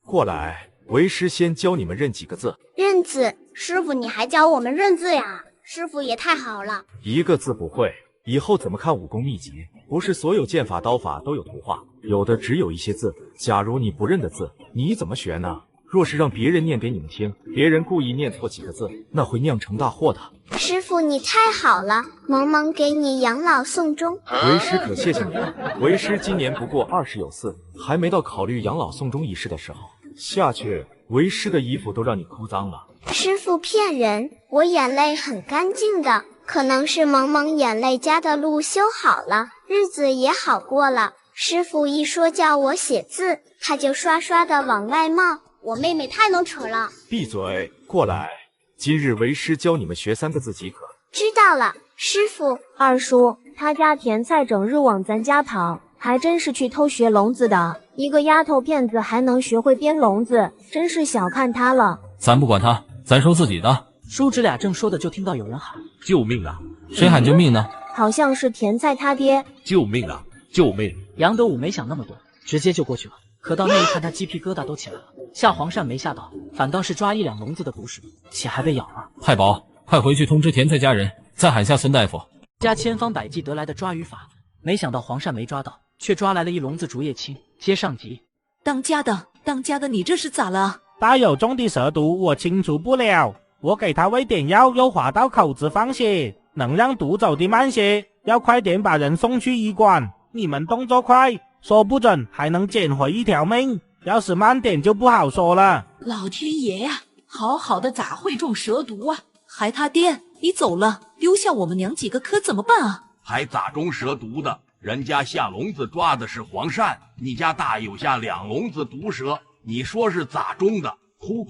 过来，为师先教你们认几个字。认字？师傅你还教我们认字呀？师傅也太好了。1个字不会，以后怎么看武功秘籍？不是所有剑法刀法都有图画，有的只有一些字。假如你不认的字，你怎么学呢？若是让别人念给你们听，别人故意念错几个字，那会酿成大祸的。师傅你太好了，萌萌给你养老送终。为师可谢谢你了。为师今年不过20有4，还没到考虑养老送终一事的时候。下去为师的衣服都让你哭脏了。师傅骗人，我眼泪很干净的，可能是萌萌眼泪家的路修好了，日子也好过了。师傅一说叫我写字，他就刷刷的往外冒。我妹妹太能扯了。闭嘴，过来。今日为师教你们学3个字即可。知道了，师傅。二叔，他家甜菜整日往咱家跑，还真是去偷学笼子的。一个丫头片子还能学会编笼子，真是小看她了。咱不管他，咱收自己的。叔侄俩正说的，就听到有人喊：“救命啊！”谁喊救命呢？好像是甜菜他爹。救命啊！救命！杨德武没想那么多，直接就过去了。可到那一看，他鸡皮疙瘩都起来了。吓黄鳝没吓到，反倒是抓1两笼子的毒蛇，且还被咬了。太保，快回去通知田菜家人，再喊下孙大夫。家千方百计得来的抓鱼法，没想到黄鳝没抓到，却抓来了1笼子竹叶青。接上集。当家的，你这是咋了？大有中的蛇毒，我清除不了。我给他喂点药，又划到口子放血，能让毒走得慢些。要快点把人送去医馆。你们动作快，说不准还能捡回1条命。要是慢点就不好说了。老天爷呀，好好的咋会中蛇毒啊？还他爹，你走了，丢下我们娘几个可怎么办啊？还咋中蛇毒的？人家下笼子抓的是黄鳝，你家大有下2笼子毒蛇，你说是咋中的？哭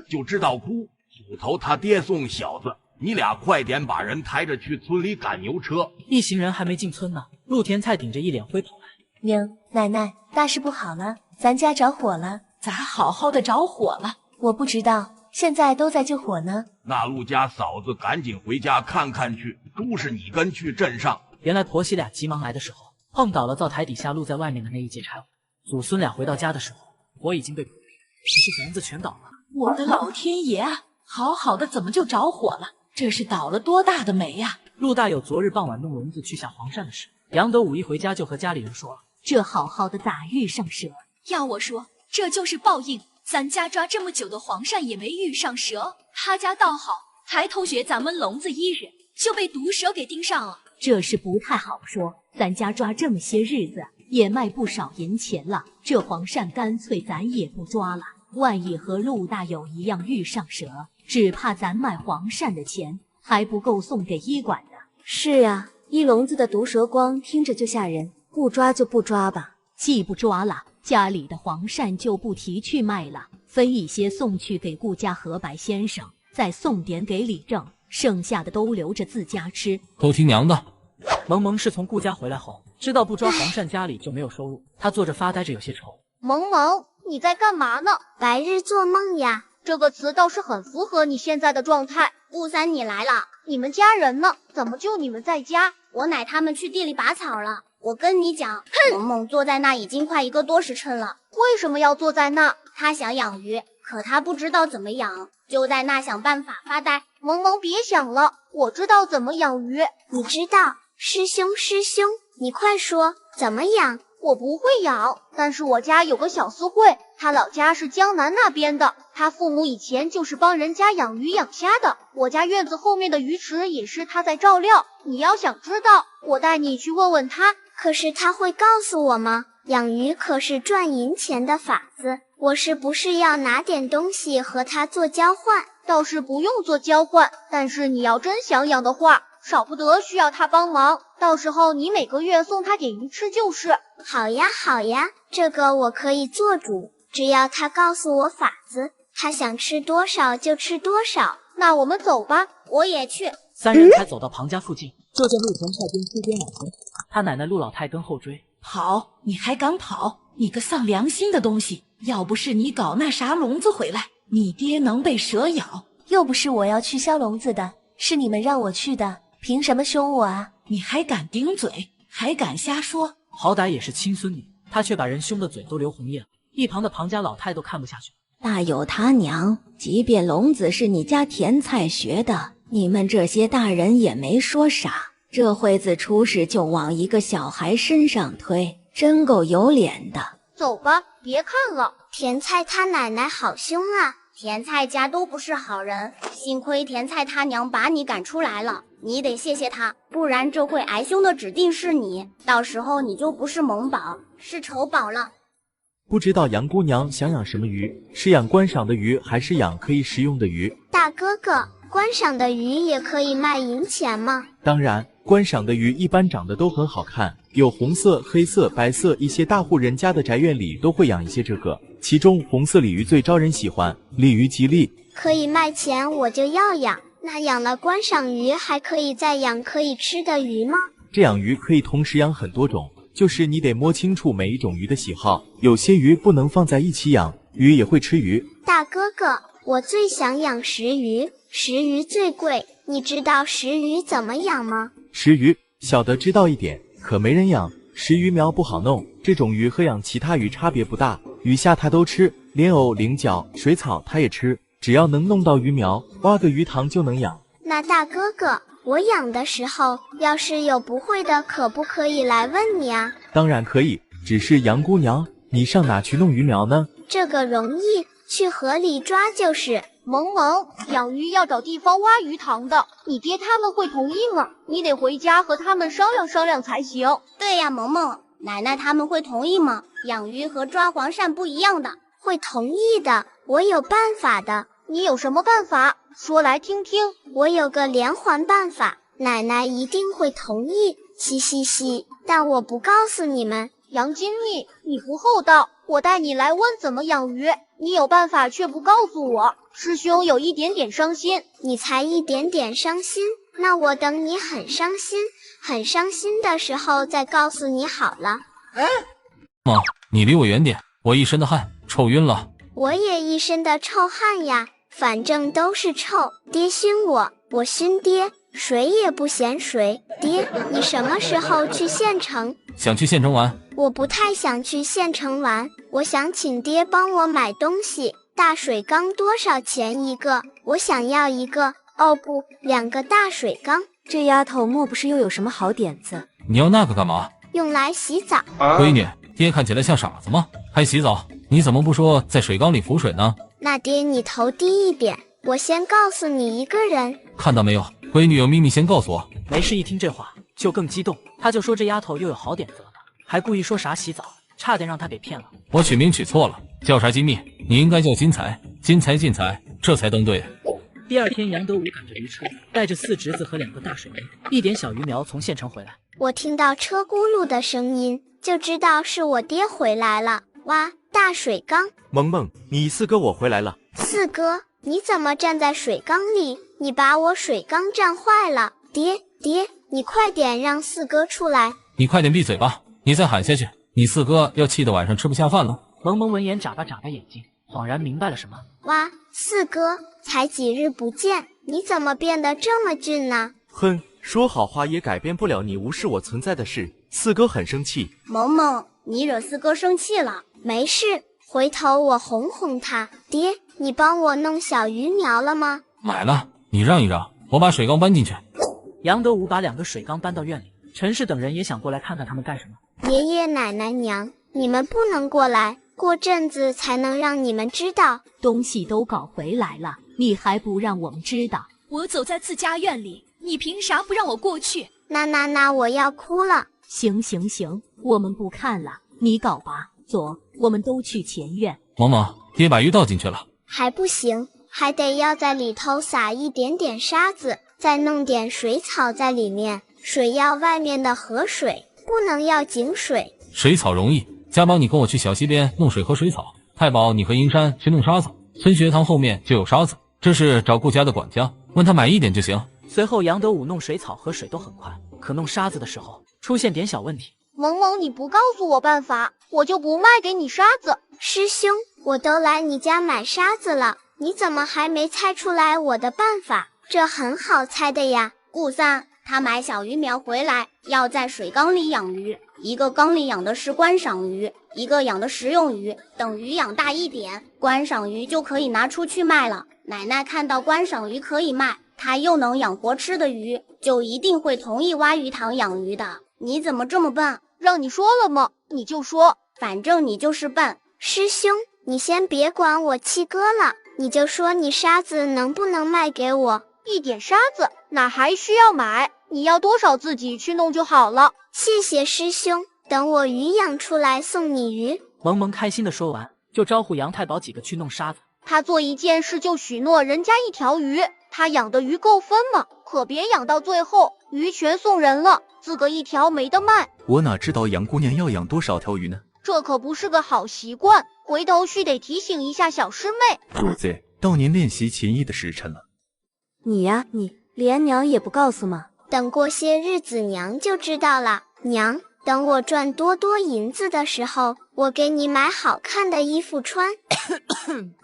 就知道哭。斧头他爹送小子，你俩快点把人抬着去村里赶牛车。一行人还没进村呢，陆田菜顶着一脸灰跑来。娘，奶奶，大事不好了，咱家着火了。咋好好的着火了？我不知道，现在都在救火呢。那陆家嫂子赶紧回家看看去，猪是你跟去镇上。原来婆媳俩急忙来的时候，碰倒了灶台底下露在外面的那一截柴火。祖孙俩回到家的时候，火已经被扑灭，只是笼子全倒了。我的老天爷啊！好好的怎么就着火了？这是倒了多大的霉呀！陆大有昨日傍晚弄笼子去下黄鳝的事，杨德武一回家就和家里人说了。这好好的咋遇上蛇？要我说，这就是报应。咱家抓这么久的黄鳝也没遇上蛇，他家倒好，还偷学咱们笼子1日，就被毒蛇给盯上了。这事不太好说，咱家抓这么些日子，也卖不少银钱了。这黄鳝干脆咱也不抓了，万一和陆大友一样遇上蛇，只怕咱卖黄鳝的钱还不够送给医馆的。是啊，1笼子的毒蛇光听着就吓人，不抓就不抓吧。既不抓了，家里的黄鳝就不提去卖了，分一些送去给顾家和白先生，再送点给李正，剩下的都留着自家吃。都听娘的。萌萌是从顾家回来后，知道不抓黄鳝家里就没有收入，他坐着发呆着，有些愁。萌萌，你在干嘛呢？白日做梦呀。这个词倒是很符合你现在的状态。顾三，你来了，你们家人呢？怎么就你们在家？我奶他们去地里拔草了。我跟你讲，萌萌坐在那已经快1个多时辰了。为什么要坐在那？他想养鱼，可他不知道怎么养，就在那想办法发呆。萌萌别想了，我知道怎么养鱼。你知道？师兄，你快说怎么养？我不会养，但是我家有个小四惠，他老家是江南那边的，他父母以前就是帮人家养鱼养虾的。我家院子后面的鱼池也是他在照料。你要想知道，我带你去问问他。可是他会告诉我吗？养鱼可是赚银钱的法子，我是不是要拿点东西和他做交换？倒是不用做交换，但是你要真想养的话，少不得需要他帮忙，到时候你每个月送他点鱼吃就是。好呀，这个我可以做主，只要他告诉我法子，他想吃多少就吃多少。那我们走吧，我也去。3人才走到庞家附近，就见陆田菜边哭边往前，他奶奶陆老太跟后追。跑，你还敢跑？你个丧良心的东西！要不是你搞那啥笼子回来，你爹能被蛇咬。又不是我要去消笼子的，是你们让我去的，凭什么凶我啊？你还敢顶嘴，还敢瞎说！好歹也是亲孙女，他却把人凶的嘴都流红叶了。一旁的庞家老太都看不下去。大有他娘，即便笼子是你家甜菜学的，你们这些大人也没说啥，这会子出事就往一个小孩身上推，真够有脸的。走吧，别看了，甜菜他奶奶好凶啊！甜菜家都不是好人，幸亏甜菜他娘把你赶出来了，你得谢谢他，不然这会挨凶的指定是你，到时候你就不是萌宝，是丑宝了。不知道杨姑娘想养什么鱼，是养观赏的鱼，还是养可以食用的鱼？大哥哥，观赏的鱼也可以卖银钱吗？当然，观赏的鱼一般长得都很好看，有红色、黑色、白色，一些大户人家的宅院里都会养一些这个，其中红色鲤鱼最招人喜欢，鲤鱼吉利，可以卖钱，我就要养。那养了观赏鱼，还可以再养可以吃的鱼吗？这养鱼可以同时养很多种，就是你得摸清楚每一种鱼的喜好，有些鱼不能放在一起养，鱼也会吃鱼。大哥哥，我最想养石鱼，石鱼最贵，你知道石鱼怎么养吗？石鱼小的知道一点，可没人养。石鱼苗不好弄，这种鱼和养其他鱼差别不大，鱼虾它都吃，莲藕、菱角、水草它也吃，只要能弄到鱼苗，挖个鱼塘就能养。那大哥哥，我养的时候，要是有不会的，可不可以来问你啊？当然可以，只是杨姑娘，你上哪去弄鱼苗呢？这个容易，去河里抓就是。萌萌，养鱼要找地方挖鱼塘的，你爹他们会同意吗？你得回家和他们商量商量才行。对呀，萌萌，奶奶他们会同意吗？养鱼和抓黄鳝不一样的。会同意的，我有办法的。你有什么办法？说来听听。我有个连环办法，奶奶一定会同意。嘻嘻嘻，但我不告诉你们。杨金蜜，你不厚道，我带你来问怎么养鱼，你有办法却不告诉我，师兄有一点点伤心。你才一点点伤心，那我等你很伤心，很伤心的时候再告诉你好了。妈，你离我远点，我一身的汗，臭晕了。我也一身的臭汗呀，反正都是臭。爹熏我，我熏爹，谁也不嫌谁。爹，你什么时候去县城？想去县城玩？我不太想去县城玩，我想请爹帮我买东西。大水缸多少钱一个？我想要一个，哦不，2个大水缸。这丫头莫不是又有什么好点子？你要那个干嘛？用来洗澡。闺女，爹看起来像傻子吗？还洗澡？你怎么不说在水缸里浮水呢？那爹你头低一点，我先告诉你一个人。看到没有，闺女有秘密先告诉我。没事一听这话就更激动，他就说这丫头又有好点子了呢，还故意说啥洗澡，差点让他给骗了。我取名取错了，叫啥金蜜？你应该叫金财，金财进财，这才登对。第二天，杨德武赶着驴车，带着4侄子和2个大水缸，一点小鱼苗从县城回来。我听到车轱辘的声音，就知道是我爹回来了。哇，大水缸！萌萌，你四哥我回来了。四哥，你怎么站在水缸里？你把我水缸站坏了。爹，你快点让四哥出来。你快点闭嘴吧，你再喊下去，你四哥要气得晚上吃不下饭了。萌萌闻言眨巴眼睛，恍然明白了什么。哇，四哥，才几日不见，你怎么变得这么俊呢？哼，说好话也改变不了你无视我存在的事。四哥很生气。萌萌，你惹四哥生气了。没事，回头我哄哄他。爹，你帮我弄小鱼苗了吗？买了，你让一让，我把水缸搬进去。杨德武把2个水缸搬到院里，陈氏等人也想过来看看他们干什么。爷爷奶奶娘，你们不能过来，过阵子才能让你们知道。东西都搞回来了，你还不让我们知道？我走在自家院里，你凭啥不让我过去？那我要哭了。行，我们不看了，你搞吧。走，我们都去前院。萌萌，爹把鱼倒进去了。还不行，还得要在里头撒一点点沙子，再弄点水草在里面。水要外面的河水，不能要井水。水草容易，家宝你跟我去小溪边弄水和水草，太保你和银山去弄沙子。村学堂后面就有沙子，这是找顾家的管家，问他买一点就行。随后杨德武弄水草和水都很快，可弄沙子的时候出现点小问题。萌萌，你不告诉我办法，我就不卖给你沙子。师兄，我都来你家买沙子了，你怎么还没猜出来我的办法？这很好猜的呀。顾三，他买小鱼苗回来，要在水缸里养鱼，一个缸里养的是观赏鱼，一个养的食用鱼，等鱼养大一点，观赏鱼就可以拿出去卖了。奶奶看到观赏鱼可以卖，她又能养活吃的鱼，就一定会同意挖鱼塘养鱼的。你怎么这么笨？让你说了吗？你就说，反正你就是笨。师兄，你先别管我七哥了，你就说你沙子能不能卖给我？一点沙子哪还需要买？你要多少自己去弄就好了。谢谢师兄，等我鱼养出来送你鱼。萌萌开心的说完，就招呼杨太保几个去弄沙子。他做一件事就许诺人家一条鱼，他养的鱼够分吗？可别养到最后鱼全送人了，自个一条没得卖。我哪知道杨姑娘要养多少条鱼呢？这可不是个好习惯，回头须得提醒一下小师妹。主子，到您练习琴艺的时辰了。你呀，你连娘也不告诉吗？等过些日子娘就知道了。娘，等我赚多银子的时候，我给你买好看的衣服穿。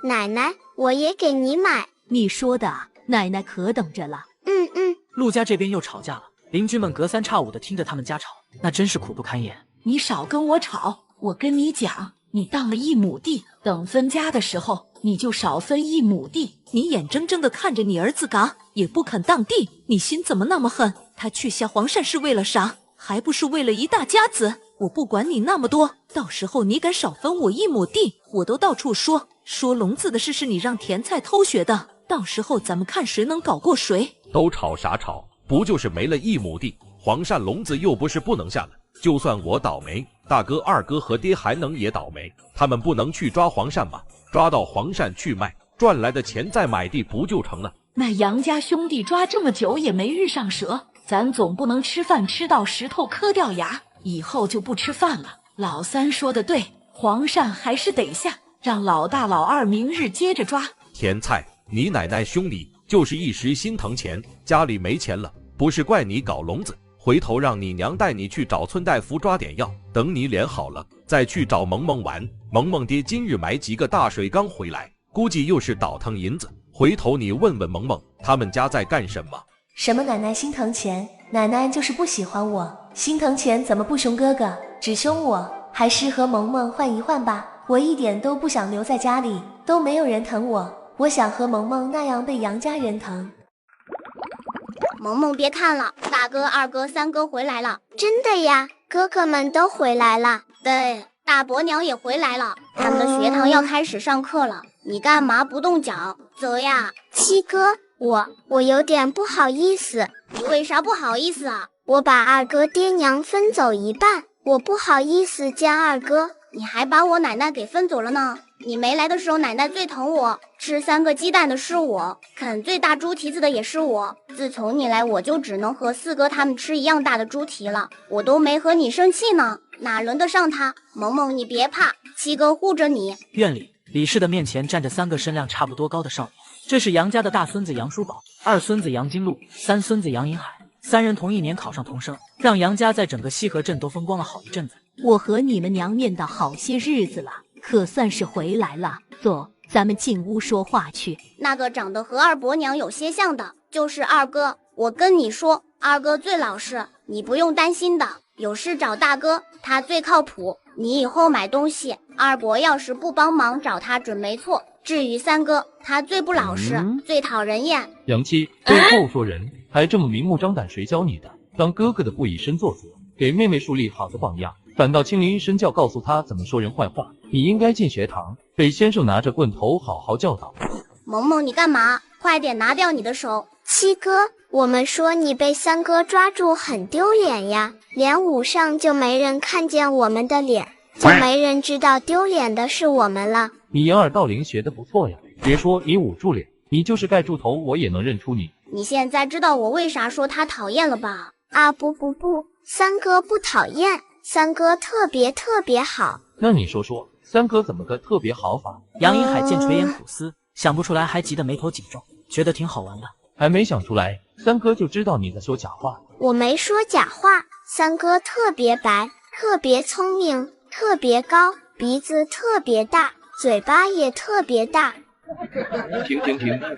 奶奶，我也给你买。你说的，奶奶可等着了。陆家这边又吵架了，邻居们隔三差五的听着他们家吵，那真是苦不堪言。你少跟我吵，我跟你讲，你当了1亩地，等分家的时候你就少分1亩地。你眼睁睁的看着你儿子嘎也不肯当地，你心怎么那么狠？他去下黄鳝是为了啥？还不是为了一大家子？我不管你那么多，到时候你敢少分我1亩地，我都到处说聋子的事是你让甜菜偷学的，到时候咱们看谁能搞过谁。都吵啥吵？不就是没了1亩地？黄鳝笼子又不是不能下了，就算我倒霉，大哥、二哥和爹还能也倒霉，他们不能去抓黄鳝吗？抓到黄鳝去卖，赚来的钱再买地不就成了？那杨家兄弟抓这么久也没遇上蛇，咱总不能吃饭吃到石头磕掉牙，以后就不吃饭了。老三说的对，黄鳝还是得下，让老大老二明日接着抓。甜菜，你奶奶凶你，就是一时心疼钱，家里没钱了，不是怪你搞聋子，回头让你娘带你去找村大夫抓点药，等你脸好了再去找萌萌玩。萌萌爹今日买几个大水缸回来，估计又是倒腾银子，回头你问问萌萌他们家在干什么。什么奶奶心疼钱？奶奶就是不喜欢我，心疼钱怎么不凶哥哥，只凶我？还是和萌萌换一换吧，我一点都不想留在家里，都没有人疼我，我想和萌萌那样被杨家人疼。萌萌别看了，大哥、二哥、三哥回来了。真的呀，哥哥们都回来了。对，大伯娘也回来了，他们的学堂要开始上课了。你干嘛不动脚？走呀。七哥，我有点不好意思。你为啥不好意思啊？我把二哥爹娘分走一半，我不好意思见二哥。你还把我奶奶给分走了呢。你没来的时候，奶奶最疼我，吃3个鸡蛋的是我，啃最大猪蹄子的也是我。自从你来，我就只能和4哥他们吃一样大的猪蹄了，我都没和你生气呢，哪轮得上他？萌萌，你别怕，7哥护着你。院里，李氏的面前站着3个身量差不多高的少年，这是杨家的大孙子杨叔宝，二孙子杨金禄，三孙子杨银海，3人同一年考上童生，让杨家在整个西河镇都风光了好一阵子。我和你们娘念叨好些日子了，可算是回来了。走，咱们进屋说话去。那个长得和二伯娘有些像的，就是二哥。我跟你说，二哥最老实，你不用担心的。有事找大哥，他最靠谱。你以后买东西，二伯要是不帮忙，找他准没错。至于3哥，他最不老实，最讨人厌。杨七，背后说人，还这么明目张胆，谁教你的？当哥哥的不以身作则，给妹妹树立好的榜样，反倒亲临身教告诉她怎么说人坏话。你应该进学堂，被先生拿着棍头好好教导。萌萌，你干嘛？快点拿掉你的手。7哥，我们说你被3哥抓住很丢脸呀，连舞上就没人看见我们的脸，就没人知道丢脸的是我们了。你掩耳盗铃学得不错呀，别说你捂住脸，你就是盖住头我也能认出你。你现在知道我为啥说他讨厌了吧？啊不，3哥不讨厌，3哥特别好。那你说说，3哥怎么个特别好法？杨银海见垂涎苦思，想不出来，还急得眉头紧皱，觉得挺好玩的。还没想出来，3哥就知道你在说假话。我没说假话，3哥特别白，特别聪明，特别高，鼻子特别大，嘴巴也特别大。停，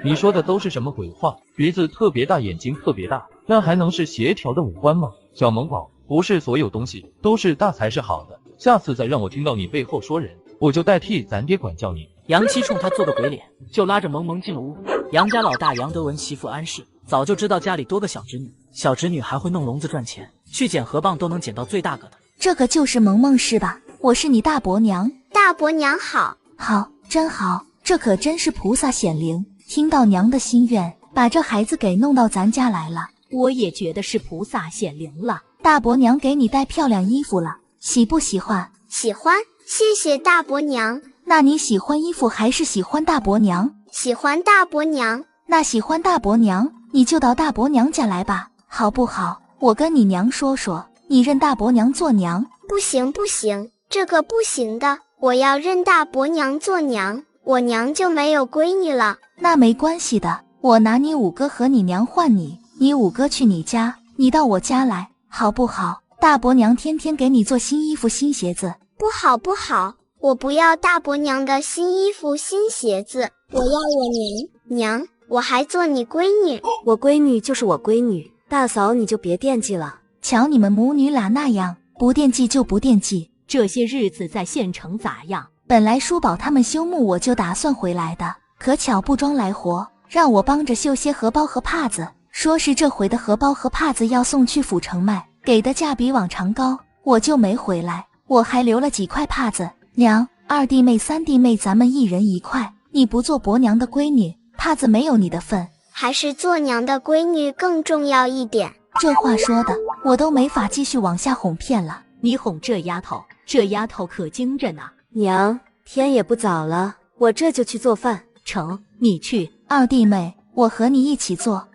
你说的都是什么鬼话？鼻子特别大，眼睛特别大，那还能是协调的五官吗？小萌宝，不是所有东西都是大才是好的，下次再让我听到你背后说人，我就代替咱爹管教你。杨七冲他做个鬼脸，就拉着萌萌进了屋。杨家老大杨德文媳妇安氏早就知道家里多个小侄女，小侄女还会弄笼子赚钱，去捡河蚌都能捡到最大个的。这个就是萌萌是吧？我是你大伯娘。大伯娘好。好，真好，这可真是菩萨显灵，听到娘的心愿，把这孩子给弄到咱家来了。我也觉得是菩萨显灵了。大伯娘给你带漂亮衣服了，喜不喜欢？喜欢，谢谢大伯娘。那你喜欢衣服还是喜欢大伯娘？喜欢大伯娘。那喜欢大伯娘，你就到大伯娘家来吧，好不好？我跟你娘说说，你认大伯娘做娘。不行不行，这个不行的，我要认大伯娘做娘，我娘就没有闺女了。那没关系的，我拿你五哥和你娘换你，你五哥去你家，你到我家来，好不好？大伯娘天天给你做新衣服新鞋子。不好不好，我不要大伯娘的新衣服新鞋子，我要我娘。我还做你闺女。我闺女就是我闺女，大嫂你就别惦记了。瞧你们母女俩那样，不惦记就不惦记。这些日子在县城咋样？本来叔宝他们休沐我就打算回来的，可巧不装来活，让我帮着绣些荷包和帕子，说是这回的荷包和帕子要送去府城卖，给的价比往常高，我就没回来。我还留了几块帕子，娘、二弟妹、三弟妹咱们一人一块，你不做伯娘的闺女，帕子没有你的份，还是做娘的闺女更重要一点。这话说的，我都没法继续往下哄骗了。你哄这丫头，这丫头可精着呢。娘，天也不早了，我这就去做饭。成，你去。二弟妹，我和你一起做。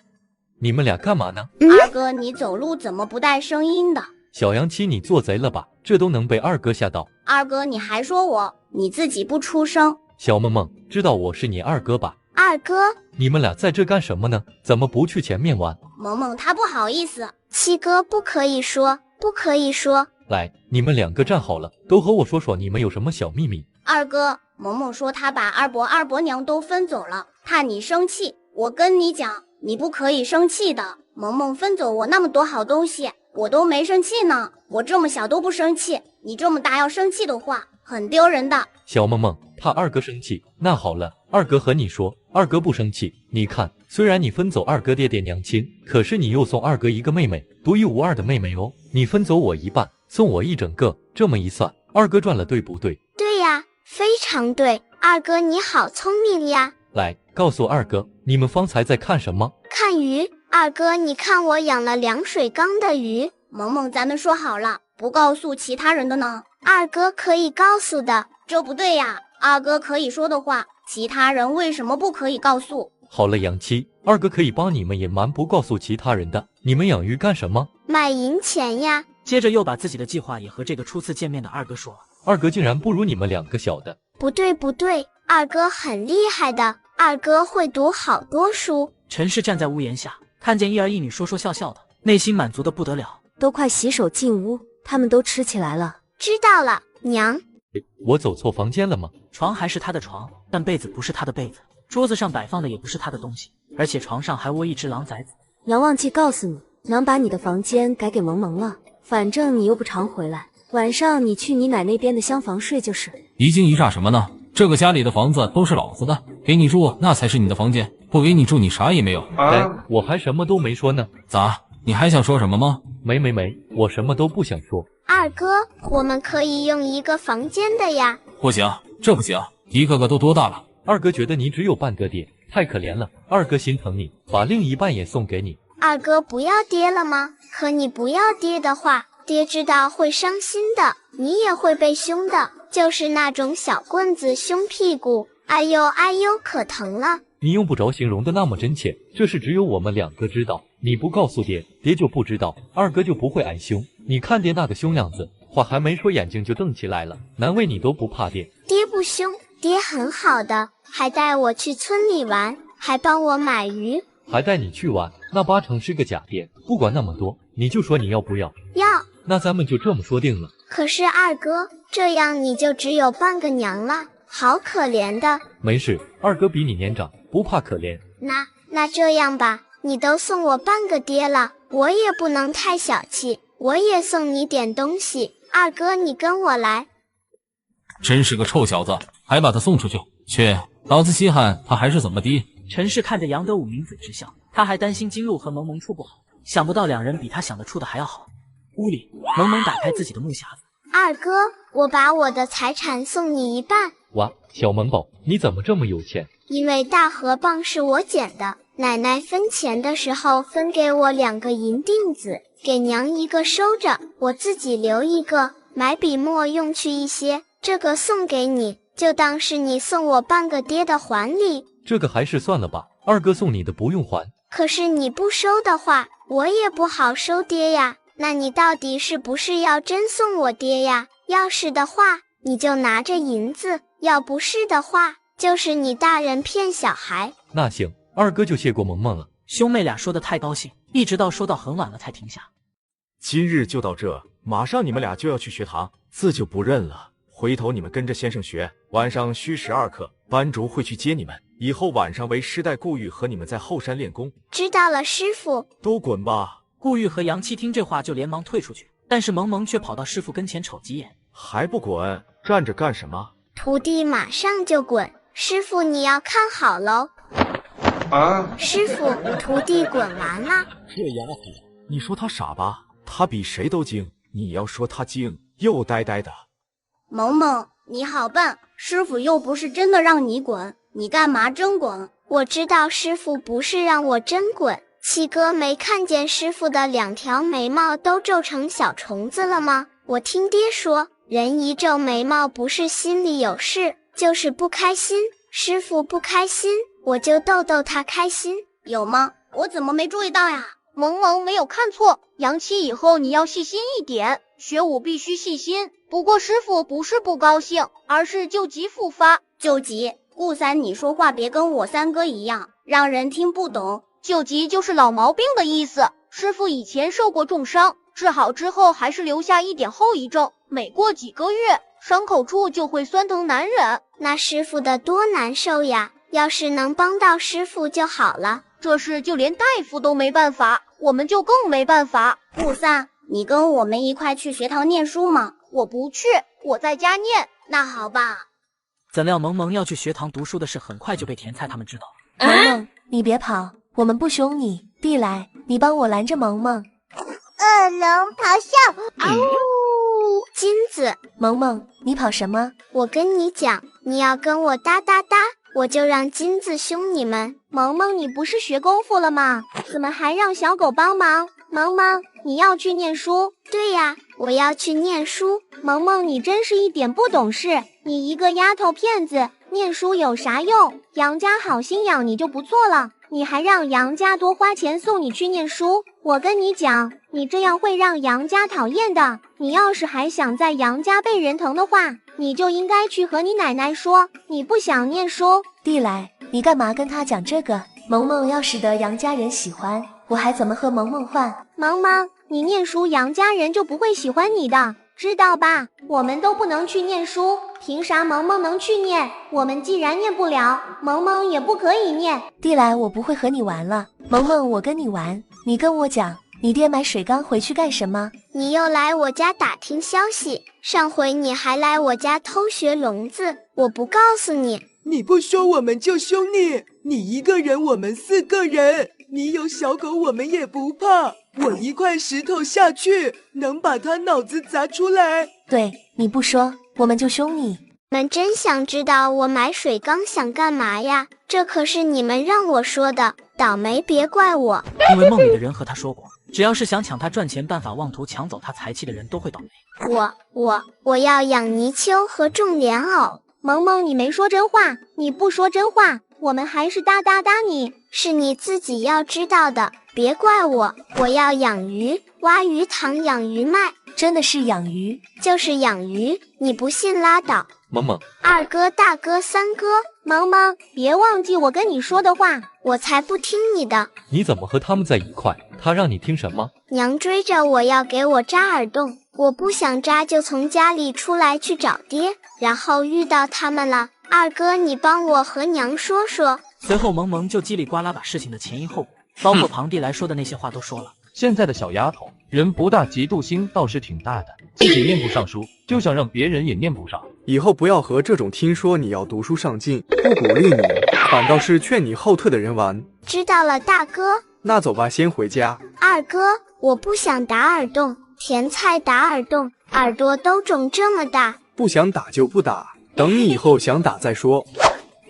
你们俩干嘛呢？二哥，你走路怎么不带声音的？小杨七，你做贼了吧？这都能被二哥吓到。二哥，你还说我，你自己不出声。小梦梦，知道我是你二哥吧？二哥，你们俩在这干什么呢？怎么不去前面玩？萌萌他不好意思。七哥，不可以说，不可以说。来，你们两个站好了，都和我说说你们有什么小秘密。二哥，萌萌说他把二伯二伯娘都分走了，怕你生气。我跟你讲，你不可以生气的。萌萌分走我那么多好东西，我都没生气呢。我这么小都不生气，你这么大要生气的话，很丢人的。小梦梦，怕二哥生气。那好了，二哥和你说，二哥不生气。你看，虽然你分走二哥爹爹娘亲，可是你又送二哥一个妹妹，独一无二的妹妹哦。你分走我一半，送我一整个，这么一算，二哥赚了，对不对？对呀，非常对。二哥你好聪明呀。来，告诉二哥，你们方才在看什么？看鱼。二哥，你看我养了凉水缸的鱼。萌萌，咱们说好了，不告诉其他人的呢。二哥可以告诉的。这不对呀，二哥可以说的话，其他人为什么不可以告诉？好了，杨七，二哥可以帮你们隐瞒，不告诉其他人的。你们养鱼干什么？卖银钱呀。接着又把自己的计划也和这个初次见面的二哥说了。二哥竟然不如你们两个小的。不对不对，二哥很厉害的，二哥会读好多书。陈氏站在屋檐下，看见一儿一女说说笑笑的，内心满足的不得了。都快洗手进屋，他们都吃起来了。知道了，娘。我走错房间了吗？床还是他的床，但被子不是他的被子，桌子上摆放的也不是他的东西，而且床上还窝一只狼崽子。娘忘记告诉你，娘把你的房间改给萌萌了，反正你又不常回来，晚上你去你奶那边的厢房睡就是。一惊一乍什么呢？这个家里的房子都是老子的，给你住那才是你的房间，不给你住你啥也没有。哎，我还什么都没说呢。咋？你还想说什么吗？没，我什么都不想说。二哥，我们可以用一个房间的呀。不行，这不行，一个个都多大了？二哥觉得你只有半个爹，太可怜了。二哥心疼你，把另一半也送给你。二哥不要爹了吗？可你不要爹的话，爹知道会伤心的，你也会被凶的，就是那种小棍子凶屁股，哎呦哎呦，可疼了。你用不着形容的那么真切，这事只有我们两个知道。你不告诉爹，爹就不知道，二哥就不会挨凶。你看爹那个凶样子，话还没说，眼睛就瞪起来了，难为你都不怕爹。爹不凶，爹很好的，还带我去村里玩，还帮我买鱼，还带你去玩，那八成是个假爹。不管那么多，你就说你要不要？要。那咱们就这么说定了。可是二哥，这样你就只有半个娘了，好可怜的。没事，二哥比你年长，不怕可怜。那这样吧，你都送我半个爹了，我也不能太小气，我也送你点东西。二哥，你跟我来。真是个臭小子，还把他送出去。去，老子稀罕他还是怎么的？陈氏看着杨德武抿嘴直笑，他还担心金露和萌萌处不好，想不到两人比他想的处的还要好。屋里，萌萌打开自己的木匣子。二哥，我把我的财产送你一半。哇，小萌宝，你怎么这么有钱？因为大河蚌是我捡的，奶奶分钱的时候分给我2个银锭子，给娘1个收着，我自己留1个，买笔墨用去一些，这个送给你，就当是你送我半个爹的还礼。这个还是算了吧，二哥送你的不用还。可是你不收的话，我也不好收爹呀。那你到底是不是要真送我爹呀？要是的话，你就拿着银子；要不是的话，就是你大人骗小孩。那行，二哥就谢过萌萌了。兄妹俩说的太高兴，一直到说到很晚了才停下。今日就到这，马上你们俩就要去学堂，字就不认了。回头你们跟着先生学，晚上需12课，班主会去接你们。以后晚上为师带顾玉和你们在后山练功。知道了，师傅。都滚吧！顾玉和杨七听这话就连忙退出去，但是萌萌却跑到师傅跟前瞅几眼。还不滚？站着干什么？徒弟马上就滚，师傅你要看好喽。师傅，徒弟滚完了。这丫头，你说她傻吧？她比谁都精。你要说她精，又呆呆的。萌萌，你好笨，师傅又不是真的让你滚，你干嘛真滚？我知道师傅不是让我真滚。七哥没看见师傅的2条眉毛都皱成小虫子了吗？我听爹说，人一皱眉毛不是心里有事，就是不开心。师傅不开心，我就逗逗他开心。有吗？我怎么没注意到呀？萌萌没有看错，杨七以后你要细心一点，学武必须细心。不过师傅不是不高兴，而是救急复发。救急？顾三，你说话别跟我三哥一样，让人听不懂。救急就是老毛病的意思。师傅以前受过重伤，治好之后还是留下一点后遗症，每过几个月，伤口处就会酸疼难忍。那师傅的多难受呀！要是能帮到师傅就好了。这事就连大夫都没办法，我们就更没办法。顾三，你跟我们一块去学堂念书吗？我不去，我在家念。那好吧。怎料萌萌要去学堂读书的事很快就被甜菜他们知道了。萌萌，你别跑，我们不凶你。弟来，你帮我拦着萌萌。恶龙咆哮！嗷呜！金子，萌萌，你跑什么？我跟你讲，你要跟我哒哒哒，我就让金子凶你们。萌萌，你不是学功夫了吗？怎么还让小狗帮忙？萌萌，你要去念书？对呀，我要去念书。萌萌，你真是一点不懂事，你一个丫头片子，念书有啥用？杨家好心养你就不错了，你还让杨家多花钱送你去念书。我跟你讲，你这样会让杨家讨厌的。你要是还想在杨家被人疼的话，你就应该去和你奶奶说，你不想念书。弟来，你干嘛跟他讲这个？萌萌要使得杨家人喜欢，我还怎么和萌萌换？萌萌，你念书，杨家人就不会喜欢你的，知道吧？我们都不能去念书，凭啥萌萌能去念？我们既然念不了，萌萌也不可以念。弟来，我不会和你玩了。萌萌，我跟你玩，你跟我讲，你爹买水缸回去干什么？你又来我家打听消息，上回你还来我家偷学笼子，我不告诉你。你不说我们就凶你，你一个人我们4个人，你有小狗我们也不怕，我一块石头下去能把它脑子砸出来。对，你不说我们就凶你。你们真想知道我买水缸想干嘛呀？这可是你们让我说的，倒霉别怪我。因为梦里的人和他说过，只要是想抢他赚钱办法妄图抢走他财气的人都会倒霉。我要养泥鳅和种莲藕。萌萌，你没说真话，你不说真话，我们还是哒哒哒你。是你自己要知道的，别怪我。我要养鱼，挖鱼塘养鱼卖。真的是养鱼？就是养鱼，你不信拉倒。萌萌，二哥、大哥、三哥，萌萌，别忘记我跟你说的话，我才不听你的。你怎么和他们在一块？他让你听什么？娘追着我要给我扎耳洞，我不想扎，就从家里出来去找爹，然后遇到他们了。二哥，你帮我和娘说说。随后萌萌就叽里呱啦把事情的前因后果，包括庞帝来说的那些话都说了。现在的小丫头人不大，嫉妒心倒是挺大的，自己念不上书，就想让别人也念不上。以后不要和这种听说你要读书上进，不鼓励你，反倒是劝你后退的人玩。知道了，大哥。那走吧，先回家。二哥，我不想打耳洞，甜菜打耳洞，耳朵都肿这么大。不想打就不打，等你以后想打再说。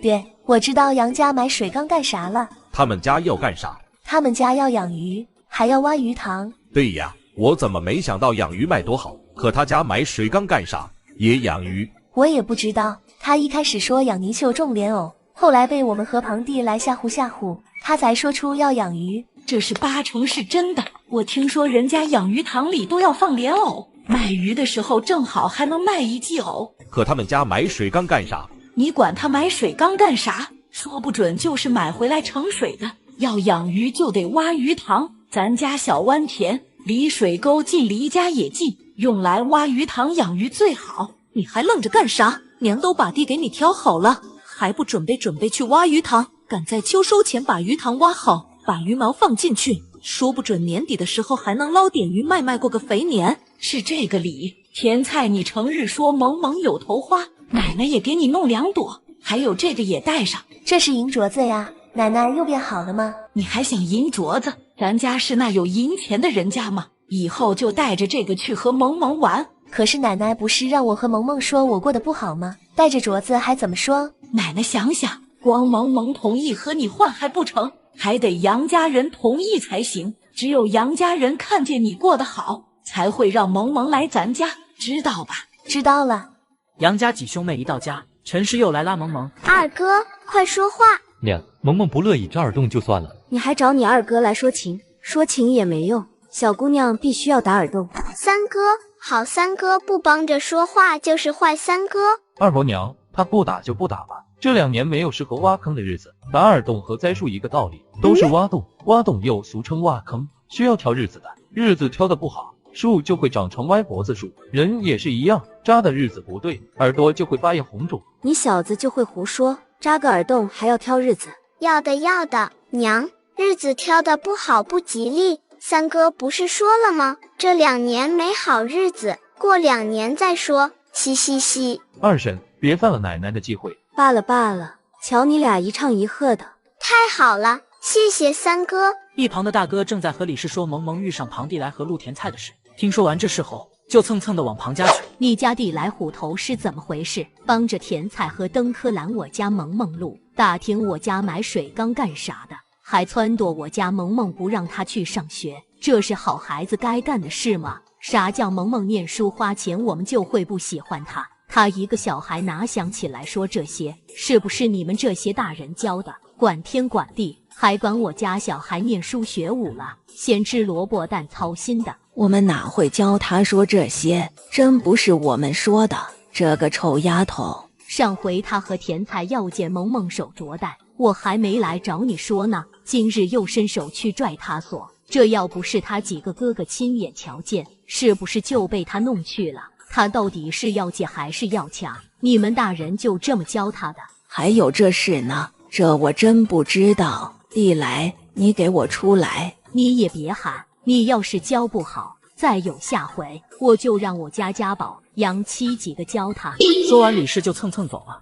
爹，我知道杨家买水缸干啥了。他们家要干啥？他们家要养鱼，还要挖鱼塘。对呀，我怎么没想到养鱼卖多好？可他家买水缸干啥？也养鱼。我也不知道，他一开始说养泥鳅种莲藕，后来被我们河旁地来吓唬，他才说出要养鱼。这是80%是真的。我听说人家养鱼塘里都要放莲藕，卖鱼的时候正好还能卖一季藕。可他们家买水缸干啥？你管他买水缸干啥？说不准就是买回来盛水的。要养鱼就得挖鱼塘，咱家小湾田离水沟近，离家也近，用来挖鱼塘养鱼最好。你还愣着干啥？娘都把地给你挑好了，还不准备去挖鱼塘？赶在秋收前把鱼塘挖好，把鱼苗放进去，说不准年底的时候还能捞点鱼卖过个肥年。是这个理。甜菜，你成日说萌萌有头花，奶奶也给你弄2朵，还有这个也带上。这是银镯子呀，奶奶又变好了吗？你还想银镯子？咱家是那有银钱的人家吗？以后就带着这个去和萌萌玩。可是奶奶不是让我和萌萌说我过得不好吗？带着镯子还怎么说？奶奶想想，光萌萌同意和你换还不成，还得杨家人同意才行。只有杨家人看见你过得好，才会让萌萌来咱家，知道吧？知道了。杨家几兄妹一到家，陈氏又来拉萌萌。二哥，快说话！娘，萌萌不乐意这耳洞就算了，你还找你二哥来说情，说情也没用，小姑娘必须要打耳洞。三哥，好三哥不帮着说话就是坏三哥。二伯娘，他不打就不打吧。这2年没有适合挖坑的日子，打耳洞和栽树一个道理，都是挖洞，挖洞又俗称挖坑，需要挑日子的，日子挑的不好，树就会长成歪脖子树。人也是一样，扎的日子不对，耳朵就会发炎红肿。你小子就会胡说，扎个耳洞还要挑日子？要的，娘，日子挑的不好不吉利。三哥不是说了吗？这2年没好日子，过2年再说。嘻嘻嘻。二婶，别犯了奶奶的忌讳。罢了，瞧你俩一唱一和的，太好了，谢谢三哥。一旁的大哥正在和李氏说萌萌遇上庞地来和陆甜菜的事，听说完这事后，就蹭蹭的往庞家去。你家地来虎头是怎么回事？帮着甜菜和登科拦我家萌萌路，打听我家买水缸干啥的，还撺掇我家萌萌不让他去上学，这是好孩子该干的事吗？啥叫萌萌念书花钱我们就会不喜欢他？他一个小孩哪想起来说这些？是不是你们这些大人教的？管天管地，还管我家小孩念书学武了？先吃萝卜蛋操心的。我们哪会教他说这些？真不是我们说的，这个臭丫头。上回他和甜菜要见萌萌手镯带，我还没来找你说呢，今日又伸手去拽他锁，这要不是他几个哥哥亲眼瞧见，是不是就被他弄去了？他到底是要借还是要抢？你们大人就这么教他的？还有这事呢？这我真不知道。地来，你给我出来！你也别喊，你要是教不好，再有下回，我就让我家宝、杨七几个教他。说完李氏就蹭蹭走了。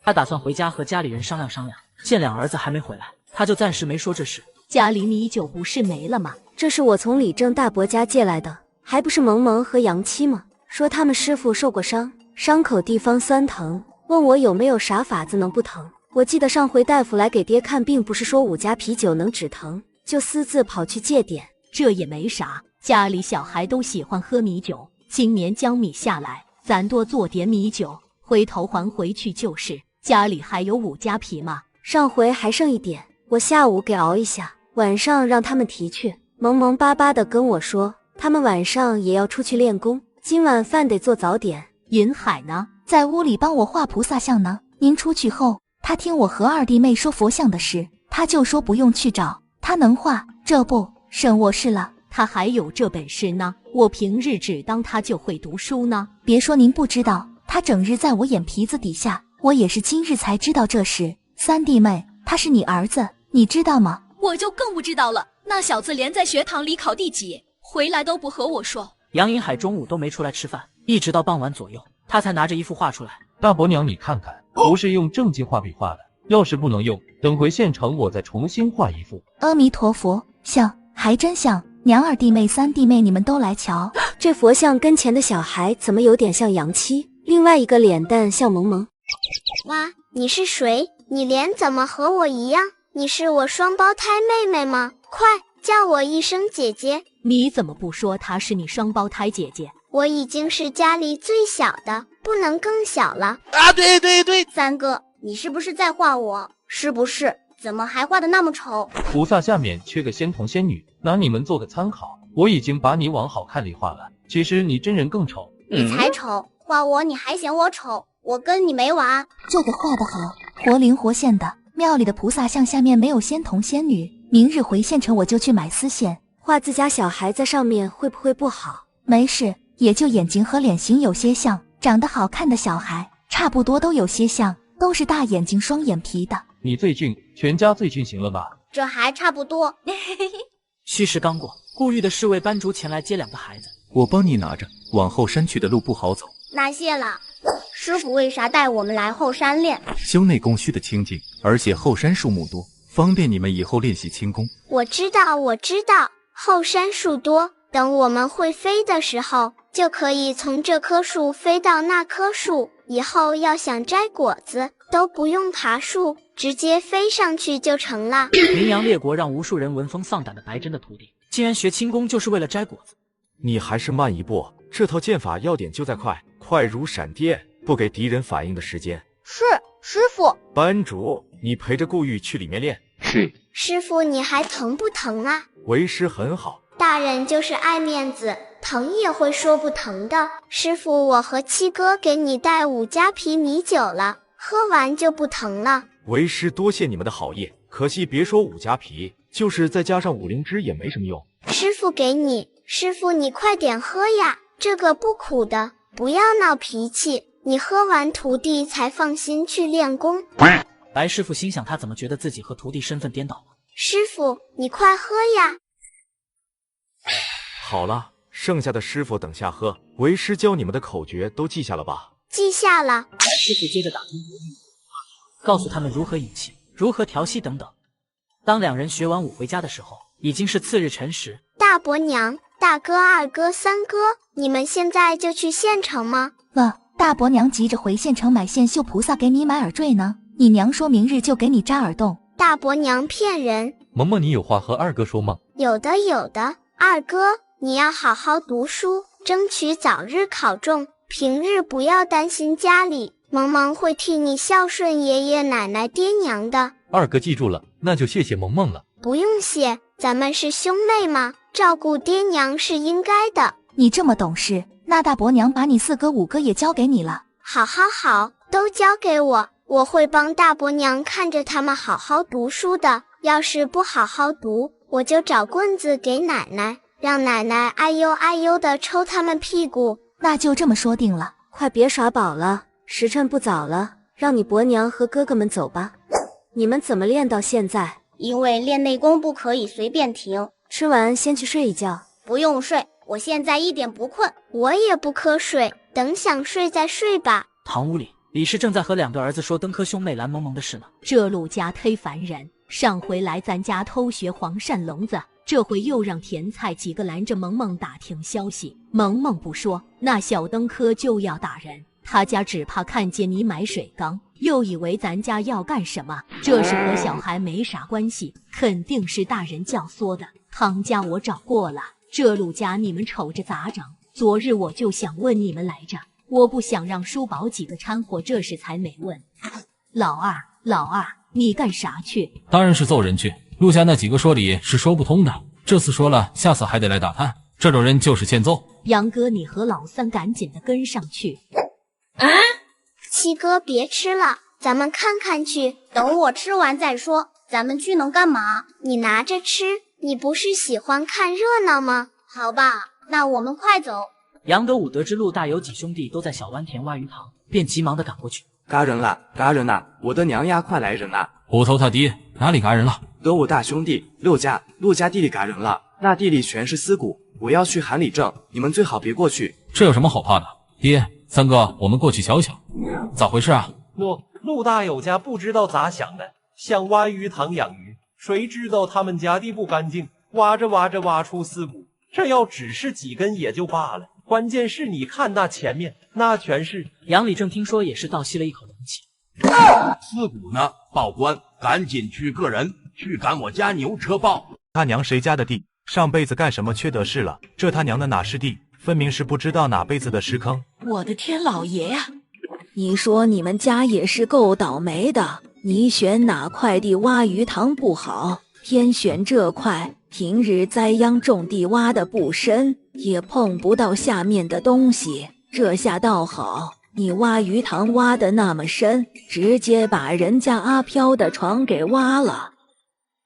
他打算回家和家里人商量商量，见2儿子还没回来，他就暂时没说这事。家里米酒不是没了吗？这是我从李正大伯家借来的，还不是萌萌和杨七吗？说他们师傅受过伤，伤口地方酸疼，问我有没有啥法子能不疼。我记得上回大夫来给爹看病，不是说5家啤酒能止疼，就私自跑去借点。这也没啥，家里小孩都喜欢喝米酒，今年将米下来，咱多做点米酒，回头还回去就是。家里还有5家啤吗？上回还剩一点，我下午给熬一下，晚上让他们提去。萌萌巴巴的跟我说，他们晚上也要出去练功，今晚饭得做早点。银海呢？在屋里帮我画菩萨像呢。您出去后，他听我和二弟妹说佛像的事，他就说不用去找，他能画，这不省我事了。他还有这本事呢，我平日只当他就会读书呢。别说您不知道，他整日在我眼皮子底下，我也是今日才知道这事。三弟妹，他是你儿子，你知道吗？我就更不知道了，那小子连在学堂里考第几，回来都不和我说。杨银海中午都没出来吃饭，一直到傍晚左右，他才拿着一幅画出来。大伯娘，你看看，不是用正经画笔画的，要是不能用，等回县城我再重新画一幅。阿弥陀佛，像，还真像。娘二弟妹三弟妹，你们都来瞧。这佛像跟前的小孩怎么有点像杨七，另外一个脸蛋像萌萌。哇，你是谁？你脸怎么和我一样？你是我双胞胎妹妹吗？快叫我一声姐姐。你怎么不说她是你双胞胎姐姐？我已经是家里最小的，不能更小了。啊，对对对，三哥，你是不是在画我？是不是？怎么还画的那么丑？菩萨下面缺个仙童仙女，拿你们做个参考。我已经把你往好看里画了，其实你真人更丑。你才丑，画我你还嫌我丑，我跟你没完。这个画得好，活灵活现的。庙里的菩萨像下面没有仙童仙女，明日回县城我就去买丝线。画自家小孩在上面会不会不好？没事，也就眼睛和脸型有些像，长得好看的小孩差不多都有些像，都是大眼睛双眼皮的。你最俊，全家最俊行了吧？这还差不多。戌时刚过，顾玉的侍卫班竹前来接2个孩子。我帮你拿着，往后山去的路不好走。那谢了。师傅为啥带我们来后山练？修内供需的清净，而且后山树木多，方便你们以后练习轻功。我知道，后山树多，等我们会飞的时候，就可以从这棵树飞到那棵树，以后要想摘果子都不用爬树，直接飞上去就成了。名扬列国让无数人闻风丧胆的白真的徒弟，竟然学轻功就是为了摘果子。你还是慢一步，这套剑法要点就在快，快如闪电，不给敌人反应的时间。是，师傅。班主，你陪着顾玉去里面练。是。师傅，你还疼不疼啊？为师很好。大人就是爱面子，疼也会说不疼的。师傅，我和七哥给你带5加皮米酒了，喝完就不疼了。为师多谢你们的好意，可惜别说5加皮，就是再加上5灵芝也没什么用。师傅给你，师傅你快点喝呀，这个不苦的，不要闹脾气，你喝完徒弟才放心去练功。白师傅心想，他怎么觉得自己和徒弟身份颠倒了？师傅，你快喝呀！好了，剩下的师傅等下喝。为师教你们的口诀都记下了吧？记下了。白师傅接着打通国语，告诉他们如何引气、如何调息等等。当2人学完舞回家的时候，已经是次日辰时。大伯娘、大哥、2哥、3哥，你们现在就去县城吗？大伯娘急着回县城买线绣菩萨给你买耳坠呢，你娘说明日就给你扎耳洞。大伯娘骗人。萌萌，你有话和2哥说吗？有的。2哥，你要好好读书，争取早日考中，平日不要担心家里，萌萌会替你孝顺爷爷奶奶爹娘的。2哥记住了，那就谢谢萌萌了。不用谢，咱们是兄妹嘛，照顾爹娘是应该的。你这么懂事，那大伯娘把你4哥5哥也交给你了。好，都交给我，我会帮大伯娘看着他们好好读书的。要是不好好读，我就找棍子给奶奶，让奶奶哎呦哎呦的抽他们屁股。那就这么说定了。快别耍宝了，时辰不早了，让你伯娘和哥哥们走吧。你们怎么练到现在？因为练内功不可以随便停。吃完先去睡一觉。不用睡，我现在一点不困。我也不瞌睡，等想睡再睡吧。堂屋里，李氏正在和2对儿子说登科兄妹蓝萌萌的事呢。这陆家忒烦人，上回来咱家偷学黄鳝笼子，这回又让甜菜几个拦着萌萌打听消息。萌萌不说，那小登科就要打人。他家只怕看见你买水缸，又以为咱家要干什么。这事和小孩没啥关系，肯定是大人教唆的。汤家我找过了，这陆家你们瞅着咋整？昨日我就想问你们来着，我不想让叔宝几个掺和这事，才没问。老二，你干啥去？当然是揍人去。陆家那几个说理是说不通的，这次说了，下次还得来打探。这种人就是欠揍。杨哥，你和老3赶紧的跟上去。七哥别吃了，咱们看看去。等我吃完再说。咱们去能干嘛？你拿着吃，你不是喜欢看热闹吗？好吧，那我们快走。杨德武得知陆大有几兄弟都在小湾田挖鱼塘，便急忙的赶过去。嘎人了，我的娘呀，快来人呐！虎头他爹哪里嘎人了？德武大兄弟陆家地里嘎人了，那地里全是尸骨，我要去韩里镇，你们最好别过去。这有什么好怕的？爹，3哥，我们过去瞧瞧，咋回事啊？陆大有家不知道咋想的，想挖鱼塘养鱼，谁知道他们家地不干净，挖着挖出尸骨。这要只是几根也就罢了，关键是你看那前面，那全是……杨礼正听说也是倒吸了一口冷气。尸骨呢？报官，赶紧去个人去赶我家牛车报。他娘谁家的地？上辈子干什么缺德事了？这他娘的哪是地？分明是不知道哪辈子的尸坑。我的天老爷呀！你说你们家也是够倒霉的，你选哪块地挖鱼塘不好，偏选这块，平日栽秧种地挖的不深，也碰不到下面的东西。这下倒好，你挖鱼塘挖的那么深，直接把人家阿飘的床给挖了。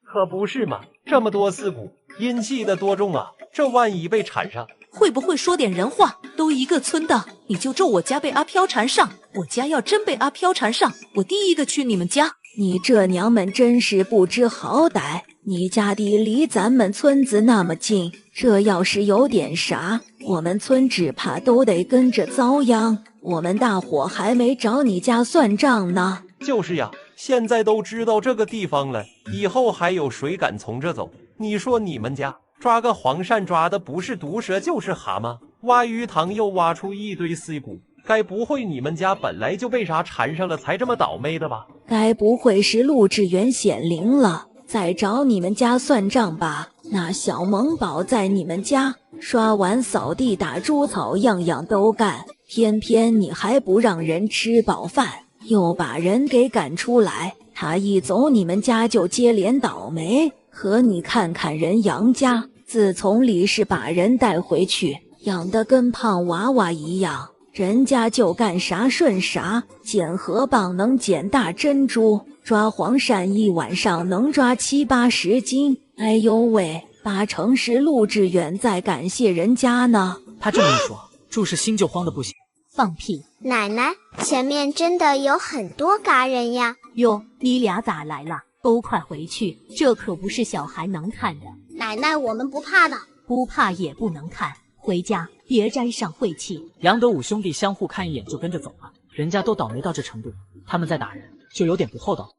可不是嘛，这么多尸骨，阴气的多重啊！这万一被缠上，会不会说点人话？都一个村的，你就咒我家被阿飘缠上，我家要真被阿飘缠上，我第一个去你们家。你这娘们真是不知好歹，你家地离咱们村子那么近，这要是有点啥，我们村只怕都得跟着遭殃。我们大伙还没找你家算账呢。就是呀，现在都知道这个地方了，以后还有谁敢从这走？你说你们家抓个黄鳝抓的不是毒蛇就是蛤蟆，挖鱼塘又挖出一堆尸骨，该不会你们家本来就被啥缠上了才这么倒霉的吧？该不会是陆志远显灵了，再找你们家算账吧？那小萌宝在你们家刷碗扫地打猪草样样都干，偏偏你还不让人吃饱饭，又把人给赶出来，他一走你们家就接连倒霉。和你看看人杨家，自从李氏把人带回去，养得跟胖娃娃一样，人家就干啥顺啥，捡河蚌能捡大珍珠，抓黄鳝一晚上能抓70-80斤。哎呦喂，80%是陆志远在感谢人家呢。他这么一说，祝氏心就慌得不行。放屁！奶奶，前面真的有很多嘎人呀！哟，你俩咋来了？都快回去，这可不是小孩能看的。奶奶，我们不怕的。不怕也不能看，回家别沾上晦气。杨德武兄弟相互看一眼就跟着走了，人家都倒霉到这程度，他们再打人就有点不厚道。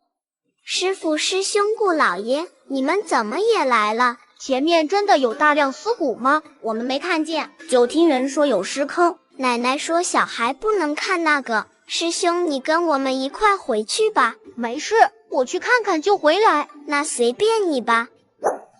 师父师兄顾老爷，你们怎么也来了？前面真的有大量尸骨吗？我们没看见，就听人说有尸坑。奶奶说小孩不能看那个，师兄你跟我们一块回去吧。没事，我去看看就回来。那随便你吧。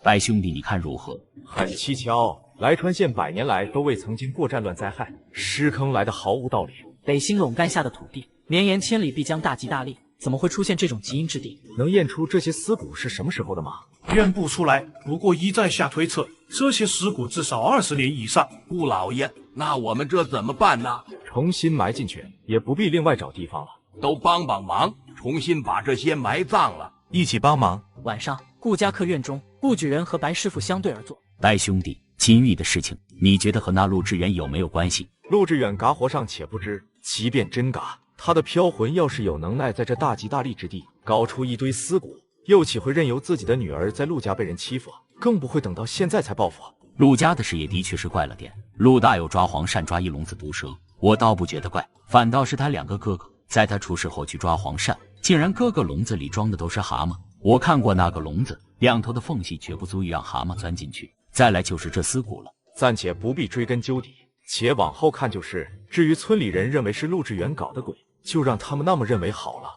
白兄弟，你看如何？很蹊跷，来川县100年来都未曾经过战乱灾害，尸坑来的毫无道理。北兴陇干下的土地，绵延千里必将大吉大利，怎么会出现这种极阴之地？能验出这些尸骨是什么时候的吗？验不出来，不过依在下推测，这些尸骨至少20年以上。顾老爷，那我们这怎么办呢？重新埋进去，也不必另外找地方了。都帮帮忙，重新把这些埋葬了。一起帮忙。晚上，顾家客院中，顾举人和白师傅相对而坐。白兄弟，金玉的事情，你觉得和那陆志远有没有关系？陆志远嘎活尚且不知，即便真嘎，他的飘魂要是有能耐在这大吉大利之地搞出一堆尸骨，又岂会任由自己的女儿在陆家被人欺负？更不会等到现在才报复。陆家的事也的确是怪了点。陆大有抓黄鳝抓一笼子毒蛇，我倒不觉得怪，反倒是他2个哥哥在他出事后去抓黄鳝，竟然哥哥笼子里装的都是蛤蟆。我看过那个笼子，两头的缝隙绝不足以让蛤蟆钻进去。再来就是这尸骨了，暂且不必追根究底，且往后看就是。至于村里人认为是陆志远搞的鬼，就让他们那么认为好了。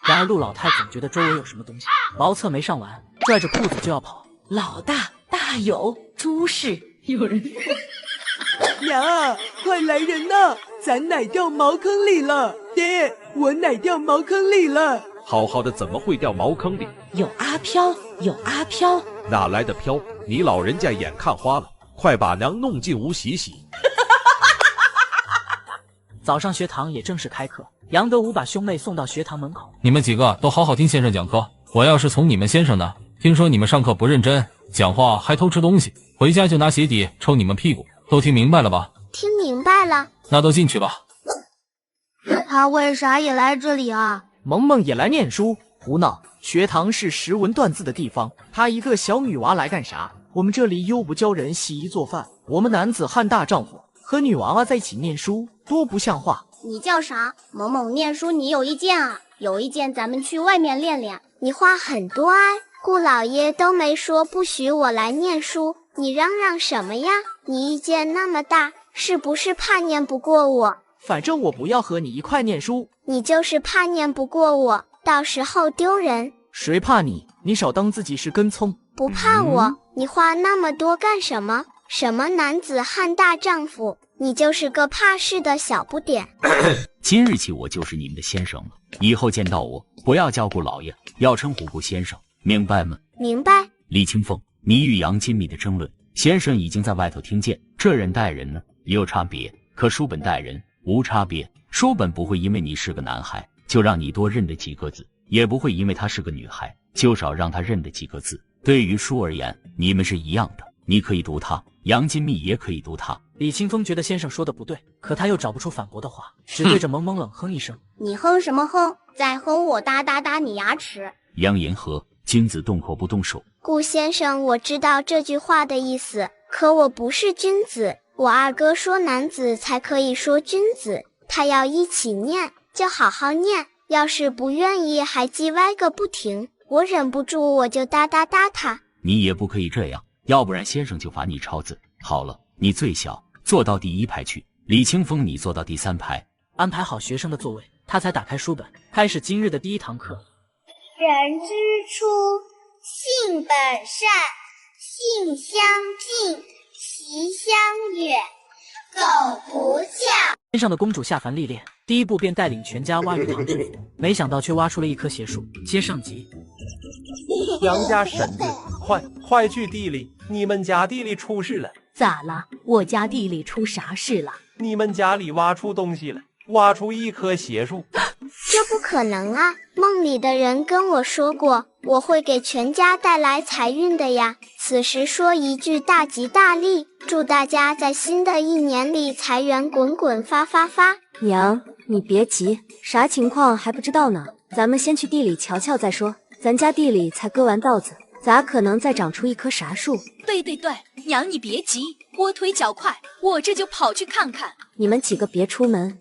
然而陆老太总觉得周围有什么东西，茅厕没上完，拽着裤子就要跑。老大，大有诸事，有人呀，快来人呐！咱奶掉茅坑里了，爹，我奶掉茅坑里了。好好的怎么会掉茅坑里？有阿飘，有阿飘，哪来的飘？你老人家眼看花了，快把娘弄进屋洗洗。早上学堂也正式开课，杨德武把兄妹送到学堂门口。你们几个都好好听先生讲课，我要是从你们先生呢，听说你们上课不认真，讲话还偷吃东西，回家就拿鞋底抽你们屁股，都听明白了吧？听明白了。那都进去吧。他为啥也来这里啊？萌萌也来念书？胡闹！学堂是识文断字的地方，她一个小女娃来干啥？我们这里又不教人洗衣做饭，我们男子汉大丈夫，和女娃娃在一起念书，多不像话。你叫啥？萌萌念书你有意见啊？有意见咱们去外面练练。你话很多啊，顾老爷都没说不许我来念书，你嚷嚷什么呀？你意见那么大，是不是怕念不过我？反正我不要和你一块念书。你就是怕念不过我，到时候丢人。谁怕你？你少当自己是根葱。不怕我，你话那么多干什么？什么男子汉大丈夫，你就是个怕事的小不点。今日起我就是你们的先生了，以后见到我不要叫顾老爷，要称呼顾先生，明白吗？明白。李清风，你与杨金密的争论，先生已经在外头听见。这人待人呢有差别，可书本待人无差别。书本不会因为你是个男孩就让你多认得几个字，也不会因为她是个女孩就少让她认得几个字。对于书而言，你们是一样的，你可以读它，杨金密也可以读它。李清风觉得先生说的不对，可他又找不出反驳的话，只对着萌萌冷哼一声。你哼什么哼？再哼我哒哒哒你牙齿。杨言和，君子动口不动手。顾先生，我知道这句话的意思，可我不是君子。我二哥说男子才可以说君子，他要一起念，就好好念，要是不愿意还叽歪个不停，我忍不住我就哒哒哒他。你也不可以这样，要不然先生就罚你抄字。好了，你最小，坐到第1排去。李清风，你坐到第3排。安排好学生的座位，他才打开书本，开始今日的第1堂课。人之初，性本善，性相近，习相远。苟不教。天上的公主下凡历练，第一步便带领全家挖鱼塘致富，没想到却挖出了一棵邪树。接上集。杨家婶子，快去地里，你们家地里出事了。咋了？我家地里出啥事了？你们家里挖出东西了，挖出一棵邪树。这不可能啊！梦里的人跟我说过，我会给全家带来财运的呀。此时说一句大吉大利，祝大家在新的一年里财源滚滚发发发。娘，你别急，啥情况还不知道呢，咱们先去地里瞧瞧再说。咱家地里才割完稻子，咋可能再长出一棵啥树？对，娘你别急，我腿脚快，我这就跑去看看。你们几个别出门。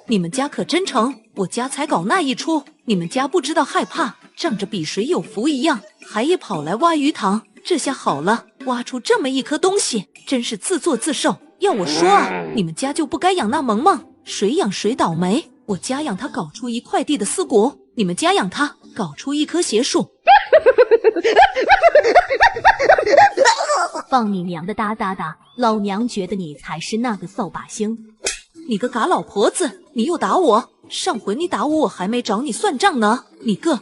你们家可真成，我家才搞那一出，你们家不知道害怕，仗着比谁有福一样，还也跑来挖鱼塘。这下好了，挖出这么一颗东西，真是自作自受。要我说啊，你们家就不该养那萌萌，谁养谁倒霉。我家养他搞出一块地的尸骨，你们家养他搞出一棵邪树。放你娘的哒哒哒！老娘觉得你才是那个扫把星。你个嘎老婆子，你又打我！上回你打我，我还没找你算账呢。你个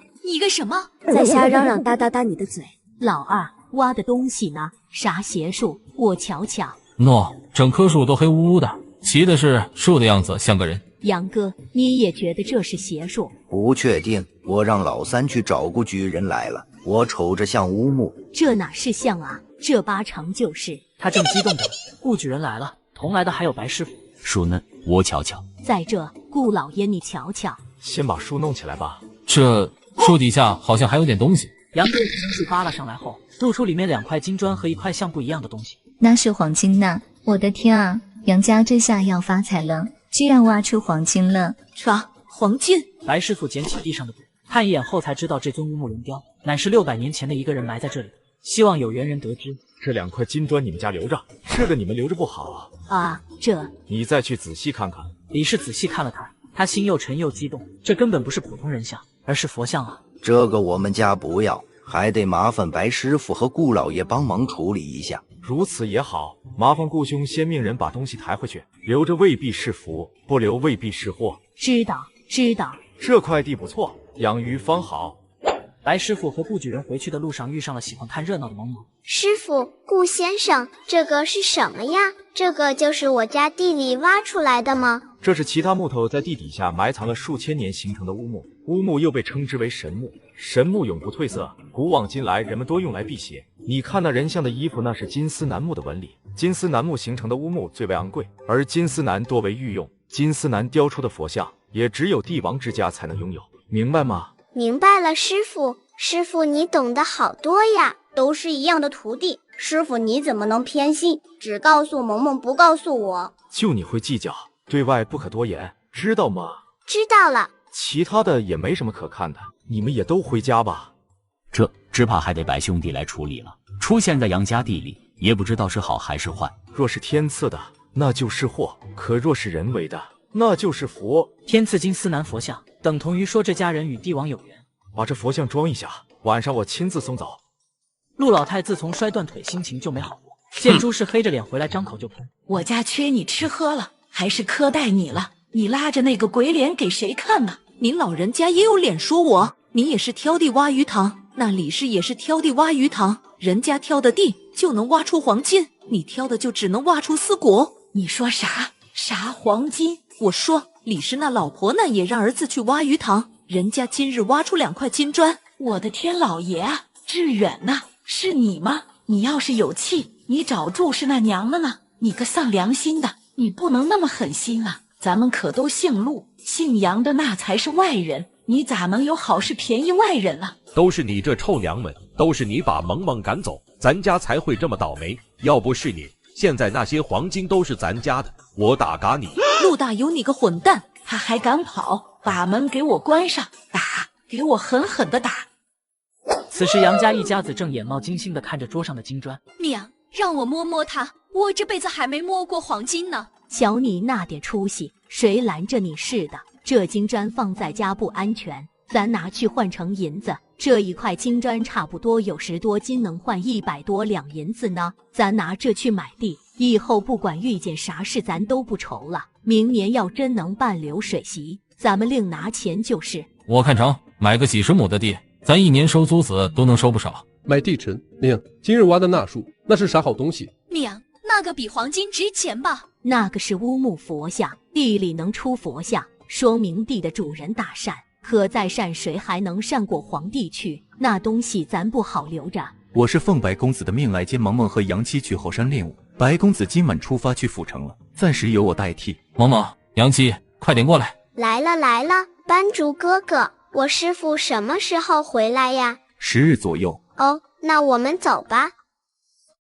什么？在瞎嚷嚷哒哒哒你的嘴！老二，挖的东西呢？啥邪术？我瞧瞧。喏，整棵树都黑乌乌的，奇的是树的样子像个人。杨哥，你也觉得这是邪术？不确定，我让老三去找过巨人来了，我瞅着像乌木。这哪是像啊？这八成就是。他正激动着，顾巨人来了，同来的还有白师傅。树嫩，我瞧瞧。在这，顾老爷你瞧瞧。先把树弄起来吧。这树底下好像还有点东西。杨哥将树扒拉上来后，露出里面2块金砖和一块像不一样的东西。那是黄金呐！我的天啊，杨家这下要发财了，居然挖出黄金了！啥？黄金？白师傅捡起地上的布，看一眼后才知道这尊乌木龙雕乃是600年前的一个人埋在这里，希望有缘人得知。这2块金砖你们家留着，这个你们留着不好啊。这你再去仔细看看。李氏仔细看了看，他心又沉又激动，这根本不是普通人像，而是佛像啊！这个我们家不要，还得麻烦白师傅和顾老爷帮忙处理一下。如此也好，麻烦顾兄先命人把东西抬回去，留着未必是福，不留未必是祸。知道。这块地不错，养鱼方好。白师傅和顾举人回去的路上遇上了喜欢看热闹的萌萌。师傅，顾先生，这个是什么呀？这个就是我家地里挖出来的吗？这是其他木头在地底下埋藏了数千年形成的乌木，乌木又被称之为神木，神木永不褪色，古往今来人们多用来辟邪。你看那人像的衣服，那是金丝楠木的纹理，金丝楠木形成的乌木最为昂贵，而金丝楠多为御用，金丝楠雕出的佛像也只有帝王之家才能拥有，明白吗？明白了，师傅。师傅，你懂得好多呀，都是一样的徒弟，师傅你怎么能偏心，只告诉萌萌不告诉我？就你会计较，对外不可多言，知道吗？知道了。其他的也没什么可看的，你们也都回家吧。这只怕还得白兄弟来处理了。出现在杨家地里，也不知道是好还是坏。若是天赐的，那就是祸；可若是人为的，那就是福。天赐金丝楠佛像，等同于说这家人与帝王有缘。把这佛像装一下，晚上我亲自送走。陆老太自从摔断腿，心情就没好过，见朱氏黑着脸回来，张口就喷。我家缺你吃喝了，还是苛待你了？你拉着那个鬼脸给谁看呢？您老人家也有脸说我，你也是挑地挖鱼塘，那李氏也是挑地挖鱼塘，人家挑的地就能挖出黄金，你挑的就只能挖出丝果。你说啥黄金？我说李氏那老婆呢，也让儿子去挖鱼塘，人家今日挖出2块金砖。我的天老爷啊，志远呐，是你吗？你要是有气，你找祝氏那娘了呢？你个丧良心的，你不能那么狠心啊！咱们可都姓陆，姓杨的那才是外人，你咋能有好事便宜外人啊？都是你这臭娘们，都是你把萌萌赶走，咱家才会这么倒霉。要不是你，现在那些黄金都是咱家的，我打嘎你！陆大有你个混蛋，他还敢跑，把门给我关上，打，给我狠狠的打！此时杨家一家子正眼冒金星的看着桌上的金砖。娘，让我摸摸它，我这辈子还没摸过黄金呢。小你那点出息，谁拦着你似的？这金砖放在家不安全，咱拿去换成银子。这一块金砖差不多有10多斤，能换100多两银子呢。咱拿这去买地，以后不管遇见啥事，咱都不愁了。明年要真能办流水席，咱们另拿钱就是。我看成买个几十亩的地，咱1年收租子都能收不少。买地陈，娘，今日挖的那树，那是啥好东西？娘，那个比黄金值钱吧？那个是乌木佛像，地里能出佛像，说明地的主人大善。可再善，谁还能善过皇帝去？那东西咱不好留着。我是奉白公子的命来接萌萌和杨七去后山练武，白公子今晚出发去府城了，暂时由我代替。萌萌、杨七，快点过来！来了，班主哥哥，我师父什么时候回来呀？ 10日左右。哦，那我们走吧。